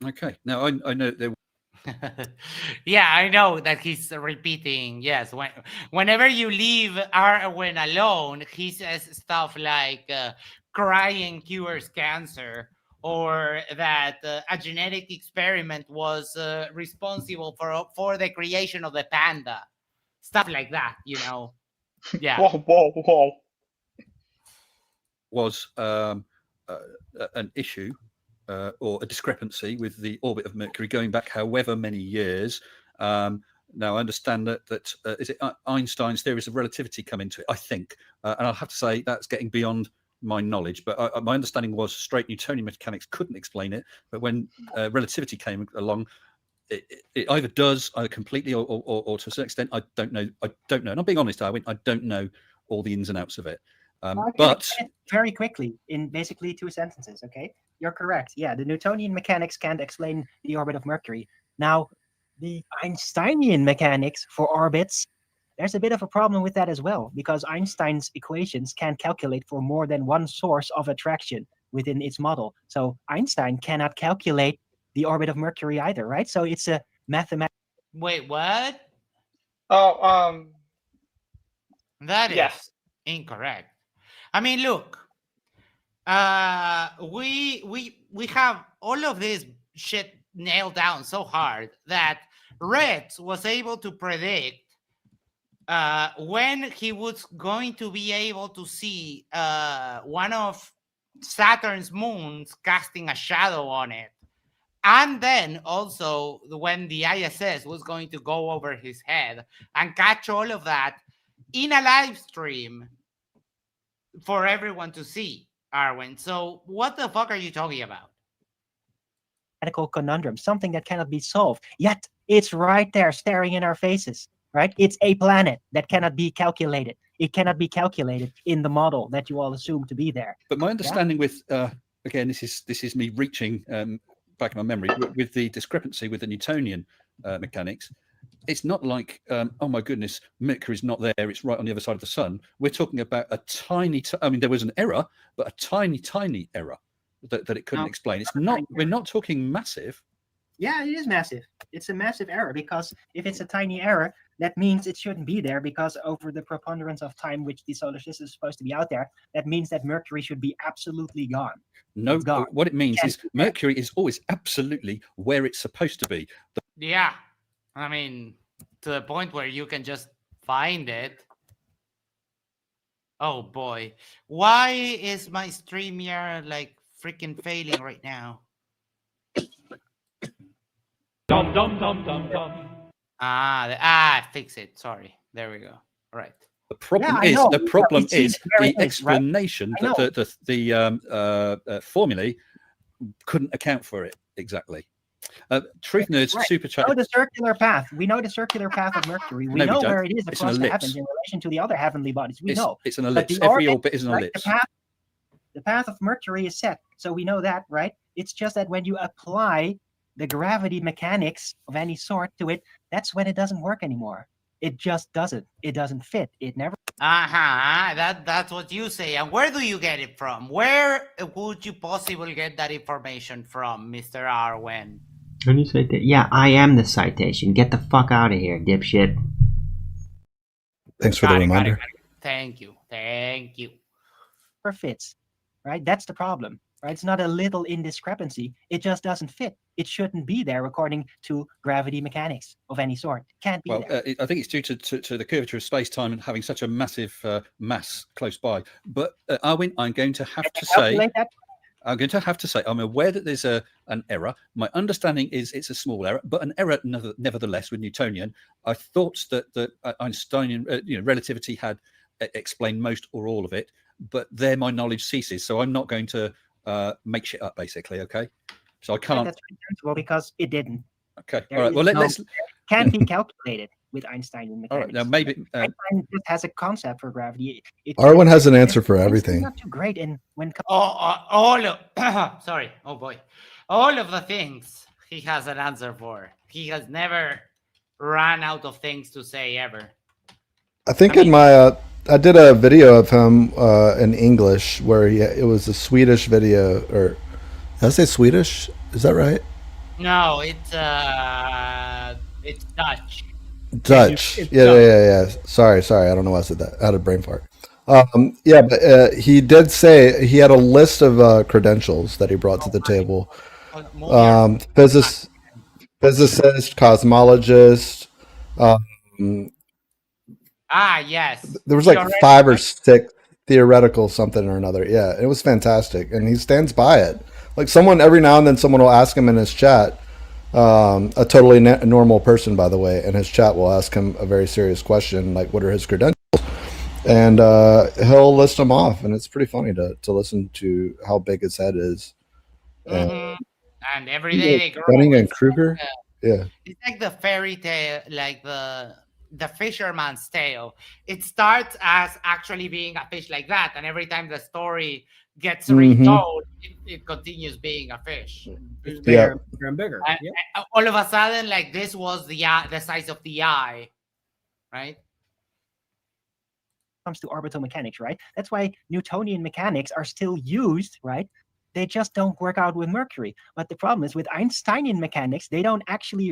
Okay. Now I know there. Yeah, I know that he's repeating. Yes, whenever you leave Arwijn alone, he says stuff like crying cures cancer, or that a genetic experiment was responsible for the creation of the panda. Stuff like that, you know. Yeah. Whoa. Was an issue or a discrepancy with the orbit of Mercury going back however many years. Now, I understand that is it Einstein's theories of relativity come into it, I think. And I'll have to say that's getting beyond my knowledge. But my understanding was straight Newtonian mechanics couldn't explain it. But when relativity came along, it either does, either completely or to a certain extent. I don't know. And I'm being honest, Arwijn, I don't know all the ins and outs of it. But very quickly, in basically 2 sentences, okay? You're correct. Yeah, the Newtonian mechanics can't explain the orbit of Mercury. Now, the Einsteinian mechanics for orbits, there's a bit of a problem with that as well, because Einstein's equations can't calculate for more than one source of attraction within its model. So Einstein cannot calculate the orbit of Mercury either, right? So it's a mathematical. Wait, what? Oh, that yes. is incorrect. I mean, look, we have all of this shit nailed down so hard that Red was able to predict when he was going to be able to see one of Saturn's moons casting a shadow on it. And then also when the ISS was going to go over his head and catch all of that in a live stream for everyone to see, Arwijn. So what the fuck are you talking about? Conundrum, something that cannot be solved, yet it's right there staring in our faces, right? It's a planet that cannot be calculated. It cannot be calculated in the model that you all assume to be there. But my understanding with, again, this is me reaching back in my memory, with the discrepancy with the Newtonian mechanics, it's not like, oh my goodness, Mercury's not there, it's right on the other side of the sun. We're talking about a tiny, I mean, there was an error, but a tiny error that it couldn't explain. It's not, we're not talking massive. Yeah, it is massive. It's a massive error, because if it's a tiny error, that means it shouldn't be there, because over the preponderance of time which the solar system is supposed to be out there, that means that Mercury should be absolutely gone. No, what it means is Mercury is always absolutely where it's supposed to be. Yeah, I mean, to the point where you can just find it. Oh boy, why is my stream here like freaking failing right now? Fix it. Sorry, there we go. All right. The problem is the explanation that the formulae couldn't account for it exactly. Truth Nerds super chat. We know the circular path. We know the circular path of Mercury. We know where it is across the heavens in relation to the other heavenly bodies. We know it's an ellipse. Every orbit is an ellipse. The path of Mercury is set, so we know that, right? It's just that when you apply the gravity mechanics of any sort to it, that's when it doesn't work anymore. It just doesn't. It doesn't fit. It never. That's what you say. And where do you get it from? Where would you possibly get that information from, Mr. Arwijn? Any citation? Yeah, I am the citation. Get the fuck out of here, dipshit. Thanks for the reminder. Thank you. Never fits, right? That's the problem, right? It's not a little indiscrepancy. It just doesn't fit. It shouldn't be there according to gravity mechanics of any sort. It can't be there. I think it's due to the curvature of space-time and having such a massive mass close by. But Arwijn, I'm going to have to say, I'm aware that there's an error. My understanding is it's a small error, but an error nevertheless with Newtonian. I thought that Einsteinian relativity had explained most or all of it, but there my knowledge ceases. So I'm not going to make shit up, basically. Okay, so I can't. That's sensible because it didn't. Okay, all right. Well, let's. Can't be calculated with Einsteinian mechanics. All right, now maybe Einstein just has a concept for gravity. Arwijn has an answer for everything. It's not too great, and when all of sorry, oh boy, all of the things he has an answer for. He has never run out of things to say ever. I think I did a video of him in English where it was a Swedish video, or did I say Swedish? Is that right? No, it's Dutch. Dutch. It's Yeah. Sorry. I don't know why I said that. I had a brain fart. Yeah, but he did say he had a list of credentials that he brought to the table. Physicist, cosmologist. Yes. There was like 5 or 6 theoretical something or another. Yeah, it was fantastic, and he stands by it. Like every now and then, someone will ask him in his chat. A totally normal person, by the way, in his chat will ask him a very serious question, like, "What are his credentials?" And he'll list them off, and it's pretty funny to listen to how big his head is. And every day they grow. Dunning and Kruger. Yeah. It's like the fairy tale, like the fisherman's tale. It starts as actually being a fish like that, and every time the story gets retold, it continues being a fish. It's bigger and bigger. And all of a sudden, like this was the size of the eye, right? Comes to orbital mechanics, right? That's why Newtonian mechanics are still used, right? They just don't work out with Mercury. But the problem is with Einsteinian mechanics, they don't actually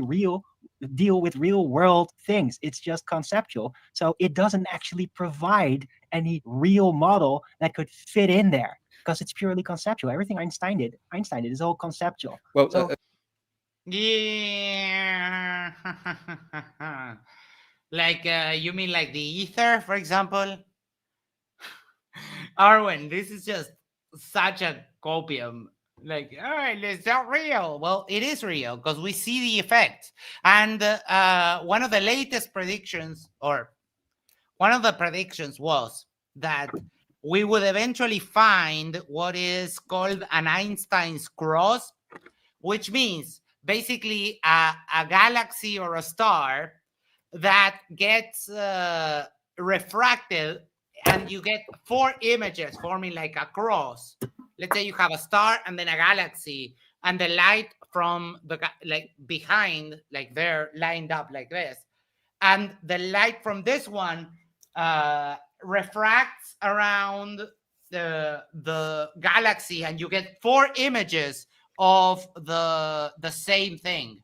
deal with real world things. It's just conceptual. So it doesn't actually provide any real model that could fit in there because it's purely conceptual. Everything Einstein did is all conceptual. Well, so, yeah. Like you mean like the ether, for example? Arwijn, this is just such a copium. Like, all right, it's not real. Well, it is real because we see the effect. And one of the latest predictions, or one of the predictions, was that we would eventually find what is called an Einstein's cross, which means basically a galaxy or a star that gets refracted, and you get 4 images forming like a cross. Let's say you have a star and then a galaxy, and the light from the like behind, like they're lined up like this, and the light from this one refracts around the galaxy, and you get 4 images of the same thing.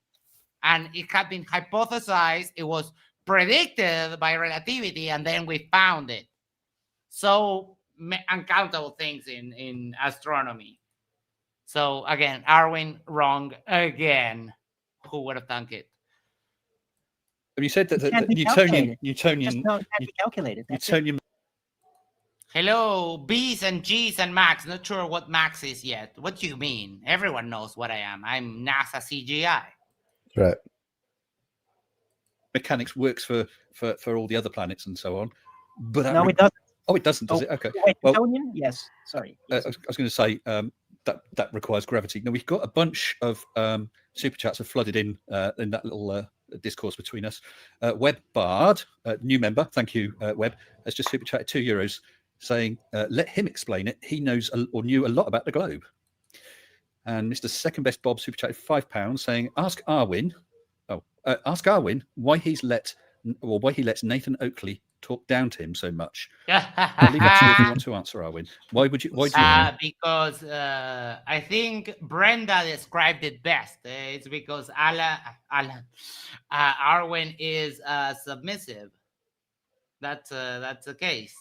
And it had been hypothesized, it was predicted by relativity, and then we found it. So uncountable things in astronomy. So again, Arwijn wrong again. Who would have thunk it? You said that Newtonian Hello, B's and G's and Max. Not sure what Max is yet. What do you mean? Everyone knows what I am. I'm NASA CGI. Right. Mechanics works for all the other planets and so on, but no, it doesn't. Oh, it doesn't, does it? Okay. Wait, well, Newtonian? Yes. Sorry. I was going to say that requires gravity. Now we've got a bunch of super chats have flooded in that little discourse between us. Web Bard, new member, thank you, Web, has just super chatted €2, saying let him explain it. He knows or knew a lot about the globe. And Mr. Second Best Bob super chatted £5, saying ask Arwijn why he lets Nathan Oakley talk down to him so much. I'll leave that to you if you want to answer, Arwijn. Why do you? Because I think Brenda described it best. It's because Arwijn is submissive. That's the case.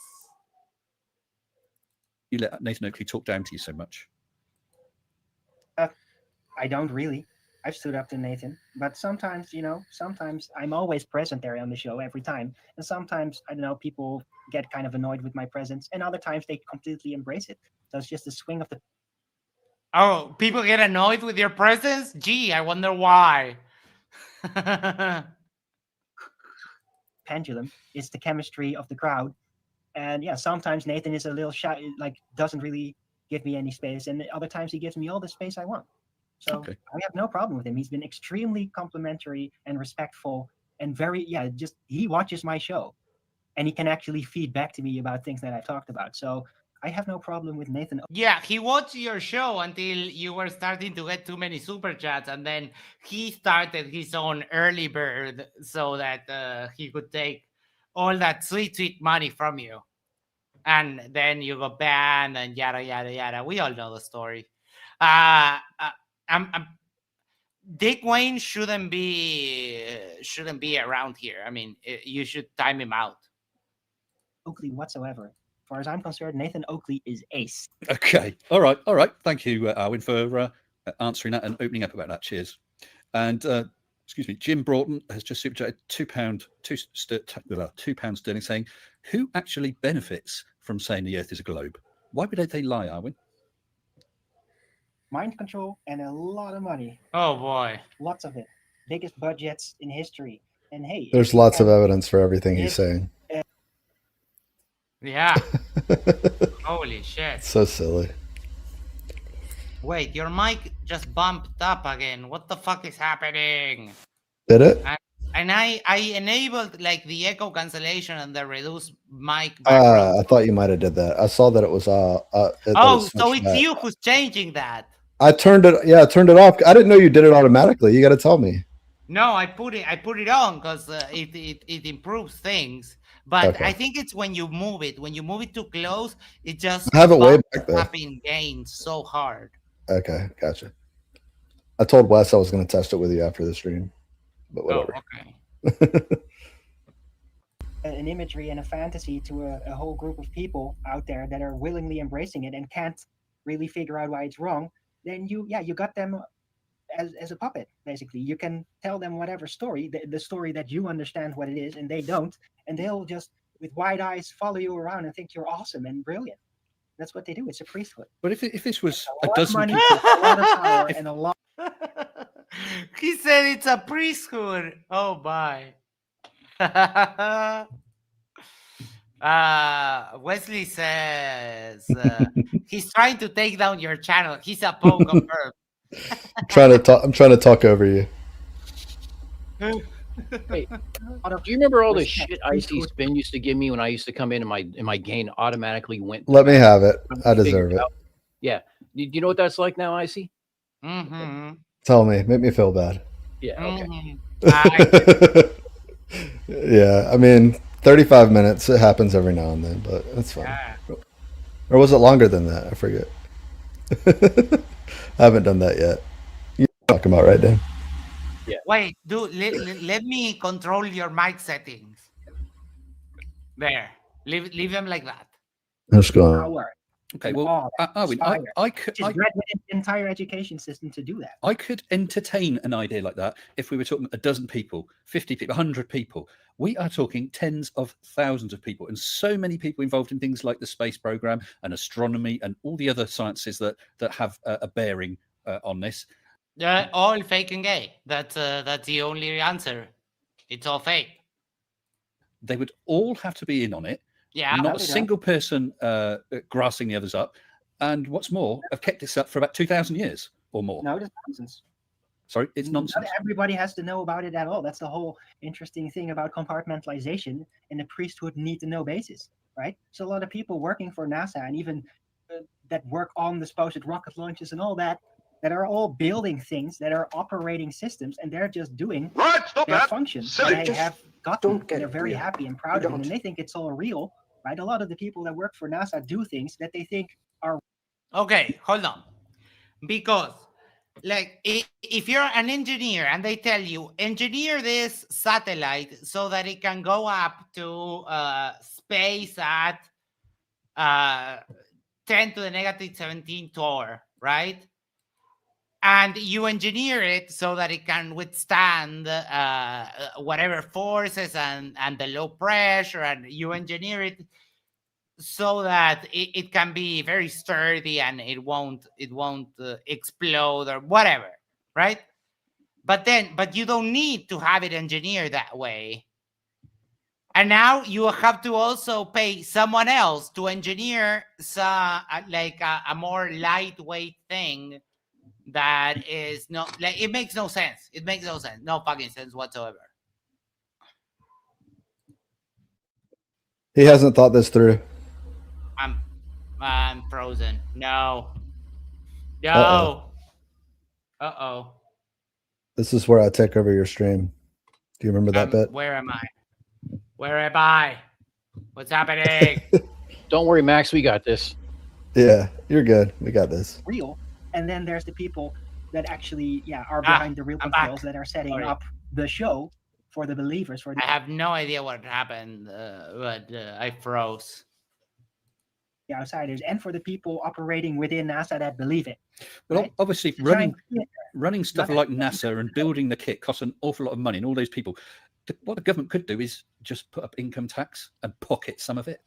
You let Nathan Oakley talk down to you so much. I don't really. I've stood up to Nathan, but sometimes I'm always present there on the show every time. And sometimes, I don't know, people get kind of annoyed with my presence, and other times they completely embrace it. So it's just a swing of the... Oh, people get annoyed with your presence? Gee, I wonder why. Pendulum is the chemistry of the crowd. And yeah, sometimes Nathan is a little shy, like doesn't really give me any space. And other times he gives me all the space I want. So okay. I have no problem with him. He's been extremely complimentary and respectful and just he watches my show and he can actually feed back to me about things that I've talked about. So I have no problem with Nathan. Yeah, he watched your show until you were starting to get too many super chats, and then he started his own early bird so that he could take all that sweet, sweet money from you. And then you got banned and yada, yada, yada. We all know the story. Dick Wayne shouldn't be around here. I mean, you should time him out. Oakley whatsoever. As far as I'm concerned, Nathan Oakley is ace. Okay. All right. All right. Thank you, Arwyn, for answering that and opening up about that. Cheers. And excuse me, Jim Broughton has just super chatted £2 sterling, saying, "Who actually benefits from saying the Earth is a globe? Why would they lie, Arwyn?" Mind control and a lot of money. Oh boy, lots of it. Biggest budgets in history. And hey, There's lots of evidence for everything he's saying. Yeah. Holy shit. So silly. Wait, your mic just bumped up again. What the fuck is happening? Did it? And I enabled like the echo cancellation and the reduce mic. I thought you might have did that. I saw that it was So it's back. you who's changing that. I turned it. Yeah, I turned it off. I didn't know you did it automatically. You got to tell me. No, I put it on because it improves things. But Okay. I think it's when you move it. When you move it too close, it just I have it way bumps back there. up in gain so hard. Okay, gotcha. I told Wes I was going to test it with you after the stream, but whatever. Oh, okay. An imagery and a fantasy to a whole group of people out there that are willingly embracing it and can't really figure out why it's wrong, then you got them as a puppet, basically. You can tell them whatever story, the story that you understand what it is and they don't, and they'll just with wide eyes follow you around and think you're awesome and brilliant. That's what they do. It's a priesthood. But if this was a lot of money, people, a lot of power, and a lot. He said it's a priesthood. Oh my. Wesley says he's trying to take down your channel. He's a poke confirmed. I'm trying to talk over you. Hey, do you remember all the shit Icy Spin used to give me when I used to come in and my gain automatically went? Let me have it. I deserve it. Yeah. Do you know what that's like now, Icy? Mm-hmm. Tell me. Make me feel bad. Yeah. Okay. Yeah, I mean, 35 minutes. It happens every now and then, but that's fine. Yeah. Or was it longer than that? I forget. I haven't done that yet. You're talking about right, Dan? Yeah. Wait, dude, let me control your mic settings. There. Leave them like that. What's going on? Power. Okay, well, I could the entire education system to do that. I could entertain an idea like that if we were talking a dozen people, 50 people, 100 people. We are talking tens of thousands of people, and so many people involved in things like the space program and astronomy and all the other sciences that have a bearing on this. All fake and gay. That's the only answer. It's all fake. They would all have to be in on it. Yeah. Not a single person grassing the others up. And what's more, I've kept this up for about 2,000 years or more. No, it's nonsense. Sorry, it's nonsense. Not everybody has to know about it at all. That's the whole interesting thing about compartmentalization and the priesthood need-to-know basis, right? So a lot of people working for NASA and even that work on the supposed rocket launches and all that are all building things that are operating systems, and they're just doing their function. They have gotten, and they're very happy and proud of it, and they think it's all real, right? A lot of the people that work for NASA do things that they think are. Okay, hold on. Because, like, if you're an engineer and they tell you, engineer this satellite so that it can go up to space at 10 to the negative 17 torr, right? And you engineer it so that it can withstand whatever forces and the low pressure, and you engineer it so that it can be very sturdy and it won't explode or whatever, right? But you don't need to have it engineered that way. And now you have to also pay someone else to engineer a more lightweight thing that is not like, it makes no sense. It makes no sense. No fucking sense whatsoever. He hasn't thought this through. I'm frozen. No. Uh-oh. This is where I take over your stream. Do you remember that bit? Where am I? What's happening? Don't worry, Max. We got this. Yeah, you're good. We got this. Real. And then there's the people that actually are behind the real controls that are setting Sorry. up the show for the believers. For the I have no idea what happened, but I froze. outsiders and for the people operating within NASA that believe it. Well, right? obviously, It's a giant running stuff like NASA and building the kit costs an awful lot of money, and all those people. What the government could do is just put up income tax and pocket some of it.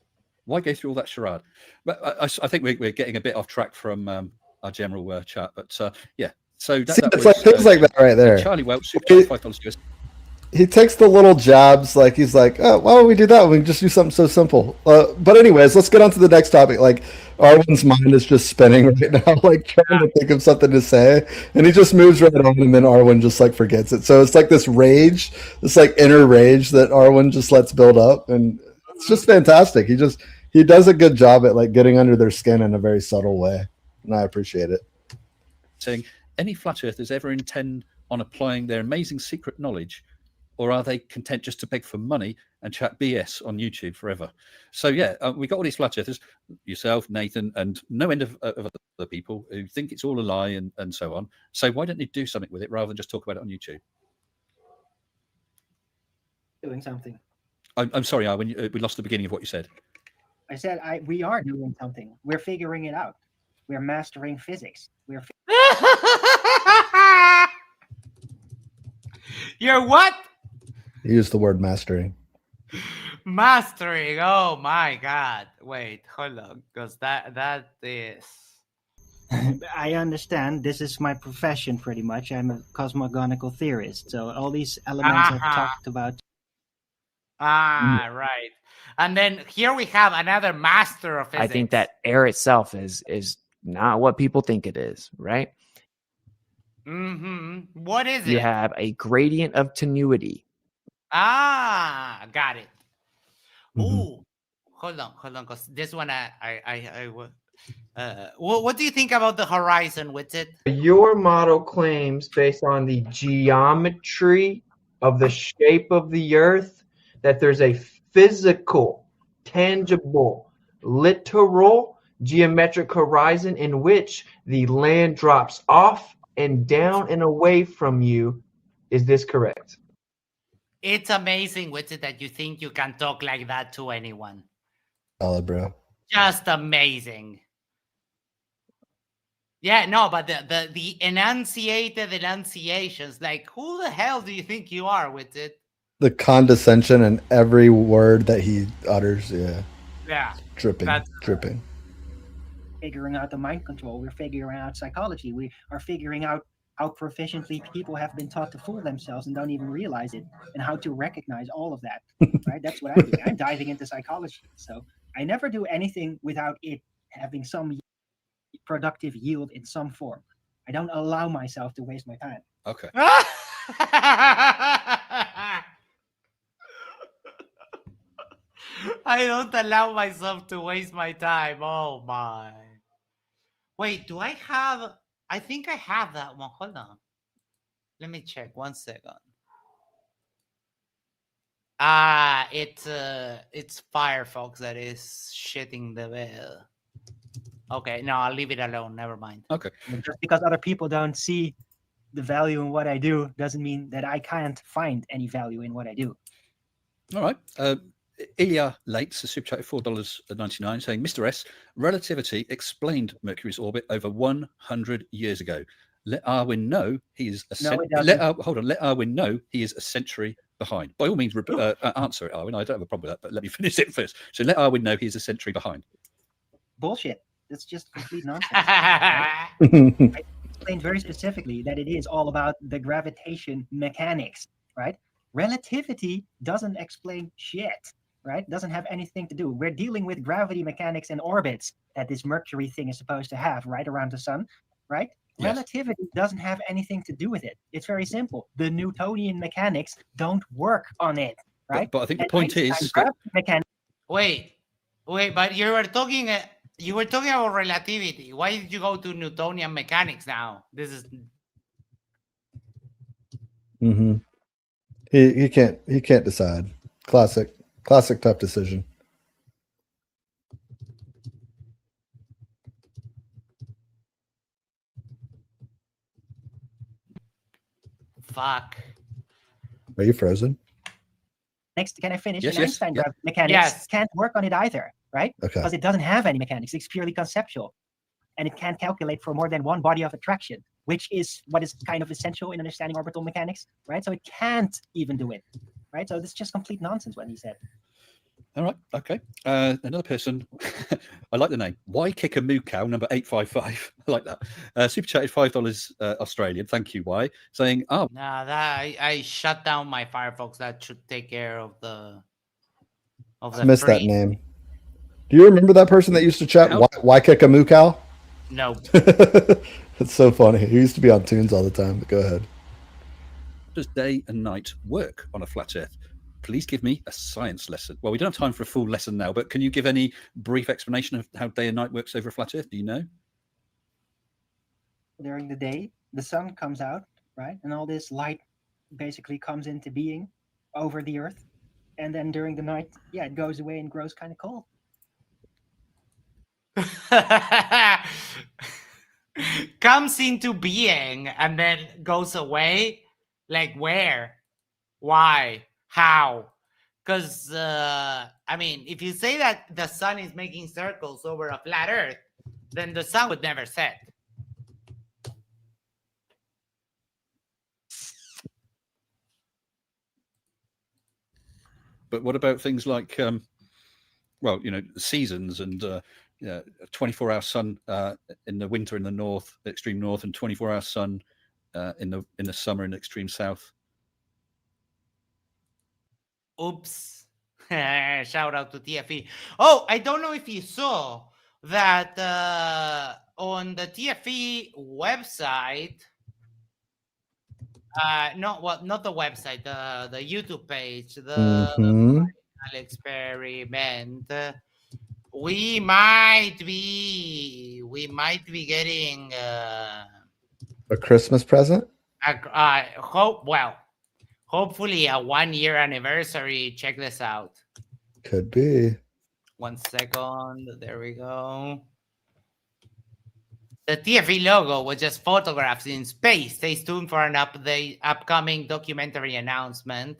Why go through all that charade? But I think we're getting a bit off track from our general chat. But yeah, so that, See, that it's was like things like that right there. Charlie Welch, $5 US. He takes the little jabs, like he's like, oh, why don't we do that? We can just do something so simple. But anyways, let's get on to the next topic. Like Arwin's mind is just spinning right now, like trying to think of something to say, and he just moves right on, and then Arwin just like forgets it. So it's like this rage, this like inner rage that Arwin just lets build up, and it's just fantastic. He does a good job at like getting under their skin in a very subtle way, and I appreciate it. Saying any flat earthers ever intend on applying their amazing secret knowledge, or are they content just to beg for money and chat BS on YouTube forever? So yeah, we got all these flat earthers, yourself, Nathan, and no end of other people who think it's all a lie and so on. So why don't they do something with it rather than just talk about it on YouTube? Doing something. I'm sorry, Arwin, we lost the beginning of what you said. I said we are doing something. We're figuring it out. We're mastering physics. You're what? He used the word mastering. Mastering. Oh my God. Wait, hold on, because that is. I understand. This is my profession, pretty much. I'm a cosmogonical theorist. So all these elements I've talked about. Right. And then here we have another master of physics. I think that air itself is not what people think it is, right? Mm-hmm. What is it? You have a gradient of tenuity. Got it. Mm-hmm. Ooh, hold on, because this one what do you think about the horizon with it? Your model claims, based on the geometry of the shape of the Earth, that there's a physical, tangible, literal geometric horizon in which the land drops off and down and away from you. Is this correct? It's amazing, with it, that you think you can talk like that to anyone. Solid, bro. Just amazing. Yeah, no, but the enunciated enunciations, like, who the hell do you think you are with it? The condescension in every word that he utters, yeah. Yeah. Dripping. Figuring out the mind control. We're figuring out psychology. We are figuring out how proficiently people have been taught to fool themselves and don't even realize it, and how to recognize all of that. Right? That's what I'm doing. I'm diving into psychology. So I never do anything without it having some productive yield in some form. I don't allow myself to waste my time. Okay. I don't allow myself to waste my time. Oh my. Wait, do I have... I think I have that one. Hold on. Let me check. 1 second. It's Firefox that is shitting the bed. Okay, no, I'll leave it alone. Never mind. Okay. Just because other people don't see the value in what I do doesn't mean that I can't find any value in what I do. All right. Ilya Lates, a super chat of $4.99, saying, Mr. S, relativity explained Mercury's orbit over 100 years ago. Let Arwin know he is let Arwin know he is a century behind. By all means, answer it, Arwin. I don't have a problem with that, but let me finish it first. So let Arwin know he is a century behind. Bullshit. That's just complete nonsense. Right? I explained very specifically that it is all about the gravitation mechanics, right? Relativity doesn't explain shit, right? Doesn't have anything to do. We're dealing with gravity mechanics and orbits that this Mercury thing is supposed to have right around the sun, right? Yes. Relativity doesn't have anything to do with it. It's very simple. The Newtonian mechanics don't work on it, right? But I think the point is Wait, but you were talking about relativity. Why did you go to Newtonian mechanics now? This is Mm-hmm. He can't decide. Classic tough decision. fuck? Are you frozen? Next, can I finish? Yes, The yes, Einstein yeah. mechanics Yes. can't work on it either, right? Okay. Because it doesn't have any mechanics. It's purely conceptual. And it can't calculate for more than one body of attraction, which is what is kind of essential in understanding orbital mechanics, right? So it can't even do it, right? So this is just complete nonsense what he said. All right. Okay. Another person. I like the name. Why kick a moo cow? Number 855. I like that. Super chatted $5 Australian. Thank you. Why? Saying, oh, Nah, that I shut down my Firefox. That should take care of the I missed that free. name. Do you remember that person that used to chat? Why kick a moo cow? No. It's so funny. He used to be on Tunes all the time. But go ahead. does day and night work on a flat Earth? Please give me a science lesson. Well, we don't have time for a full lesson now, but can you give any brief explanation of how day and night works over a flat Earth? Do you know? During the day, the sun comes out, right? And all this light basically comes into being over the Earth. And then during the night, yeah, it goes away and grows kind of cold. Comes into being and then goes away. Like where? Why? How? Because I mean, if you say that the sun is making circles over a flat Earth, then the sun would never set. But what about things like, well, you know, seasons and 24-hour sun in the winter in the north, extreme north, and 24-hour sun in the summer in extreme south? Oops. Shout out to TFE. Oh, I don't know if you saw that on the TFE website. No, well, not the website, the YouTube page, the experiment. We might be getting A Christmas present? hopefully a 1-year anniversary. Check this out. Could be. 1 second. There we go. The TFE logo was just photographs in space. Stay tuned for an upcoming documentary announcement.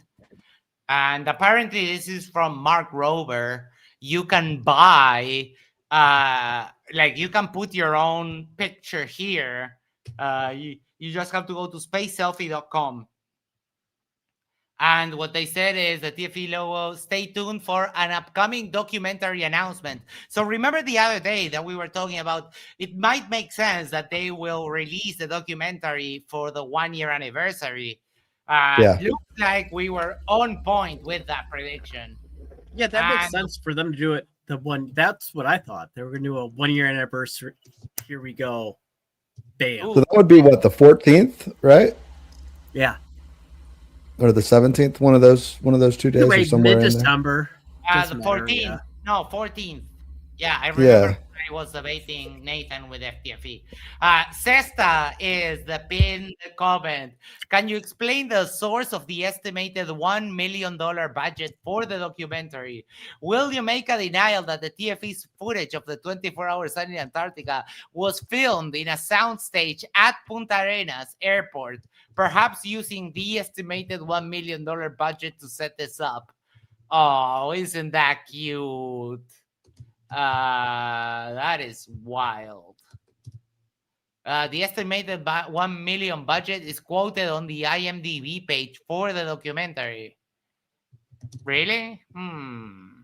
And apparently this is from Mark Rober. You can buy, like you can put your own picture here. You just have to go to spaceselfie.com. And what they said is the TFE logo, stay tuned for an upcoming documentary announcement. So remember the other day that we were talking about, it might make sense that they will release the documentary for the 1-year anniversary. Yeah. Looks like we were on point with that prediction. Yeah, that makes sense for them to do it. That's what I thought. They were going to do a 1-year anniversary. Here we go. Bam. So that would be what, the 14th, right? Yeah. Or the 17th, one of those 2 days or somewhere in there. Mid-December. The 14th. No, 14th. Yeah, I remember. Yeah. I was debating Nathan with FTFE. Sesta is the pinned comment. Can you explain the source of the estimated $1 million budget for the documentary? Will you make a denial that the TFE's footage of the 24-hour sun in Antarctica was filmed in a soundstage at Punta Arenas Airport, perhaps using the estimated $1 million budget to set this up? Oh, isn't that cute? That is wild. The estimated $1 million budget is quoted on the IMDb page for the documentary. Really? Punta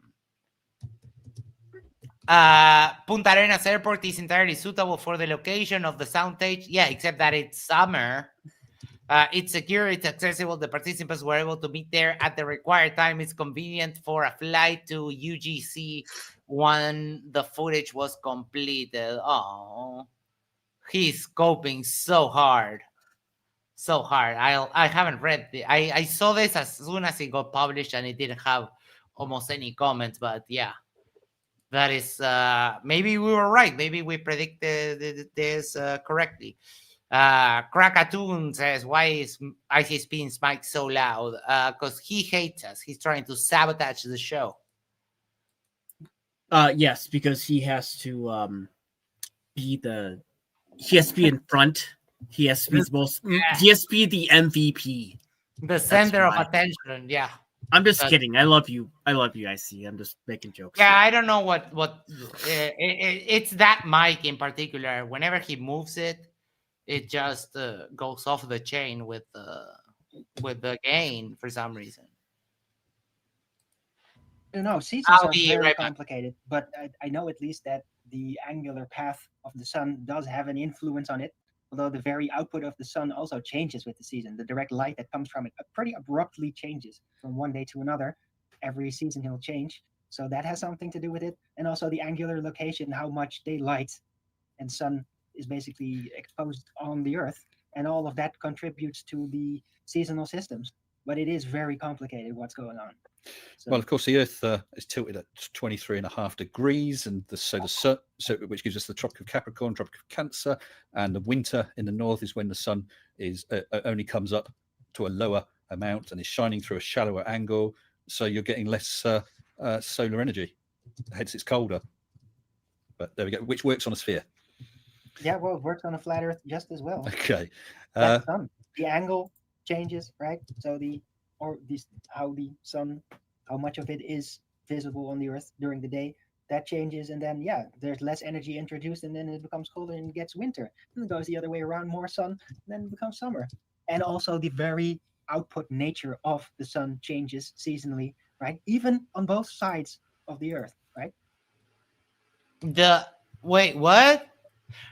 Arenas Airport is entirely suitable for the location of the soundstage. Yeah, except that it's summer. It's secure, it's accessible. The participants were able to meet there at the required time. It's convenient for a flight to UGC when the footage was completed. Oh, he's scoping so hard. So hard. I haven't read it. I saw this as soon as it got published and it didn't have almost any comments, but yeah. That is, maybe we were right. Maybe we predicted this correctly. Krakatoon says, why is Icy Spin's mic so loud? Because he hates us. He's trying to sabotage the show. Yes, because he has to be in front TSP's TSP the MVP. The center of attention, yeah. I'm just kidding. I love you. I love you, IC. I'm just making jokes. Yeah, I don't know what it's that mic in particular. Whenever he moves it, it just goes off the chain with the gain for some reason. No, seasons are very complicated, but I know at least that the angular path of the sun does have an influence on it. Although the very output of the sun also changes with the season. The direct light that comes from it pretty abruptly changes from one day to another. Every season it'll change. So that has something to do with it. And also the angular location, how much daylight and sun is basically exposed on the Earth. And all of that contributes to the seasonal systems. But it is very complicated what's going on. So, well, of course, the Earth is tilted at 23.5 degrees, and the sun, which gives us the Tropic of Capricorn, Tropic of Cancer, and the winter in the north is when the sun is only comes up to a lower amount and is shining through a shallower angle, so you're getting less solar energy. Hence, it's colder. But there we go, which works on a sphere. Yeah, well, it works on a flat Earth just as well. Okay. The angle changes, right? So how much of it is visible on the Earth during the day, that changes, and then there's less energy introduced, and then it becomes colder and it gets winter. And it goes the other way around, more sun, and then it becomes summer. And also the very output nature of the sun changes seasonally, right? Even on both sides of the Earth, right? Wait, what?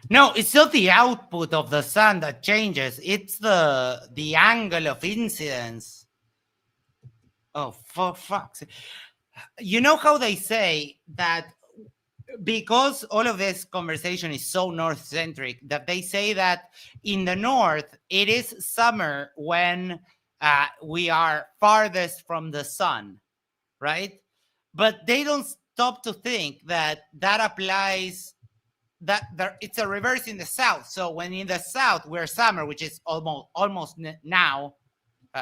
No, it's not the output of the sun that changes. It's the angle of incidence. Oh, for fuck's sake. You know how they say that because all of this conversation is so north-centric, that they say that in the north, it is summer when we are farthest from the sun, right? But they don't stop to think that applies, that it's a reverse in the south. So when in the south, we're summer, which is almost now,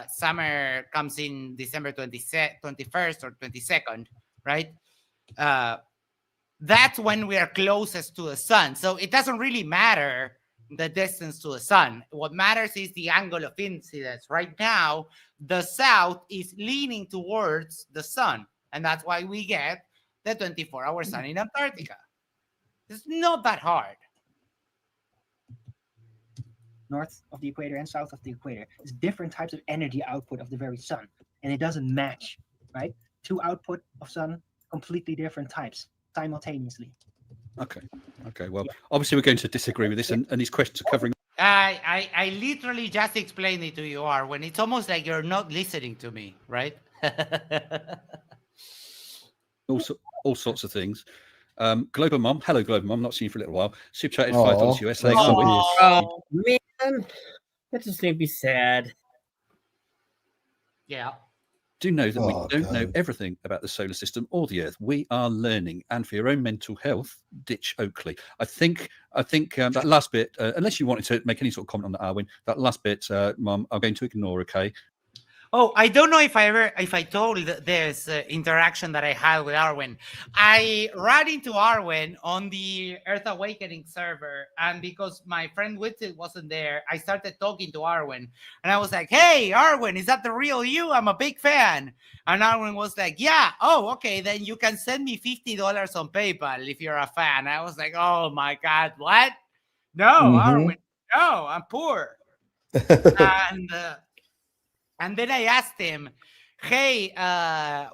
summer comes in December 21st or 22nd, right? That's when we are closest to the sun. So it doesn't really matter the distance to the sun. What matters is the angle of incidence. Right now, the south is leaning towards the sun. And that's why we get the 24-hour sun in Antarctica. It's not that hard. North of the equator and south of the equator. It's different types of energy output of the very sun. And it doesn't match, right? Two output of sun, completely different types simultaneously. Okay. Well, obviously we're going to disagree with this, and these questions are covering. I literally just explained it to you, Arwijn. It's almost like you're not listening to me, right? all sorts of things. Global Mom, hello Global Mom, not seen you for a little while. Super chatted $5 US. Oh man, that just made me sad. Yeah. Do know that we don't know everything about the solar system or the Earth. We are learning, and for your own mental health, ditch Oakley. I think that last bit, unless you wanted to make any sort of comment on that, Arwijn, that last bit, Mom, I'm going to ignore. Okay. Oh, I don't know if I told this interaction that I had with Arwijn. I ran into Arwijn on the Earth Awakening server, and because my friend Witsit wasn't there, I started talking to Arwijn, and I was like, "Hey, Arwijn, is that the real you? I'm a big fan." And Arwijn was like, "Yeah, oh, okay, then you can send me $50 on PayPal if you're a fan." I was like, "Oh my God, what? No, Arwijn, no, I'm poor." And then I asked him, "Hey,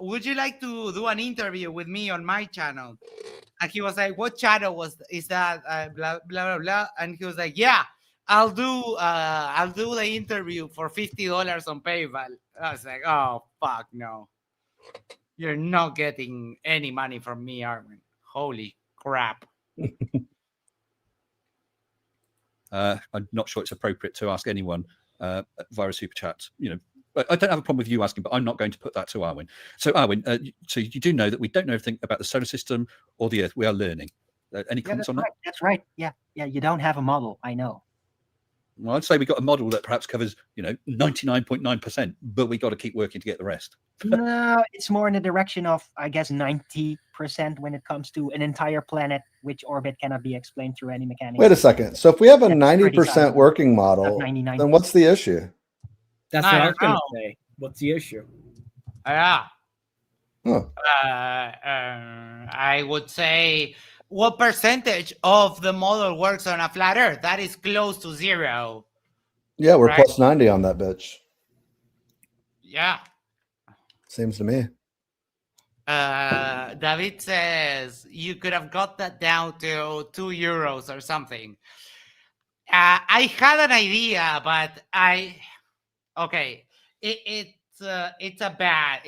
would you like to do an interview with me on my channel?" And he was like, "What channel is that?" Blah blah blah. And he was like, "Yeah, I'll do the interview for $50 on PayPal." I was like, "Oh fuck no, you're not getting any money from me, Arwijn. Holy crap." I'm not sure it's appropriate to ask anyone via a super chat. I don't have a problem with you asking, but I'm not going to put that to Arwijn. So Arwijn, so you do know that we don't know everything about the solar system or the Earth. We are learning. Any comments on that? That's right. Yeah. You don't have a model. I know. Well, I'd say we got a model that perhaps covers, 99.9%, but we got to keep working to get the rest. No, it's more in the direction of, I guess, 90% when it comes to an entire planet which orbit cannot be explained through any mechanics. Wait a second. So if we have a That's pretty 90% sizable. working Not model, 99. then what's the issue? That's what I was going to say. What's the issue? Yeah. Huh. I would say, what percentage of the model works on a flat Earth? That is close to zero. Yeah, we're Right. plus 90 on that bitch. Yeah. Seems to me. David says you could have got that down to €2 or something. I had an idea, but it's bad.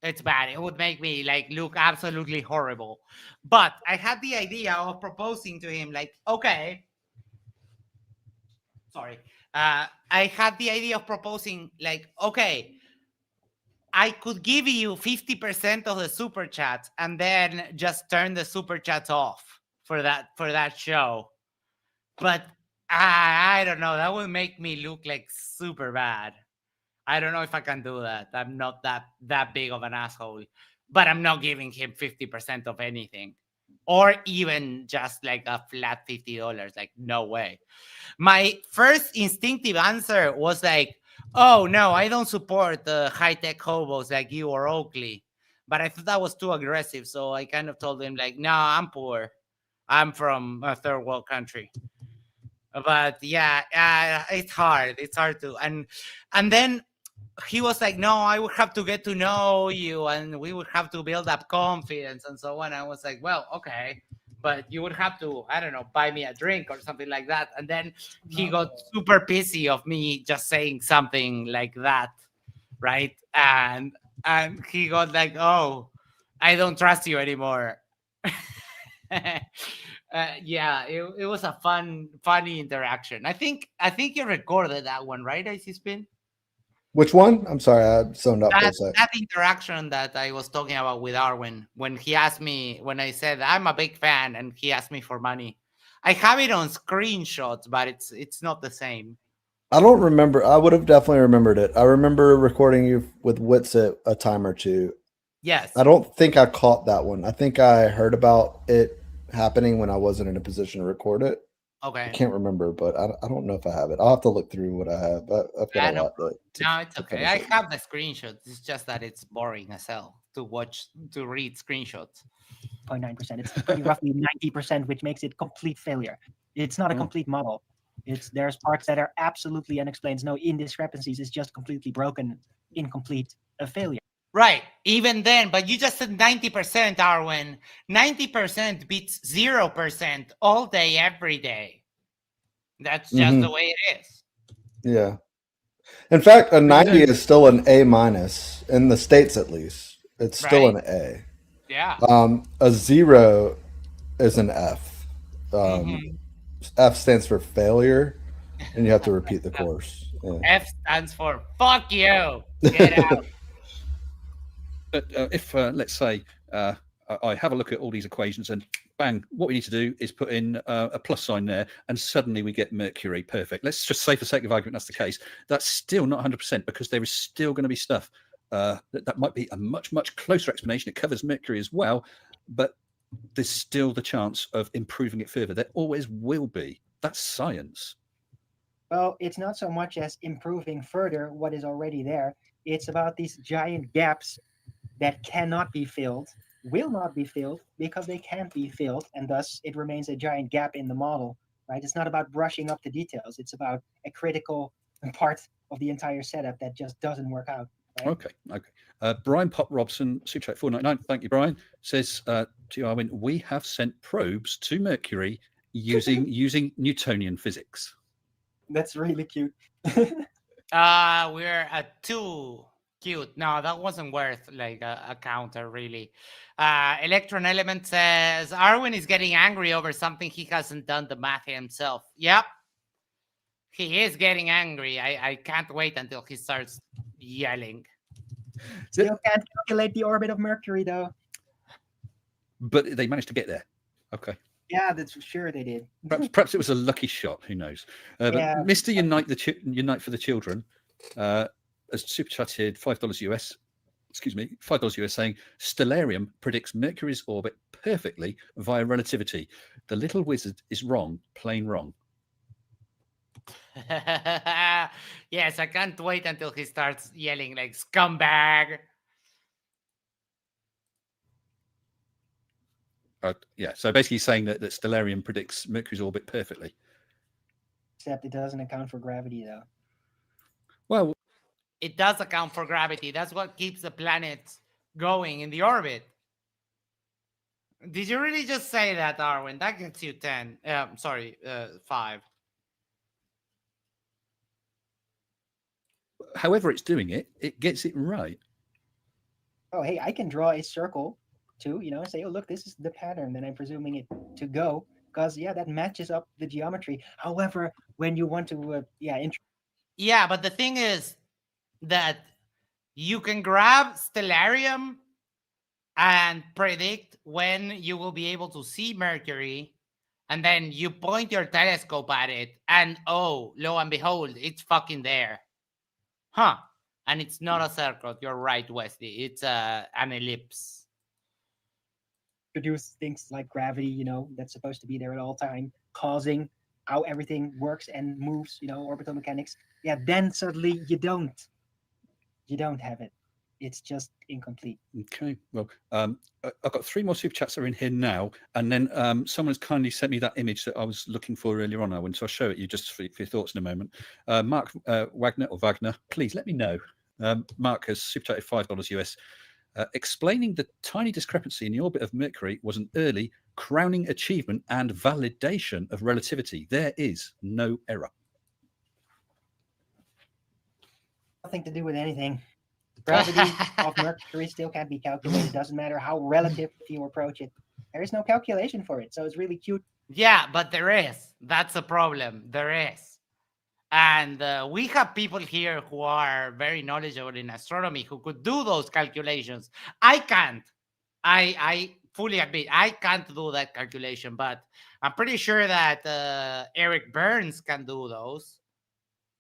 It's bad. It would make me look absolutely horrible. But I had the idea of proposing to him, I had the idea of proposing, I could give you 50% of the super chats and then just turn the super chats off for that show. But I don't know. That would make me look super bad. I don't know if I can do that. I'm not that big of an asshole. But I'm not giving him 50% of anything. Or even just a flat $50. No way. My first instinctive answer was oh, no, I don't support the high-tech hobos like you or Oakley. But I thought that was too aggressive. So I kind of told him, no, I'm poor. I'm from a third world country. But yeah, it's hard. It's hard to. And then he was no, I would have to get to know you and we would have to build up confidence and so on. I was well, okay. But you would have to, I don't know, buy me a drink or something like that. And then he got super pissy of me just saying something like that, right? And he got oh, I don't trust you anymore. Yeah, it was a funny interaction. I think you recorded that one, right, Icy Spin? Which one? I'm sorry, I zoned up for a sec. That interaction that I was talking about with Arwijn, when he asked me, when I said I'm a big fan and he asked me for money. I have it on screenshots, but it's not the same. I don't remember. I would have definitely remembered it. I remember recording you with Witsit a time or two. Yes. I don't think I caught that one. I think I heard about it happening when I wasn't in a position to record it. Okay. I can't remember, but I don't know if I have it. I'll have to look through what I have. I've got a lot. No, it's okay. I have the screenshots. It's just that it's boring as hell to read screenshots. 0.9%. It's pretty roughly 90%, which makes it complete failure. It's not a complete model. There's parts that are absolutely unexplained. No indiscrepancies. It's just completely broken, incomplete, a failure. Right. Even then, but you just said 90%, Arwijn. 90% beats 0% all day, every day. That's just the way it is. Yeah. In fact, a 90 is still an A minus in the States, at least. It's still an A. Yeah. A 0 is an F. F stands for failure, and you have to repeat the course. Yeah. F stands for fuck you. Get out. But if, let's say, I have a look at all these equations and bang, what we need to do is put in a plus sign there, and suddenly we get Mercury. Perfect. Let's just say for sake of argument that's the case. That's still not 100% because there is still going to be stuff that might be a much, much closer explanation. It covers Mercury as well, but there's still the chance of improving it further. There always will be. That's science. Well, it's not so much as improving further what is already there. It's about these giant gaps that cannot be filled, will not be filled because they can't be filled, and thus it remains a giant gap in the model, right? It's not about brushing up the details. It's about a critical part of the entire setup that just doesn't work out. Right? Okay. Brian Pop Robson, Super Chat 499, thank you, Brian, says to Arwijn, we have sent probes to Mercury using Newtonian physics. That's really cute. We're at 2. Cute. No, that wasn't worth a counter, really. Electron Element says Arwijn is getting angry over something he hasn't done the math himself. Yep. He is getting angry. I can't wait until he starts yelling. Still can't calculate the orbit of Mercury, though. But they managed to get there. Okay. Yeah, that's for sure they did. Perhaps it was a lucky shot. Who knows? But Yeah. Mr. Unite for the Children has super chatted $5 US. Excuse me, $5 US, saying Stellarium predicts Mercury's orbit perfectly via relativity. The little wizard is wrong, plain wrong. Yes, I can't wait until he starts yelling like scumbag. Yeah, so basically saying that Stellarium predicts Mercury's orbit perfectly. Except it doesn't account for gravity, though. Well, it does account for gravity. That's what keeps the planets going in the orbit. Did you really just say that, Arwijn? That gets you 10. 5. However it's doing it, it gets it right. Oh, hey, I can draw a circle too, and say, oh, look, this is the pattern that I'm presuming it to go. Because, yeah, that matches up the geometry. However, when you want to, Yeah, but the thing is that you can grab Stellarium and predict when you will be able to see Mercury, and then you point your telescope at it, and oh, lo and behold, it's fucking there. Huh. And it's not a circle. You're right, Wesley. It's an ellipse. Produce things like gravity, that's supposed to be there at all time, causing how everything works and moves, orbital mechanics. Yeah, then suddenly you don't have it. It's just incomplete. Okay, well, I've got 3 more super chats that are in here now, and then someone's kindly sent me that image that I was looking for earlier on, Arwijn, so I'll show it you just for your thoughts in a moment. Mark Wagner, please let me know. Mark has super chatted $5 US, explaining the tiny discrepancy in the orbit of Mercury was an early crowning achievement and validation of relativity. There is no error. Nothing to do with anything. Gravity of Mercury still can't be calculated. Doesn't matter how relative you approach it. There is no calculation for it. So it's really cute. Yeah, but there is. That's the problem. There is. And we have people here who are very knowledgeable in astronomy who could do those calculations. I can't. I fully admit I can't do that calculation, but I'm pretty sure that Eric Burns can do those.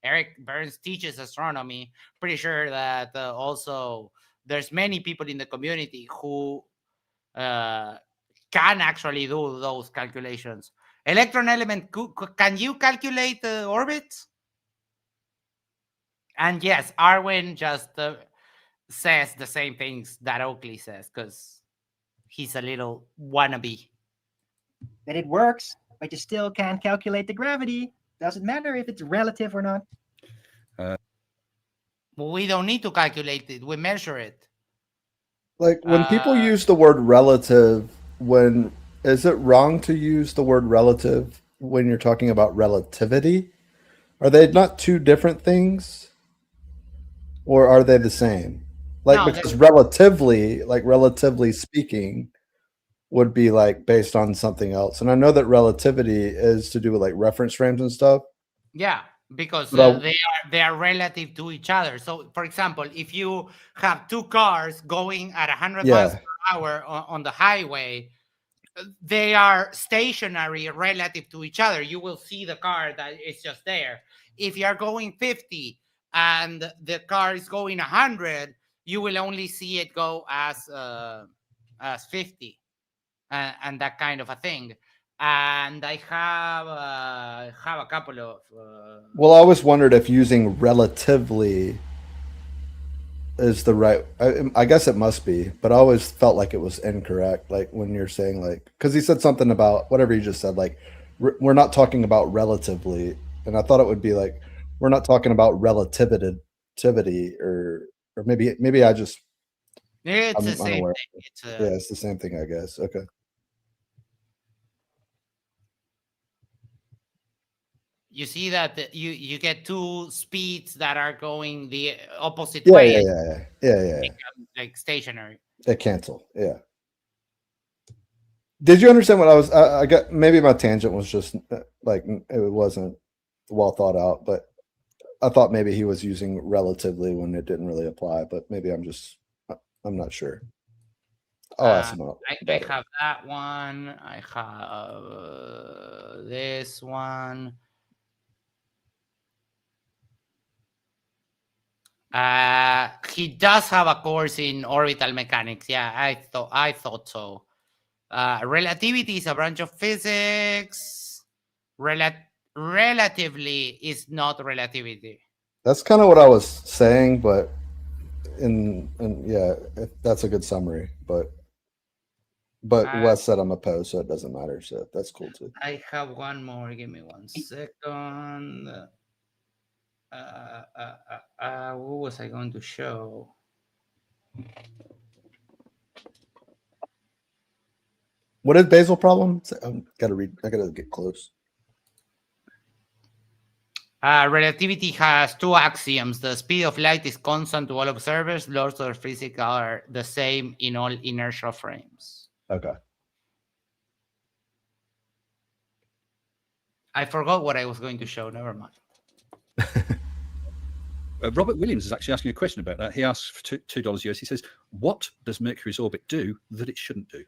Eric Burns teaches astronomy. Pretty sure that also there's many people in the community who can actually do those calculations. Electron element, can you calculate orbits? And yes, Arwijn just says the same things that Oakley says because he's a little wannabe. That it works, but you still can't calculate the gravity. Doesn't matter if it's relative or not. We don't need to calculate it. We measure it. Like when people use the word relative, is it wrong to use the word relative when you're talking about relativity? Are they not two different things? Or are they the same? Because relatively speaking would be like based on something else. And I know that relativity is to do with like reference frames and stuff. Yeah, because they are relative to each other. So, for example, if you have 2 cars going at 100 miles per hour on the highway, they are stationary relative to each other. You will see the car that is just there. If you are going 50 and the car is going 100, you will only see it go as 50 and that kind of a thing. And I have a couple of. Well, I always wondered if using relatively is the right. I guess it must be, but I always felt like it was incorrect. Like when you're saying because he said something about whatever you just said, like we're not talking about relatively, and I thought it would be like we're not talking about relativity, or maybe I just. It's the same thing. It's the same thing, I guess. Okay. You see that you get 2 speeds that are going the opposite way. Yeah. Like stationary. They cancel. Yeah. Did you understand what I was? I got maybe my tangent was just like it wasn't well thought out, but I thought maybe he was using relatively when it didn't really apply. But maybe I'm not sure. Oh, I see. I have that one. I have this one. He does have a course in orbital mechanics. Yeah, I thought so. Relativity is a branch of physics. Relatively is not relativity. That's kind of what I was saying, but yeah, that's a good summary. But Wes said I'm opposed, so it doesn't matter. So that's cool too. I have one more. Give me 1 second. What was I going to show? What is basal problem? I gotta get close. Relativity has two axioms. The speed of light is constant to all observers. Laws of physics are the same in all inertial frames. Okay. I forgot what I was going to show. Never mind. Robert Williams is actually asking a question about that. He asks for $2 US. He says, what does Mercury's orbit do that it shouldn't do?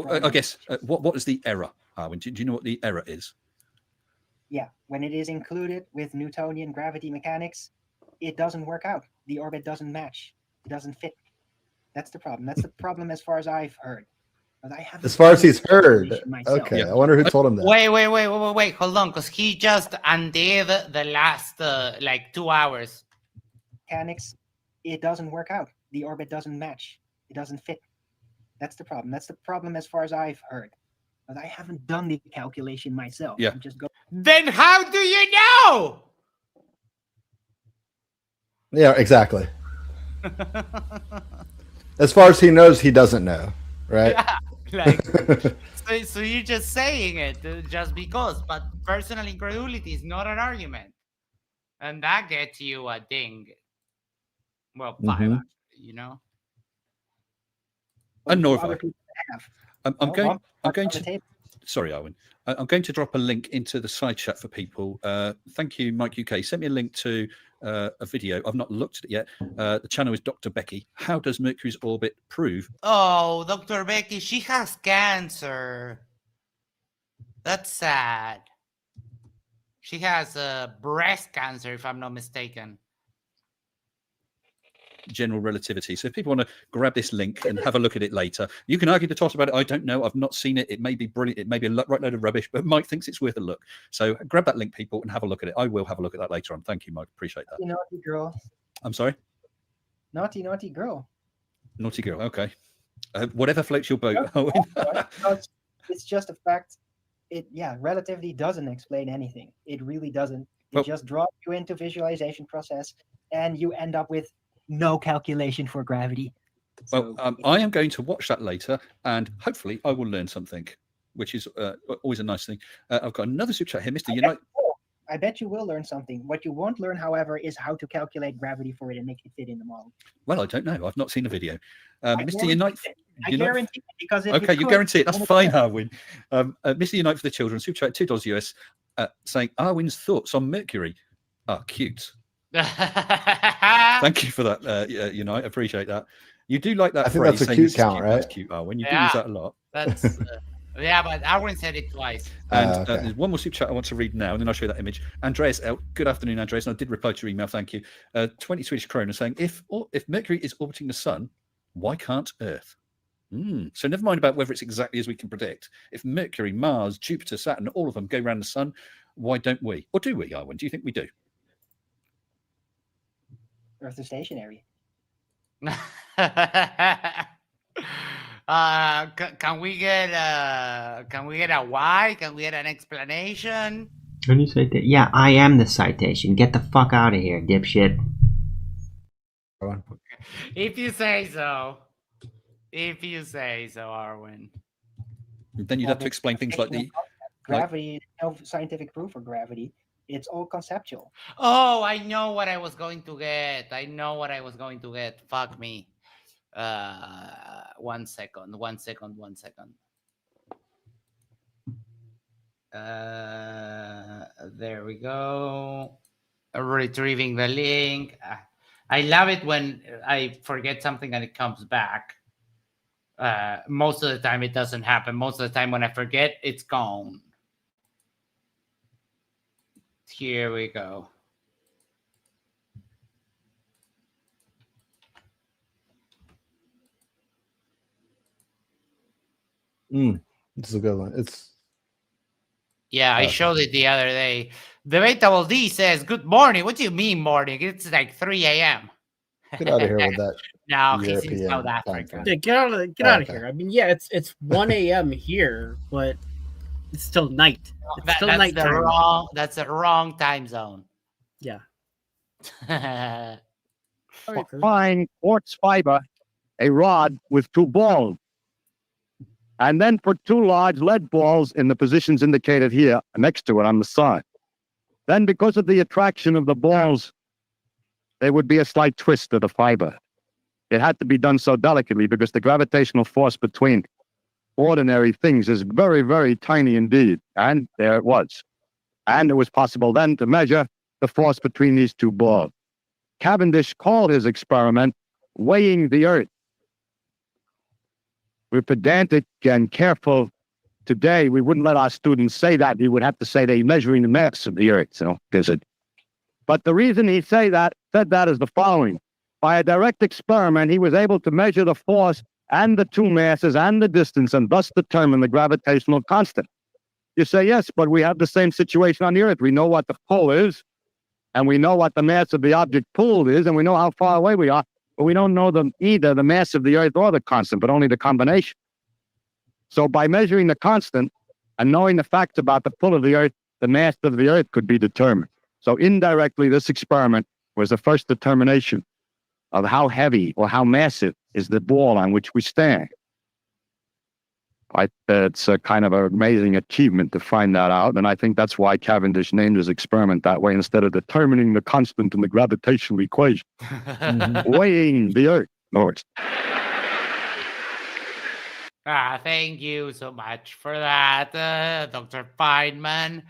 I guess, what is the error, Arwijn? Do you know what the error is? Yeah, when it is included with Newtonian gravity mechanics, it doesn't work out. The orbit doesn't match. It doesn't fit. That's the problem. That's the problem as far as I've heard. But I haven't as far as he's heard. Myself. Okay, I wonder who told him that. Wait, hold on, because he just undid the last like 2 hours. Mechanics, it doesn't work out. The orbit doesn't match. It doesn't fit. That's the problem. That's the problem as far as I've heard. But I haven't done the calculation myself. Yeah. I'm just going. Then how do you know? Yeah, exactly. As far as he knows, he doesn't know, right? Yeah, like so you're just saying it just because, but personal incredulity is not an argument, and that gets you a ding. Well, 5 actually, you know. And Norva. Other people have. I'm going to. Sorry, Arwijn. I'm going to drop a link into the side chat for people. Thank you, Mike UK. Sent me a link to a video. I've not looked at it yet. The channel is Dr. Becky. How does Mercury's orbit prove? Oh, Dr. Becky, she has cancer. That's sad. She has breast cancer, if I'm not mistaken. General relativity. So if people want to grab this link and have a look at it later, you can argue the toss about it. I don't know. I've not seen it. It may be brilliant. It may be a right load of rubbish, but Mike thinks it's worth a look. So grab that link, people, and have a look at it. I will have a look at that later on. Thank you, Mike. Appreciate that. Naughty girl. I'm sorry? Naughty girl. Naughty girl. Okay. Whatever floats your boat. It's just a fact. Relativity doesn't explain anything. It really doesn't. It just drops you into visualization process, and you end up with no calculation for gravity. Well, I am going to watch that later, and hopefully I will learn something, which is always a nice thing. I've got another super chat here, Mr. Unite. I bet you will learn something. What you won't learn, however, is how to calculate gravity for it and make it fit in the model. Well, I don't know. I've not seen a video. Mr. Unite. I guarantee it, because if you guarantee it. That's fine, Arwijn. Mr. Unite for the children, super chat $2 US, saying Arwijn's thoughts on Mercury are cute. Thank you for that, Unite. Appreciate that. You do like that I think phrase. that's a cute count, right? That's cute, Arwijn. You do use that a lot. That's yeah, but Arwijn said it twice. And there's one more super chat I want to read now, and then I'll show you that image. Andreas L. Good afternoon, Andreas. And I did reply to your email. Thank you. 20 Swedish krona saying if Mercury is orbiting the sun, why can't Earth? So never mind about whether it's exactly as we can predict. If Mercury, Mars, Jupiter, Saturn, all of them go around the sun, why don't we? Or do we, Arwijn? Do you think we do? Earth is stationary. Can we get a why? Can we get an explanation? When you say that, yeah, I am the citation. Get the fuck out of here, dipshit. If you say so. If you say so, Arwijn. Then you'd have to explain things like the gravity. No scientific proof for gravity. It's all conceptual. Oh, I know what I was going to get. Fuck me. 1 second. There we go. Retrieving the link. I love it when I forget something and it comes back. Most of the time it doesn't happen. Most of the time when I forget, it's gone. Here we go. This is a good one. I showed it the other day. Debatable D says, "Good morning." What do you mean morning? It's like 3 a.m. Get out of here with that. No, he's in South European Africa. Yeah, get out of here. I mean, yeah, it's 1 a.m. here, but it's still night. It's still That's nighttime. that's the wrong time zone. Yeah. Fine quartz fiber, a rod with 2 balls. And then put 2 large lead balls in the positions indicated here next to it on the side. Then, because of the attraction of the balls, there would be a slight twist of the fiber. It had to be done so delicately because the gravitational force between ordinary things is very, very tiny indeed. And there it was. And it was possible then to measure the force between these 2 balls. Cavendish called his experiment weighing the Earth. We're pedantic and careful today. We wouldn't let our students say that. We would have to say they're measuring the mass of the Earth. So there's it. But the reason he said that is the following. By a direct experiment, he was able to measure the force and the 2 masses and the distance and thus determine the gravitational constant. You say, yes, but we have the same situation on the Earth. We know what the pull is, and we know what the mass of the object pulled is, and we know how far away we are. But we don't know either the mass of the Earth or the constant, but only the combination. So by measuring the constant and knowing the facts about the pull of the Earth, the mass of the Earth could be determined. So indirectly, this experiment was the first determination of how heavy or how massive is the ball on which we stand. It's a kind of an amazing achievement to find that out, and I think that's why Cavendish named his experiment that way instead of determining the constant in the gravitational equation. Weighing the Earth. Thank you so much for that, Dr. Feynman.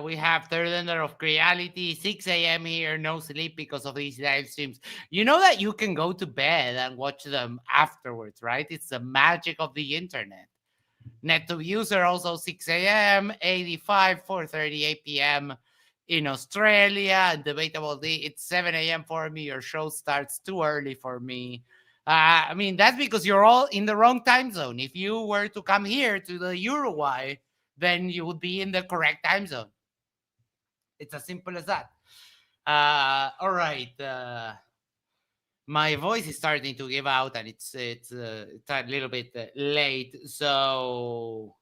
We have Third Ender of Reality, 6 a.m. here, no sleep because of these live streams. You know that you can go to bed and watch them afterwards, right? It's the magic of the internet. NetTube user also 6 a.m., 85, 4:38 p.m. in Australia, and Debatable D, it's 7 a.m. for me. Your show starts too early for me. I mean, that's because you're all in the wrong time zone. If you were to come here to the Uruguay, then you would be in the correct time zone. It's as simple as that. All right. My voice is starting to give out, and it's a little bit late. So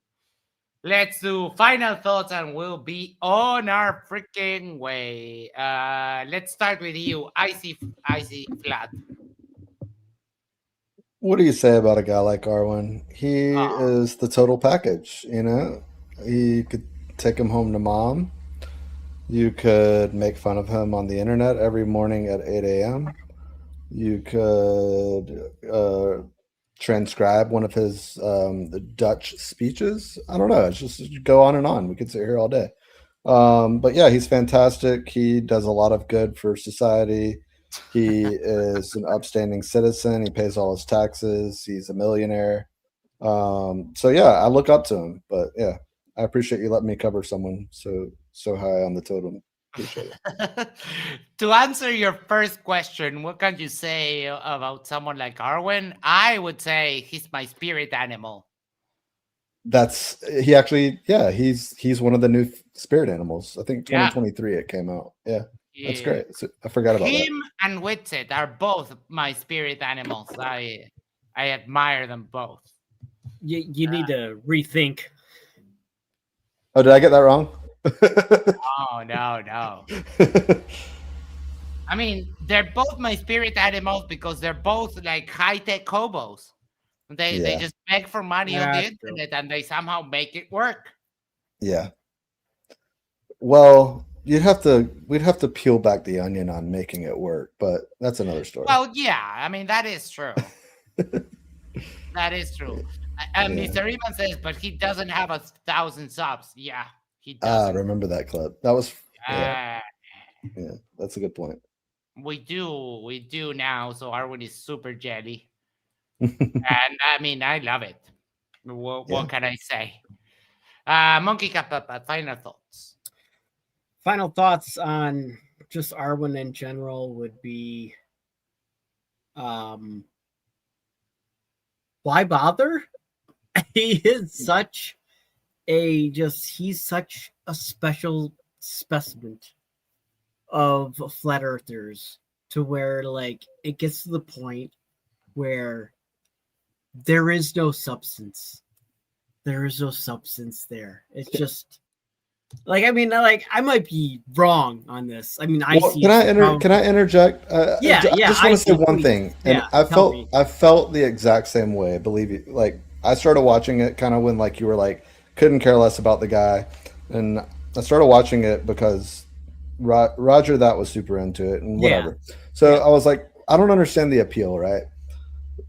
let's do final thoughts, and we'll be on our freaking way. Let's start with you, Icy Flat. What do you say about a guy like Arwijn? He is the total package, you know? You could take him home to mom. You could make fun of him on the internet every morning at 8 a.m. You could transcribe one of his Dutch speeches. I don't know. It's just go on and on. We could sit here all day. But yeah, he's fantastic. He does a lot of good for society. He is an upstanding citizen. He pays all his taxes. He's a millionaire. So yeah, I look up to him. But yeah, I appreciate you letting me cover someone so high on the totem. Appreciate it. To answer your first question, what can you say about someone like Arwijn? I would say he's my spirit animal. He's one of the new spirit animals. I think 2023 it came out. Yeah. That's great. I forgot about him and Witsit are both my spirit animals. I admire them both. You need to rethink. Oh, did I get that wrong? No. I mean, they're both my spirit animals because they're both like high-tech hobos. They just beg for money on the internet and they somehow make it work. Yeah. Well, we'd have to peel back the onion on making it work, but that's another story. Well, yeah, I mean that is true. That is true. And Mr. Evan says, but he doesn't have 1,000 subs. Yeah, he does. I remember that clip. That was yeah, that's a good point. We do now. So Arwyn is super jelly, and I mean, I love it. What can I say? Monkey Cap, final thoughts. Final thoughts on just Arwyn in general would be, why bother? He is such he's such a special specimen of flat earthers, to where like it gets to the point where there is no substance. There is no substance there. It's just like, I mean, like, I might be wrong on this. I mean, Can I interject? I just want to say one thing, and I felt the exact same way. Believe you, like I started watching it kind of when like you were like couldn't care less about the guy, and I started watching it because Roger that was super into it and whatever. So I was like, I don't understand the appeal, right?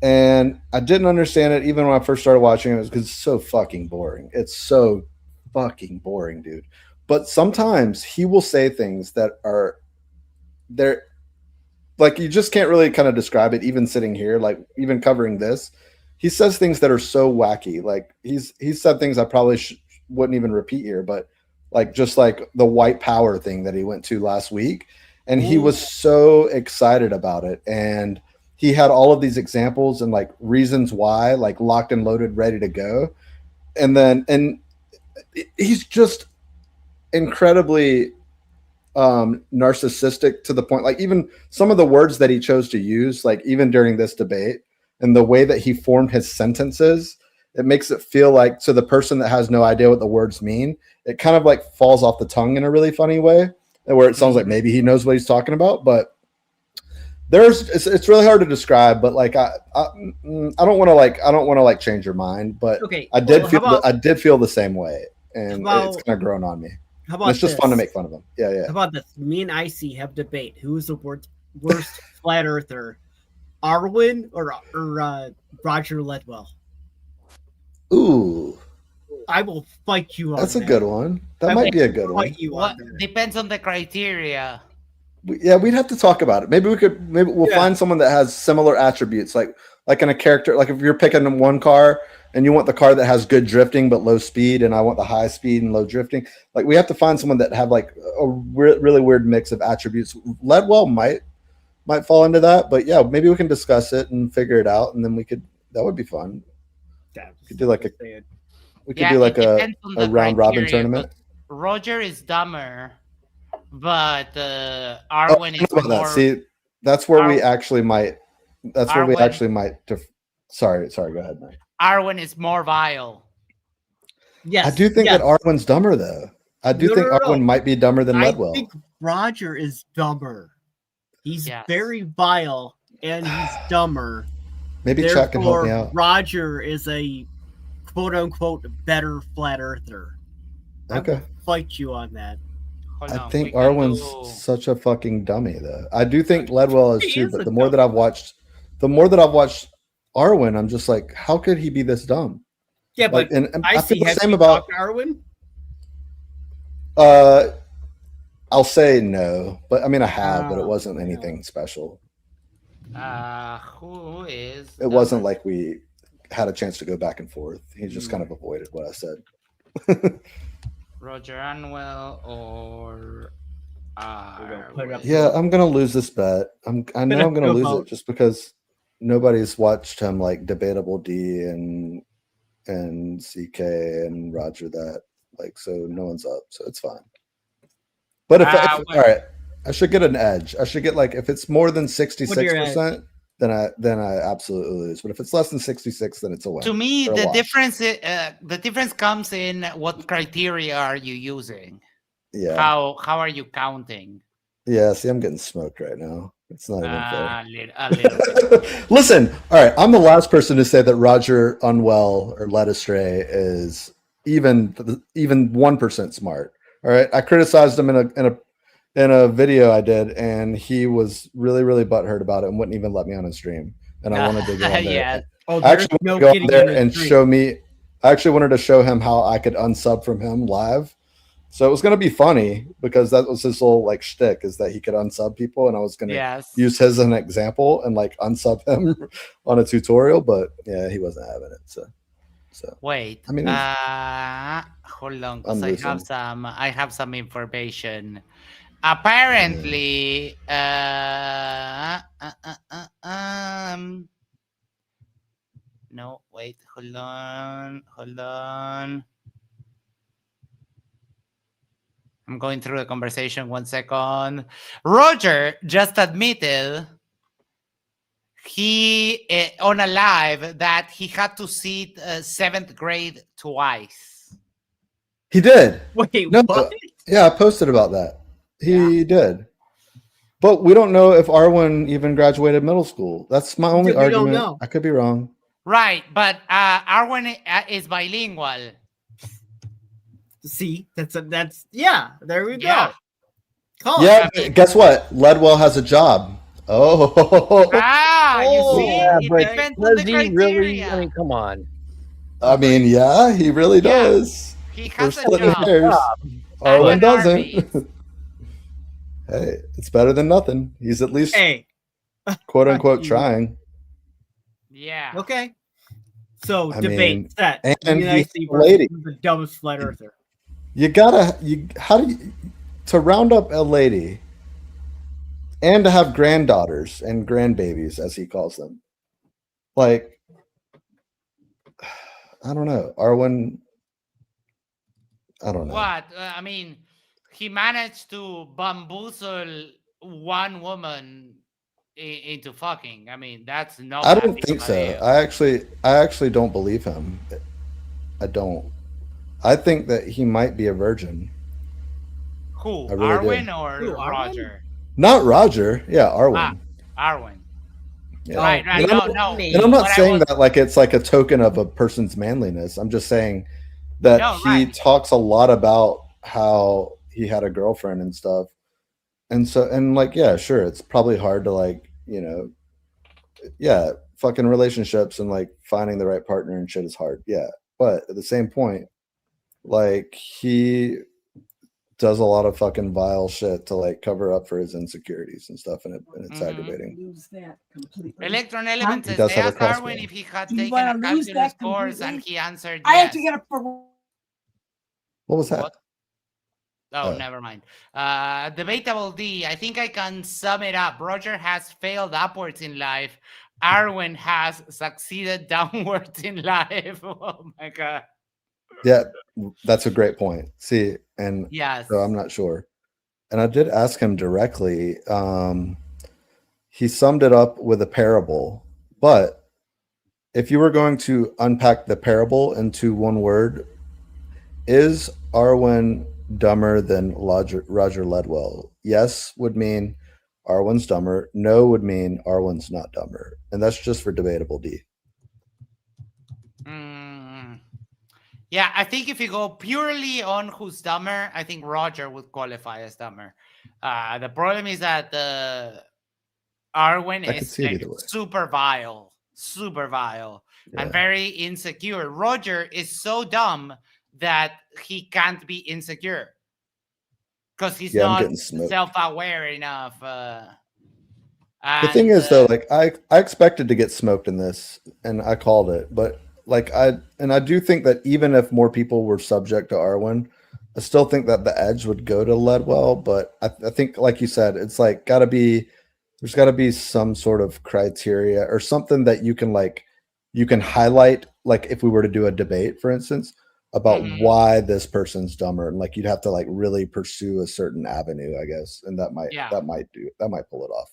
And I didn't understand it even when I first started watching it, because it's so fucking boring. It's so fucking boring, dude. But sometimes he will say things that are there, like you just can't really kind of describe it. Even sitting here, like even covering this, he says things that are so wacky. Like he's said things I probably wouldn't even repeat here, but like just like the white power thing that he went to last week, and he was so excited about it, and he had all of these examples and like reasons why, like locked and loaded, ready to go, and he's just incredibly narcissistic to the point, like even some of the words that he chose to use, like even during this debate, and the way that he formed his sentences, it makes it feel like, to the person that has no idea what the words mean, it kind of like falls off the tongue in a really funny way, where it sounds like maybe he knows what he's talking about, but it's really hard to describe. But like I don't want to like change your mind, but okay, I did feel the same way, and it's kind of grown on me. How about it's just fun to make fun of them. Yeah. How about this? Me and Icy have debate. Who is the worst flat earther, Arwyn or Roger Ledwell? Ooh, I will fight you on that's a good one. That might be a good one. What depends on the criteria. We'd have to talk about it. Maybe we'll find someone that has similar attributes, like in a character. Like if you're picking one car and you want the car that has good drifting but low speed, and I want the high speed and low drifting, like we have to find someone that have like a really weird mix of attributes. Ledwell might fall into that, but yeah, maybe we can discuss it and figure it out, and then that would be fun. We could do like a round robin tournament. Roger is dumber, but Arwyn is more. See, that's where we actually might. That's where we actually might. Sorry. Go ahead, Mike. Arwyn is more vile. Yes, I do think that Arwyn's dumber, though. I do think Arwyn might be dumber than Ledwell. I think Roger is dumber. He's very vile and he's dumber. Maybe Chuck can help me out. Roger is a quote unquote better flat earther. Okay. I will fight you on that. I think Arwyn's such a fucking dummy, though. I do think Ledwell is too, but the more that I've watched Arwyn, I'm just like, how could he be this dumb? Yeah, like, but I feel the same about Arwyn. I'll say no, but I mean I have, but it wasn't anything special. Who is? It wasn't like we had a chance to go back and forth. He just kind of avoided what I said. Roger Unwell or yeah, I'm gonna lose this bet. I know I'm gonna lose it just because nobody's watched him like Debatable D and CK and Roger that, like, so no one's up, so it's fine. But if all right, I should get an edge. I should get like, if it's more than 66%, then I absolutely lose. But if it's less than 66, then it's a win. To me, the difference comes in what criteria are you using. Yeah. How are you counting? Yeah. See, I'm getting smoked right now. It's not even fair. A little bit. Listen, all right. I'm the last person to say that Roger Unwell or Led Astray is even 1% smart. All right. I criticized him in a video I did, and he was really, really butthurt about it and wouldn't even let me on his stream. And I wanted to go on there. Yeah. I actually wanted to go on there and show me. I actually wanted to show him how I could unsub from him live. So it was going to be funny because that was his whole like shtick, is that he could unsub people, and I was going to use his as an example and like unsub him on a tutorial, but yeah, he wasn't having it. So wait, I mean, hold on, because I have some information. Apparently, no, wait, hold on. I'm going through the conversation. 1 second. Roger just admitted he on a live that he had to sit 7th grade twice. he did. Wait, no, what? Yeah, I posted about that. He did. But we don't know if Arwyn even graduated middle school. That's my only argument. Don't know. I could be wrong. Right, but Arwyn is bilingual. See, that's yeah. There we Yeah. go. Yeah, guess what? Ledwell has a job. Oh, you see, yeah, it but depends on the does he criteria. really? I mean, come on. I mean, yeah, he really does. He We're has a splitting job. hairs. Arwyn an doesn't. Hey, it's better than nothing. He's at least quote unquote trying. Yeah. Okay. So I debate mean, set. and United he's States a lady. versus the dumbest flat earther. How do you to round up a lady and to have granddaughters and grandbabies, as he calls them? Like, I don't know. Arwyn, I don't know. What? I mean, he managed to bamboozle one woman into fucking. I mean, that's no. I don't think so. I actually don't believe him. I don't. I think that he might be a virgin. Who? I really Arwyn do. or Roger? Not Roger. Yeah, Arwyn. Arwyn. Yeah. Right. And No. And I'm not saying that like it's like a token of a person's manliness. I'm just saying that he talks a lot about how he had a girlfriend and stuff. And so, and like, yeah, sure, it's probably hard to like, fucking relationships and like finding the right partner and shit is hard. Yeah. But at the same point, like he does a lot of fucking vile shit to like cover up for his insecurities and stuff, and it's aggravating. Lose that completely. Electron Element He says does they have a asked cross Arwyn bone. if he had Do you taken a wanna lose calculus that course, and completely? he answered I have to yes. get a. What was that? Oh, never mind. Debatable D. I think I can sum it up. Roger has failed upwards in life. Arwyn has succeeded downwards in life. Oh my god. Yeah, that's a great point. See, and yes, so I'm not sure. And I did ask him directly. He summed it up with a parable, but if you were going to unpack the parable into one word, is Arwyn dumber than Roger Ledwell? Yes would mean Arwyn's dumber. No would mean Arwyn's not dumber. And that's just for debatable D. Yeah, I think if you go purely on who's dumber, I think Roger would qualify as dumber. The problem is that Arwyn is like super vile, and very insecure. Roger is so dumb that he can't be insecure because he's not self-aware enough. The thing is, though, like I expected to get smoked in this, and I called it, but like I do think that even if more people were subject to Arwyn, I still think that the edge would go to Ledwell. But I think, like you said, it's like there's got to be some sort of criteria or something that you can highlight. Like if we were to do a debate, for instance, about why this person's dumber, and like you'd have to like really pursue a certain avenue, I guess, and that might pull it off.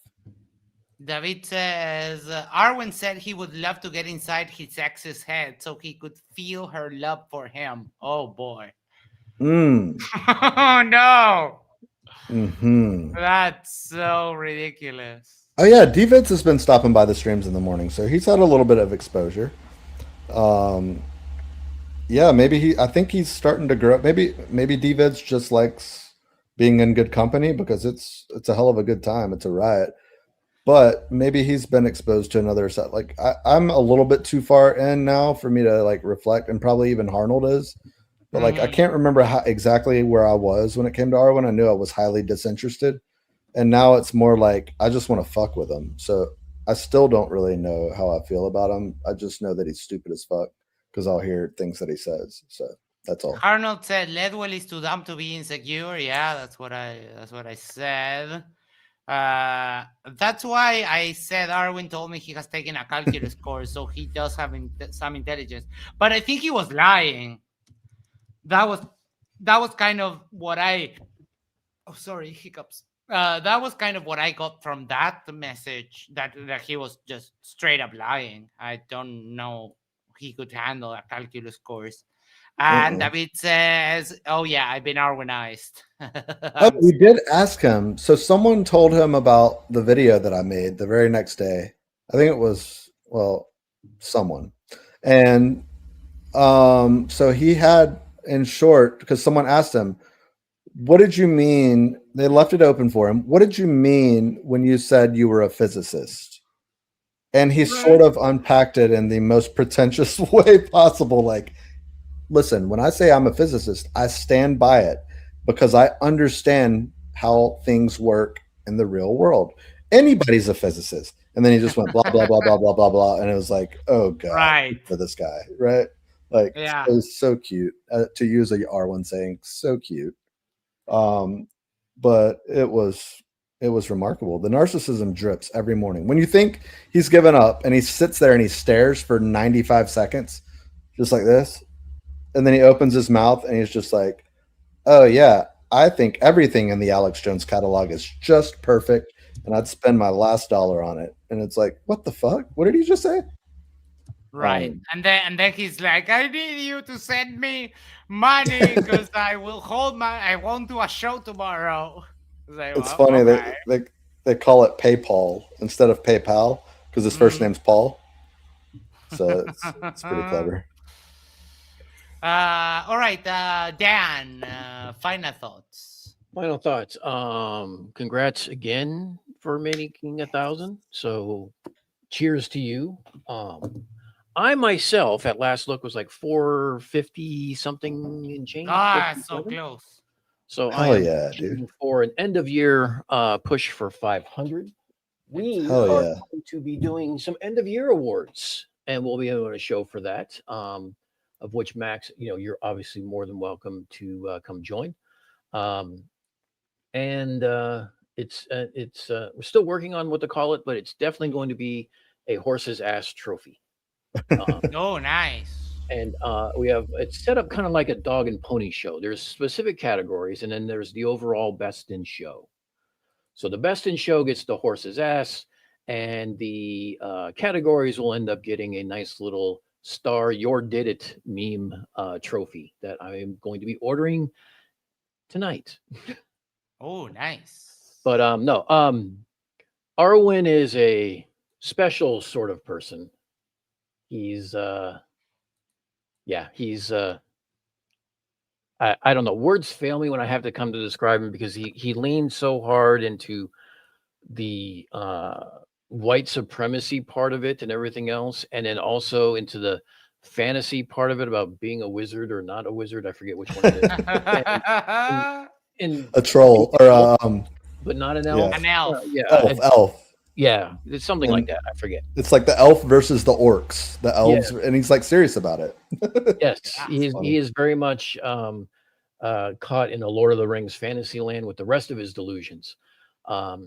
David says, Arwyn said he would love to get inside his ex's head so he could feel her love for him. Oh, boy. Oh, no. That's so ridiculous. Oh, yeah. D-Vids has been stopping by the streams in the morning, so he's had a little bit of exposure. Yeah, maybe I think he's starting to grow up. Maybe D-Vids just likes being in good company because it's a hell of a good time. It's a riot. But maybe he's been exposed to another set. Like I'm a little bit too far in now for me to like reflect, and probably even Harnold is. But like, I can't remember how exactly where I was when it came to Arwijn. I knew I was highly disinterested, and now it's more like I just want to fuck with him. So I still don't really know how I feel about him. I just know that he's stupid as fuck because I'll hear things that he says. So that's all. Arnold said Ledwell is too dumb to be insecure. Yeah, that's what I said. That's why I said Arwijn told me he has taken a calculus course, so he does have some intelligence. But I think he was lying. That was kind of what I. Oh, sorry, hiccups. That was kind of what I got from that message. That he was just straight up lying. I don't know he could handle a calculus course. And David says, "Oh yeah, I've been Arwinized." Oh, we did ask him. So someone told him about the video that I made the very next day. I think it was someone, and so he had, in short, because someone asked him, "What did you mean?" They left it open for him. What did you mean when you said you were a physicist? And he sort of unpacked it in the most pretentious way possible. Like, listen, when I say I'm a physicist, I stand by it because I understand how things work in the real world. Anybody's a physicist. And then he just went blah, blah, blah, blah, blah, blah, blah. And it was like, oh, God, right, for this guy, right? Like, yeah. It was so cute to use a R1 saying, so cute. But it was remarkable. The narcissism drips every morning. When you think he's given up and he sits there and he stares for 95 seconds, just like this, and then he opens his mouth and he's just like, oh yeah, I think everything in the Alex Jones catalog is just perfect and I'd spend my last dollar on it. And it's like, what the fuck? What did he just say? Right. And then he's like, I need you to send me money because I won't do a show tomorrow. Like, it's funny okay. they call it PayPal instead of PayPal because his first name's Paul. So it's pretty clever. All right, Dan, final thoughts. Final thoughts. Congrats again for making 1,000. So cheers to you. I myself at last look was like 450 something in change. So close. So hell yeah, dude. For an end of year push for 500. We are going to be doing some end of year awards, and we'll be able to show for that. Of which Max, you're obviously more than welcome to come join. And it's we're still working on what to call it, but it's definitely going to be a horse's ass trophy. Oh, nice. And it's set up kind of like a dog and pony show. There's specific categories, and then there's the overall best in show. So the best in show gets the horse's ass, and the categories will end up getting a nice little star Your Did It meme trophy that I am going to be ordering tonight. Oh, nice. But Arwijn is a special sort of person. He's I don't know. Words fail me when I have to come to describe him because he leans so hard into the white supremacy part of it and everything else, and then also into the fantasy part of it about being a wizard or not a wizard. I forget which one it is. and a troll or but not an elf. Yeah. An elf. Elf. Yeah, it's something like that. I forget. It's like the elf versus the orcs. The elves, and he's like serious about it. Yes, he is very much caught in a Lord of the Rings fantasy land with the rest of his delusions. I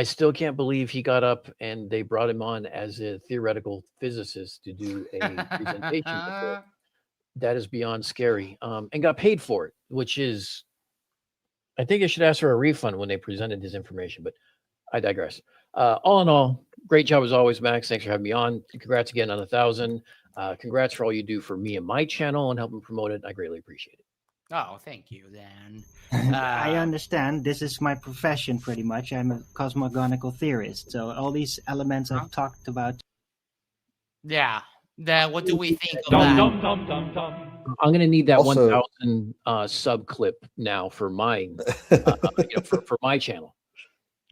still can't believe he got up and they brought him on as a theoretical physicist to do a presentation. That is beyond scary. And got paid for it, which is, I think I should ask for a refund when they presented his information, but I digress. All in all, great job as always, Max. Thanks for having me on. Congrats again on 1,000. Congrats for all you do for me and my channel and helping promote it. I greatly appreciate it. Oh, thank you, Dan. I understand. This is my profession, pretty much. I'm a cosmogonical theorist. So all these elements I've talked about. Yeah. What do we think of that? I'm going to need that 1,000 sub clip now for mine, for my channel.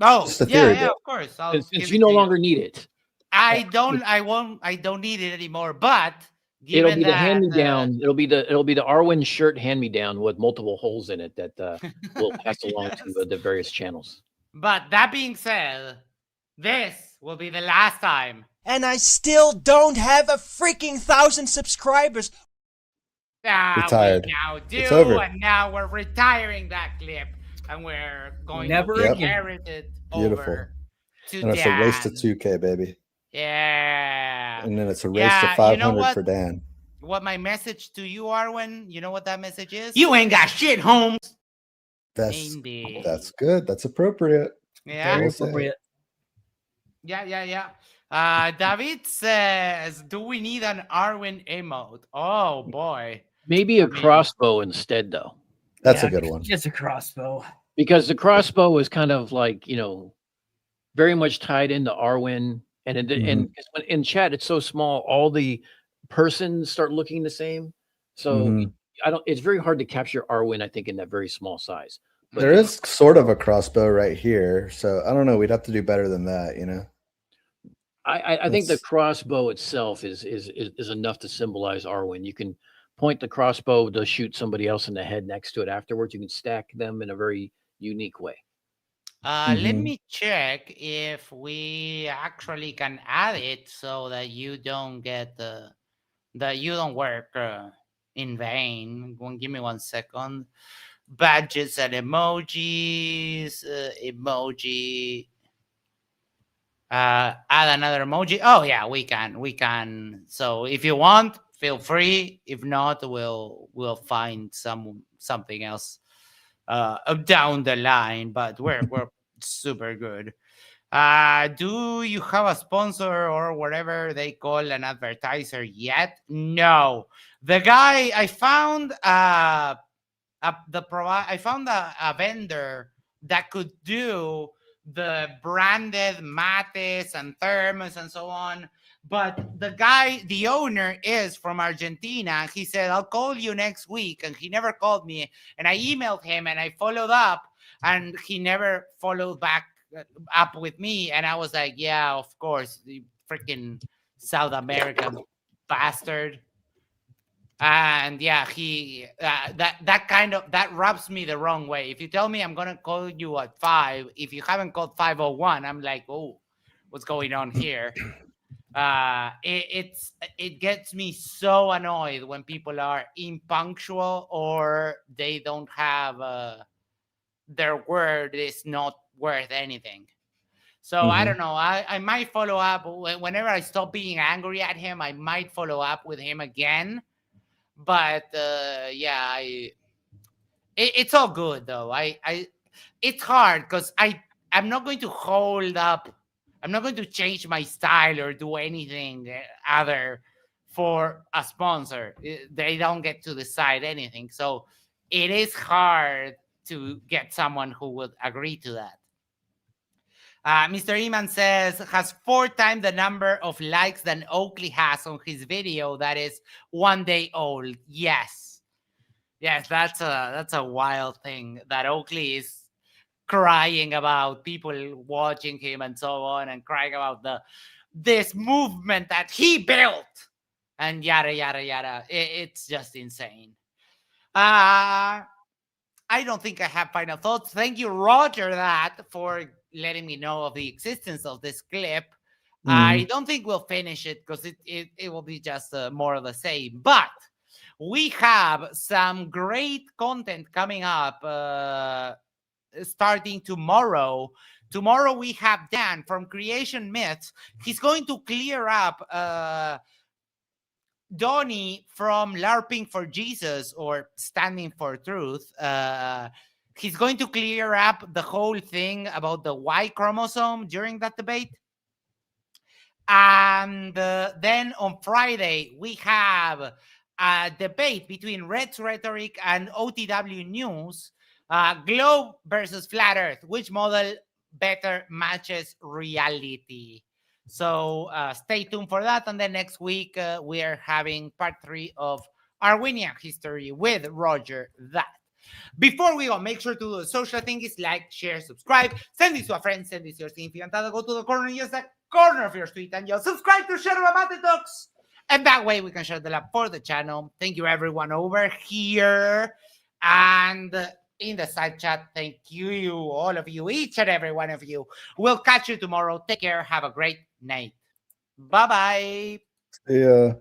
Oh, yeah, of course. Since you no longer need it. I don't need it anymore, but It'll Given be the that, hand-me-down. It'll be the Arwyn shirt hand-me-down with multiple holes in it that we'll pass along to the various channels. But that being said, this will be the last time. And I still don't have a freaking 1,000 subscribers. Retired. We now It's do, over. and now we're retiring that clip, and we're going Never to again. carry it Beautiful. over to And it's a race to Dan. 2K, baby. Yeah. And then it's a race Yeah, to you 500 know what? for Dan. What my message to you, Arwyn? You know what that message is? You ain't got shit, Holmes. That's Indeed. that's good. That's appropriate. Yeah. Very appropriate. Yeah. David says, "Do we need an Arwyn emote?" Oh boy. Maybe a crossbow instead, though. That's a good one. It's a crossbow. Because the crossbow is kind of like, very much tied into Arwyn. And and 'cause when in chat, it's so small, all the persons start looking the same. So it's very hard to capture Arwyn, I think, in that very small size. But There is sort of a crossbow right here. So I don't know. We'd have to do better than that, you know? I think the crossbow itself is enough to symbolize Arwyn. You can point the crossbow to shoot somebody else in the head next to it afterwards. You can stack them in a very unique way. Let me check if we actually can add it so that you don't get that you don't work in vain. Give me 1 second. Badges and emojis, emoji. Add another emoji. Oh yeah, we can. So if you want, feel free. If not, we'll find something else down the line. But we're super good. Do you have a sponsor or whatever they call an advertiser yet? No. The guy I found I found a vendor that could do the branded mates and thermos and so on. But the owner is from Argentina. He said, "I'll call you next week." And he never called me. And I emailed him and I followed up and he never followed back up with me. And I was like, yeah, of course, the freaking South American bastard. And yeah, he that rubs me the wrong way. If you tell me I'm gonna call you at 5, if you haven't called 5:01, I'm like, oh, what's going on here? It gets me so annoyed when people are impunctual or they don't have their word is not worth anything. So I don't know. I might follow up whenever I stop being angry at him. I might follow up with him again. But yeah, it's all good though. It's hard because I'm not going to hold up. I'm not going to change my style or do anything other for a sponsor. They don't get to decide anything. So it is hard to get someone who would agree to that. Mr. Eman says, has 4 times the number of likes than Oakley has on his video that is 1 day old. Yes, that's a wild thing that Oakley is crying about people watching him and so on, and crying about this movement that he built and yada yada yada. It's just insane. I don't think I have final thoughts. Thank you, Roger, for letting me know of the existence of this clip. I don't think we'll finish it because it will be just more of the same. But we have some great content coming up starting tomorrow. Tomorrow we have Dan from Creation Myths. He's going to clear up Donnie from LARPing for Jesus or Standing for Truth. He's going to clear up the whole thing about the Y chromosome during that debate. And then on Friday, we have a debate between Red's Rhetoric and OTW News. Globe versus Flat Earth. Which model better matches reality? So stay tuned for that. And then next week, we are having part 3 of Arwinian history with Roger that. Before we go, make sure to do the social things like, share, subscribe, send this to a friend, send this to your significant other, go to the corner, yes, the corner of your street, and you'll subscribe to Yerba Mate Talks And that way we can share the love for the channel. Thank you everyone over here. And in the side chat, thank you, all of you, each and every one of you. We'll catch you tomorrow. Take care. Have a great night. Bye-bye. Yeah.